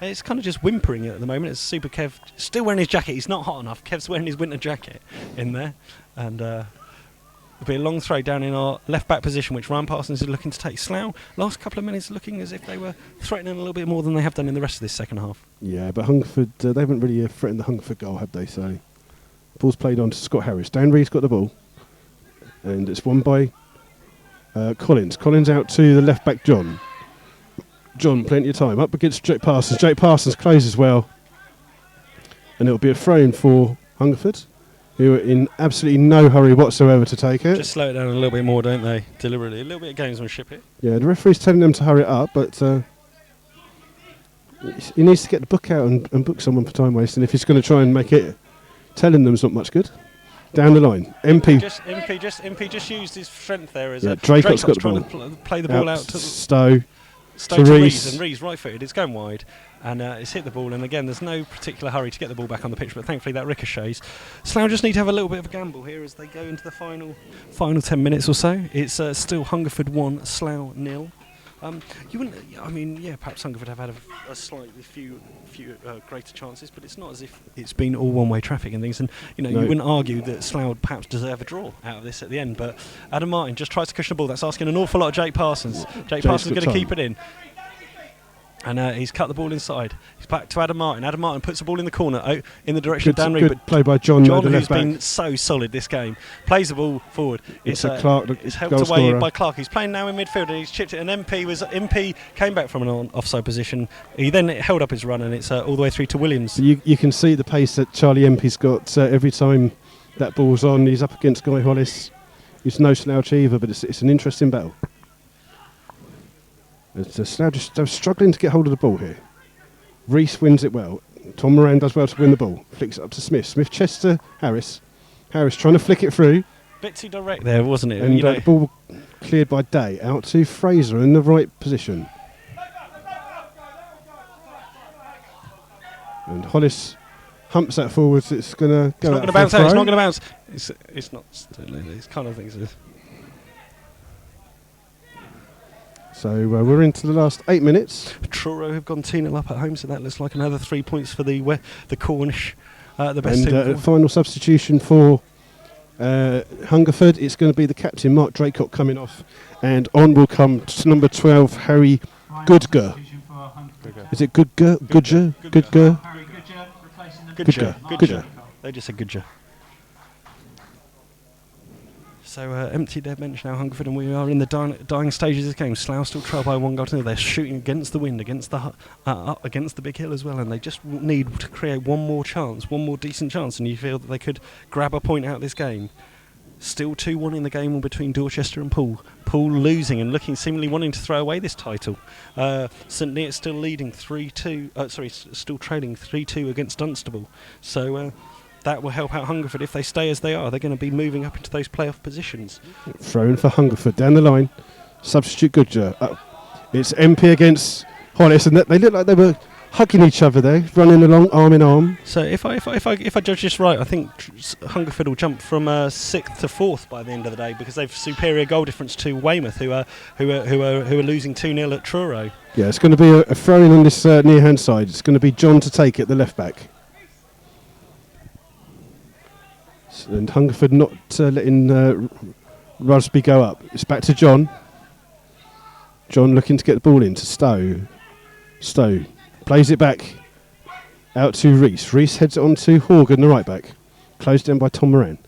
It's kind of just whimpering at the moment. It's Super Kev still wearing his jacket. He's not hot enough. Kev's wearing his winter jacket in there, and it'll be a long throw down in our left back position, which Ryan Parsons is looking to take. Slough, last couple of minutes looking as if they were threatening a little bit more than they have done in the rest of this second half. Yeah, but Hungerford, they haven't really threatened the Hungerford goal, have they? So, ball's played on to Scott Harris. Dan Reed's got the ball, and it's won by Collins. Collins out to the left back, John. John, plenty of time. Up against Jake Parsons. Jake Parsons closes well, and it'll be a throw-in for Hungerford, who are in absolutely no hurry whatsoever to take it. Just slow it down a little bit more, don't they? Deliberately. A little bit of gamesmanship here. Yeah, the referee's telling them to hurry it up, but he needs to get the book out and book someone for time wasting if he's going to try and make it. Telling them's not much good. Down the line, MP just used his strength there as Dracott's got the trying ball. to play the ball out to Stowe to Rees, and Rees right-footed. It's going wide, and it's hit the ball. And again, there's no particular hurry to get the ball back on the pitch, but thankfully that ricochets. Slough just need to have a little bit of a gamble here as they go into the final 10 minutes or so. It's still Hungerford 1, Slough 0. You wouldn't. I mean, yeah, perhaps Hungerford have had a slightly few greater chances, but it's not as if it's been all one-way traffic and things. And you wouldn't argue that Slough would perhaps deserve a draw out of this at the end. But Adam Martin just tries to cushion the ball. That's asking an awful lot of Jake Parsons. Jake Parsons is going to keep it in. And he's cut the ball inside. He's back to Adam Martin. Adam Martin puts the ball in the corner, in the direction of Dan Reed. Good play by John. John, who's been so solid this game, plays the ball forward. It's Clark. It's helped away by Clark. He's playing now in midfield, and he's chipped it. And MP came back from an offside position. He then held up his run, and it's all the way through to Williams. You can see the pace that Charlie MP's got every time that ball's on. He's up against Guy Hollis. He's no slouch either, but it's an interesting battle. Slough just struggling to get hold of the ball here. Rees wins it well. Tom Moran does well to win the ball. Flicks it up to Smith. Smith Chester, Harris. Harris trying to flick it through. Bit too direct there, wasn't it? And the ball cleared by Day. Out to Fraser in the right position. And Hollis humps that forwards. It's going to go out. It's not going to bounce out. It's not going to bounce. It's not. It's kind of things. So we're into the last 8 minutes. Truro have gone 2-0 up at home, so that looks like another 3 points for the Cornish, the best team. And final substitution for Hungerford. It's going to be the captain, Mark Draycott, coming off. And on will come number 12, Harry Goodger. Is it Goodger? Goodger? Goodger? Goodger. They just said Goodger. So empty their bench now, Hungerford, and we are in the dying stages of this game. Slough still trail by 1-0. They're shooting against the wind, against the up against the big hill as well, and they just need to create one more chance, one more decent chance, and you feel that they could grab a point out of this game. Still 2-1 in the game between Dorchester and Poole. Poole losing and seemingly wanting to throw away this title. St Neots still leading 3-2. Still trailing 3-2 against Dunstable. So. That will help out Hungerford. If they stay as they are, they're going to be moving up into those playoff positions. Thrown for Hungerford down the line. Substitute Goodger. It's MP against Hollis, and they look like they were hugging each other there, running along arm in arm. So if I judge this right, I think Hungerford will jump from 6th to 4th by the end of the day because they've superior goal difference to Weymouth, who are losing 2-0 at Truro. Yeah, it's going to be a throw-in on this near hand side. It's going to be John to take it, the left back. And Hungerford not letting Rusby go up. It's back to John. John looking to get the ball in to Stowe. Stowe plays it back out to Reese. Reese heads it on to Horgan, the right back. Closed down by Tom Moran.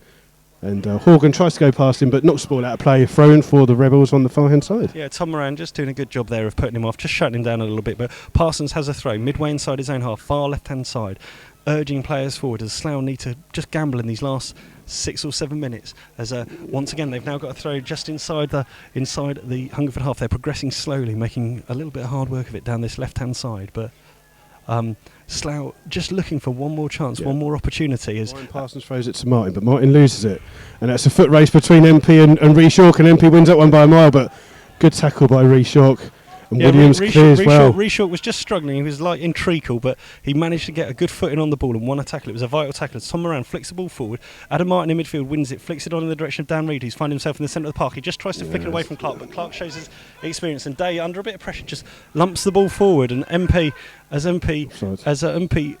And Horgan tries to go past him but knocks the ball out of play. Thrown for the Rebels on the far hand side. Yeah, Tom Moran just doing a good job there of putting him off, just shutting him down a little bit. But Parsons has a throw midway inside his own half, far left hand side. Urging players forward as Slough need to just gamble in these last 6 or 7 minutes. As once again they've now got a throw just inside the Hungerford half. They're progressing slowly, making a little bit of hard work of it down this left-hand side. But Slough just looking for one more chance, one more opportunity. As Parsons throws it to Martin, but Martin loses it, and that's a foot race between MP and Reece York, and MP wins that one by a mile. But good tackle by Reece York. And Williams clears well. Reece York was just struggling. He was like in treacle, but he managed to get a good footing on the ball and won a tackle. It was a vital tackle. Tom Moran flicks the ball forward. Adam Martin in midfield wins it, flicks it on in the direction of Dan Reid, who's finding himself in the centre of the park. He just tries to flick it away from Clark, but Clark shows his experience. And Day, under a bit of pressure, just lumps the ball forward. And MP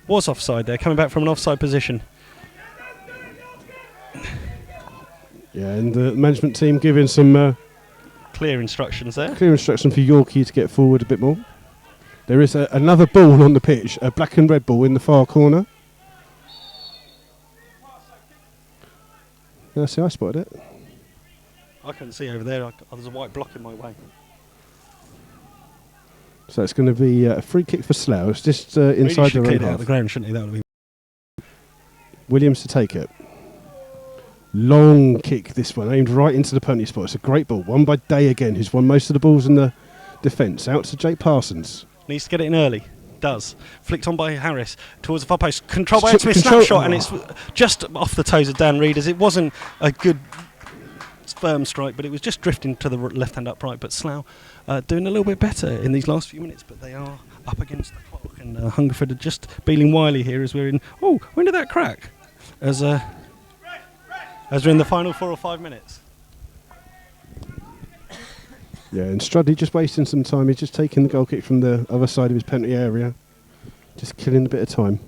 was offside there, coming back from an offside position. Yeah, and the management team giving some. Clear instructions there. Clear instruction for Yorkie to get forward a bit more. There is another ball on the pitch, a black and red ball in the far corner. Yeah, see, I spotted it. I couldn't see over there. There's a white block in my way. So it's going to be a free kick for Slough. It's just inside the right half. Out the ground, shouldn't he? That would be. Williams to take it. Long kick, this one, aimed right into the penalty spot. It's a great ball, won by Day again, who's won most of the balls in the defence. Out to Jake Parsons. Needs to get it in early. Does. Flicked on by Harris towards the far post. Controlled by Smith, snapshot, and it's just off the toes of Dan Reid, as it wasn't a good firm strike, but it was just drifting to the left-hand upright. But Slough doing a little bit better in these last few minutes, but they are up against the clock. And Hungerford are just being wily here as we're in... Oh, when did that crack? As we're in the final 4 or 5 minutes. Yeah, and Strudley just wasting some time. He's just taking the goal kick from the other side of his penalty area. Just killing a bit of time.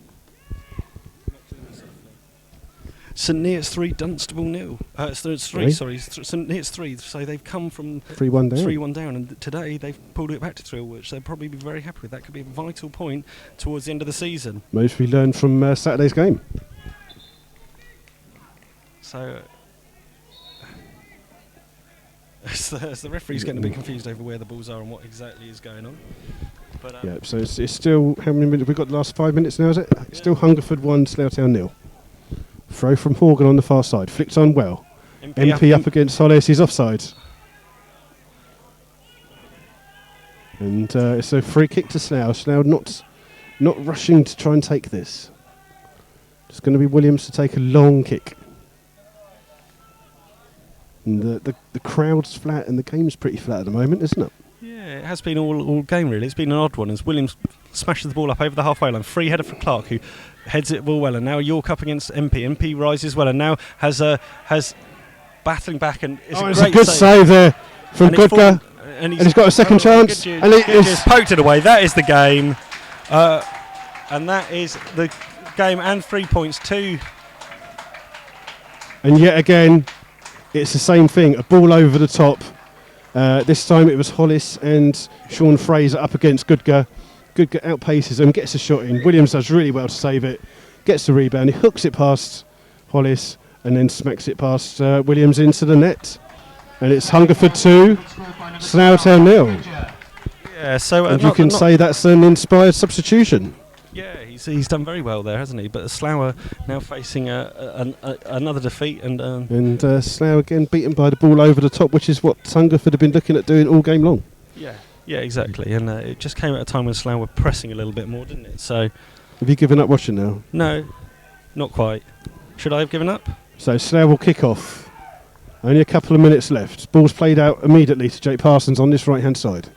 St Neots 3, Dunstable 0. It's 3, sorry. St Neots 3. So they've come from 3-1 down. 3-1 down, and today they've pulled it back to 3, which they'll probably be very happy with. That could be a vital point towards the end of the season. Most we learned from Saturday's game. So, as the referee's getting a bit confused over where the balls are and what exactly is going on. But, yeah, so it's still, how many minutes? We've got the last 5 minutes now, is it? It's still Hungerford 1, Slough Town 0. Throw from Horgan on the far side, flicked on well. MP up against Hollis, he's offside. And it's a free kick to Slough. Slough not rushing to try and take this. It's going to be Williams to take a long kick. And the crowd's flat and the game's pretty flat at the moment, isn't it? Yeah, it has been all game really. It's been an odd one as Williams smashes the ball up over the halfway line. Free header for Clark, who heads it ball well, and now York up against MP. MP rises well and now has battling back, and it's a good save there from Goodger. And he's got a second chance. And he's poked it away. That is the game. And that is the game and 3 points too. And yet again, it's the same thing, a ball over the top. This time it was Hollis and Sean Fraser up against Goodger. Goodger outpaces him, gets a shot in. Williams does really well to save it, gets the rebound, he hooks it past Hollis, and then smacks it past Williams into the net. And it's Hungerford 2, Slough Town 0. Yeah, so and you can say that's an inspired substitution. Yeah, he's done very well there, hasn't he? But Slough are now facing another defeat, and Slough again beaten by the ball over the top, which is what Hungerford have been looking at doing all game long. Yeah, exactly. And it just came at a time when Slough were pressing a little bit more, didn't it? So, have you given up watching now? No, not quite. Should I have given up? So Slough will kick off. Only a couple of minutes left. Ball's played out immediately to Jake Parsons on this right-hand side.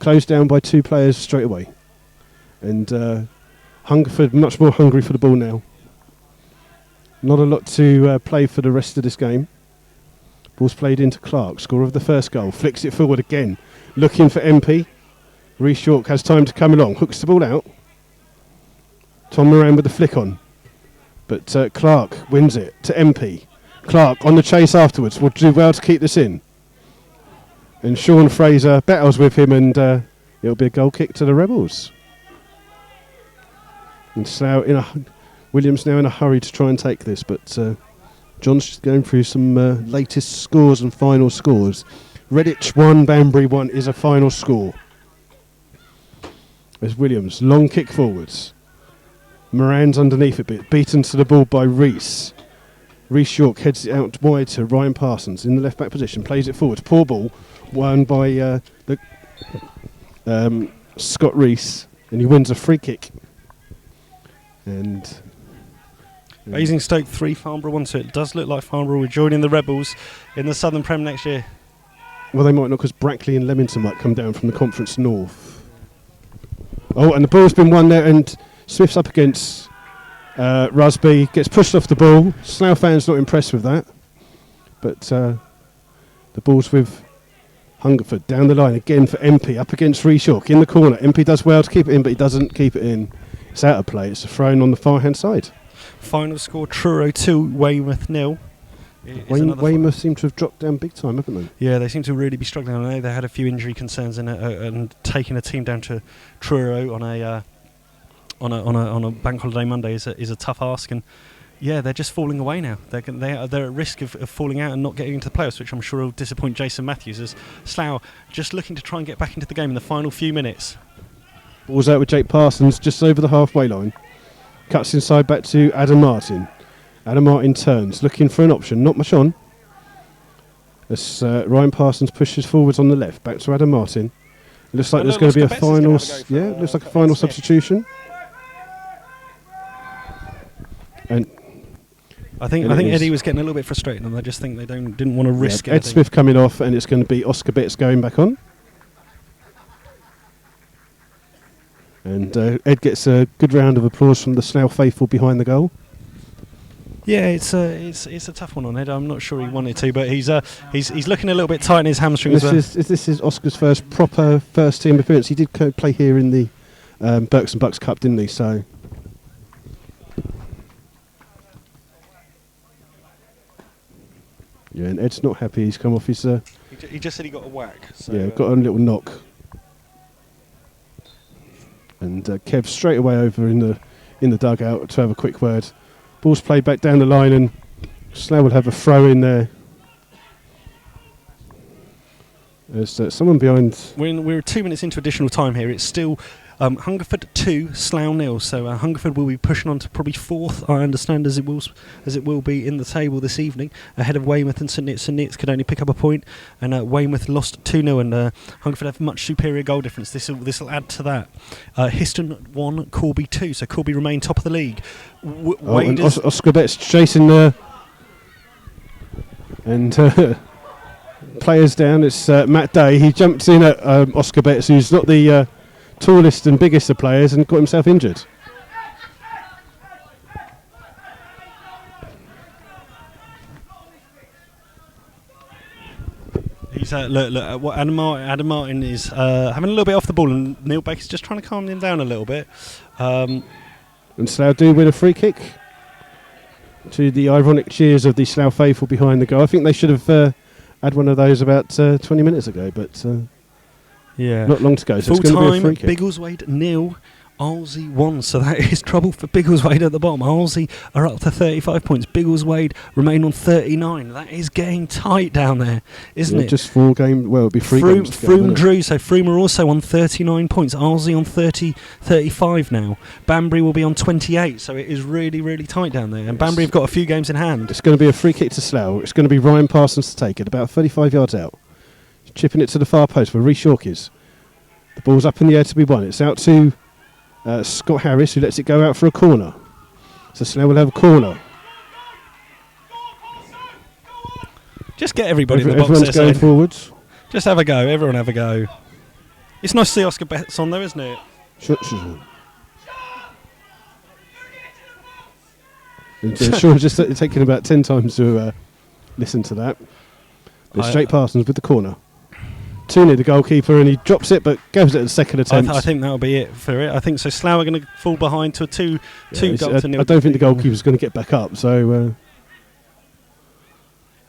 Closed down by 2 players straight away. And Hungerford much more hungry for the ball now. Not a lot to play for the rest of this game. Ball's played into Clark, scorer of the first goal. Flicks it forward again. Looking for MP. Reece York has time to come along. Hooks the ball out. Tom Moran with the flick on. But Clark wins it to MP. Clark on the chase afterwards. Will do well to keep this in. And Sean Fraser battles with him, and it'll be a goal kick to the Rebels. And Slough Williams now in a hurry to try and take this, but John's just going through some latest scores and final scores. Redditch 1, Banbury 1 is a final score. There's Williams, long kick forwards. Moran's underneath a bit, beaten to the ball by Reece. Reece York heads it out wide to Ryan Parsons in the left back position, plays it forward. Poor ball, won by Scott Reece, and he wins a free kick. And Basingstoke 3, Farnborough 1, so it does look like Farnborough will join in the Rebels in the Southern Prem next year. Well, they might not, because Brackley and Leamington might come down from the Conference North. Oh, and the ball's been won there, and Smith's up against Rusby, gets pushed off the ball. Slough fans not impressed with that. But the ball's with Hungerford down the line again for MP, up against Reece York in the corner. MP does well to keep it in, but he doesn't keep it in. It's out of play. It's a throw-in on the far-hand side. Final score, Truro 2, Weymouth 0. Weymouth seem to have dropped down big time, haven't they? Yeah, they seem to really be struggling. I know they had a few injury concerns in it, and taking a team down to Truro on a bank holiday Monday is a tough ask. And yeah, they're just falling away now. They're at risk of falling out and not getting into the playoffs, which I'm sure will disappoint Jason Matthews, as Slough just looking to try and get back into the game in the final few minutes. Ball's out with Jake Parsons just over the halfway line. Cuts inside back to Adam Martin. Adam Martin turns, looking for an option. Not much on. As Ryan Parsons pushes forwards on the left, back to Adam Martin. It looks like there's going to be a final. Looks like a final substitution. And I think Eddie was getting a little bit frustrated, and I just think they didn't want to risk it. Ed Smith coming off, and it's going to be Oscar Betts going back on. And Ed gets a good round of applause from the Slough faithful behind the goal. Yeah, it's a tough one on Ed. I'm not sure he wanted to, but he's looking a little bit tight in his hamstring as well. This is Oscar's proper first team appearance. He did play here in the Berks and Bucks Cup, didn't he? So. Yeah, and Ed's not happy. He's come off his. He just said he got a whack. So yeah, got a little knock. And Kev straight away over in the dugout to have a quick word. Ball's played back down the line, and Slough will have a throw in there. There's someone behind. We're 2 minutes into additional time here. It's still Hungerford 2, Slough 0. So Hungerford will be pushing on to probably 4th, I understand, as it will be in the table this evening, ahead of Weymouth and St Neots. St Neots could only pick up a point, and Weymouth lost 2-0, and Hungerford have much superior goal difference. This will add to that. Histon 1, Corby 2. So Corby remain top of the league. And Oscar Betts chasing and players down. It's Matt Day. He jumps in at Oscar Betts, who's not the tallest and biggest of players, and got himself injured. He's look. What Adam Martin is having a little bit off the ball, and Neil Baker's just trying to calm him down a little bit. And Slough do win a free kick, to the ironic cheers of the Slough faithful behind the goal. I think they should have had one of those about 20 minutes ago, but yeah, not long to go. So full it's going to be a time. free kick. Biggleswade 0, Arlesey 1, so that is trouble for Biggleswade at the bottom. Arlesey are up to 35 points. Biggleswade remain on 39. That is getting tight down there, isn't it? Just 4 games. Well, it'll be 3 games. Frome drew, so Frome are also on 39 points. Arlesey on 35 now. Banbury will be on 28, so it is really, really tight down there. And Banbury have got a few games in hand. It's going to be a free kick to Slough. It's going to be Ryan Parsons to take it, about 35 yards out. Chipping it to the far post where Reece York is. The ball's up in the air to be won. It's out to Scott Harris, who lets it go out for a corner. So Slough will have a corner. Just get everybody in the box. Everyone's going forwards. Just have a go. Everyone have a go. It's nice to see Oscar Betts on there, isn't it? Sean's just taking about 10 times to listen to that. It's Jake Parsons with the corner. 2-0 the goalkeeper, and he drops it but goes at the second attempt. I think that'll be it for it. I think so. Slough are going to fall behind to a 2-0. I don't think the goalkeeper's going to get back up, so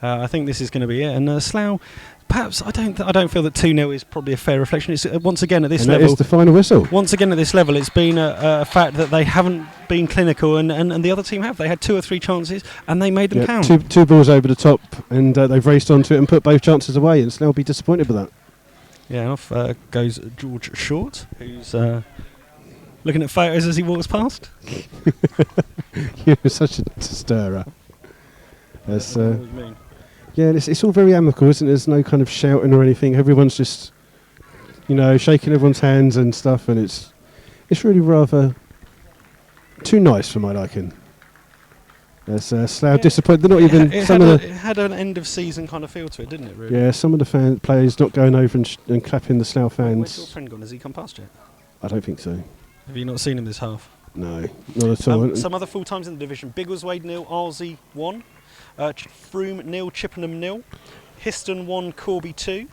I think this is going to be it. And Slough, perhaps I don't feel that 2-0 is probably a fair reflection. It's once again at this level. That is the final whistle. Once again at this level, it's been a fact that they haven't been clinical, and the other team have. They had 2 or 3 chances and they made them count. Two balls over the top, and they've raced onto it and put both chances away, and Slough will be disappointed with that. Yeah, off goes George Short, who's looking at photos as he walks past. You're such a stirrer. Yeah, it's all very amicable, isn't it? There's no kind of shouting or anything. Everyone's just, shaking everyone's hands and stuff, and it's really rather too nice for my liking. Slough disappointed. They're not even. It had an end of season kind of feel to it, didn't it? Really. Yeah, some of the players not going over and clapping the Slough fans. Where's your friend gone? Has he come past yet? I don't think so. Have you not seen him this half? No, not at all. Some other full times in the division: Biggleswade 0, Arlesey 1, Frome 0, Chippenham 0, Histon 1, Corby 2,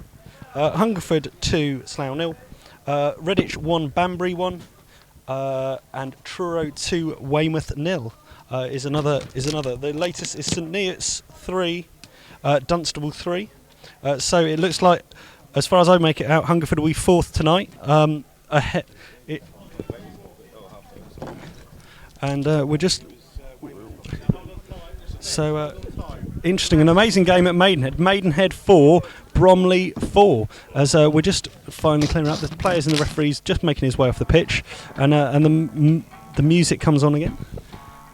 Hungerford 2, Slough 0, Redditch 1, Banbury 1, and Truro 2, Weymouth 0. Is another. The latest is St Neots 3, Dunstable 3. So it looks like, as far as I make it out, Hungerford will be 4th tonight. We're just so interesting. An amazing game at Maidenhead. Maidenhead 4, Bromley 4. As we're just finally clearing up, the players and the referees just making his way off the pitch, and the music comes on again.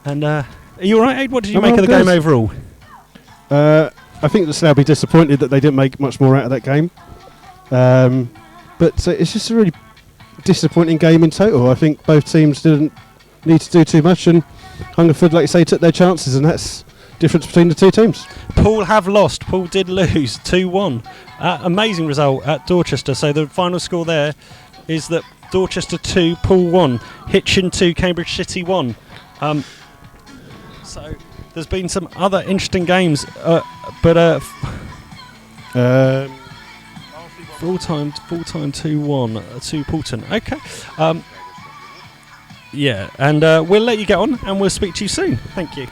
And are you all right, Ade? What did you make of the game overall? I think the Slough will be disappointed that they didn't make much more out of that game. But it's just a really disappointing game in total. I think both teams didn't need to do too much, and Hungerford, like you say, took their chances, and that's the difference between the two teams. Poole have lost. Poole did lose 2-1. Amazing result at Dorchester. So the final score there is that Dorchester 2, Poole 1, Hitchin 2, Cambridge City 1. So there's been some other interesting games, but full time 2-1 to Poulton. Okay, yeah, and we'll let you get on, and we'll speak to you soon. Thank you.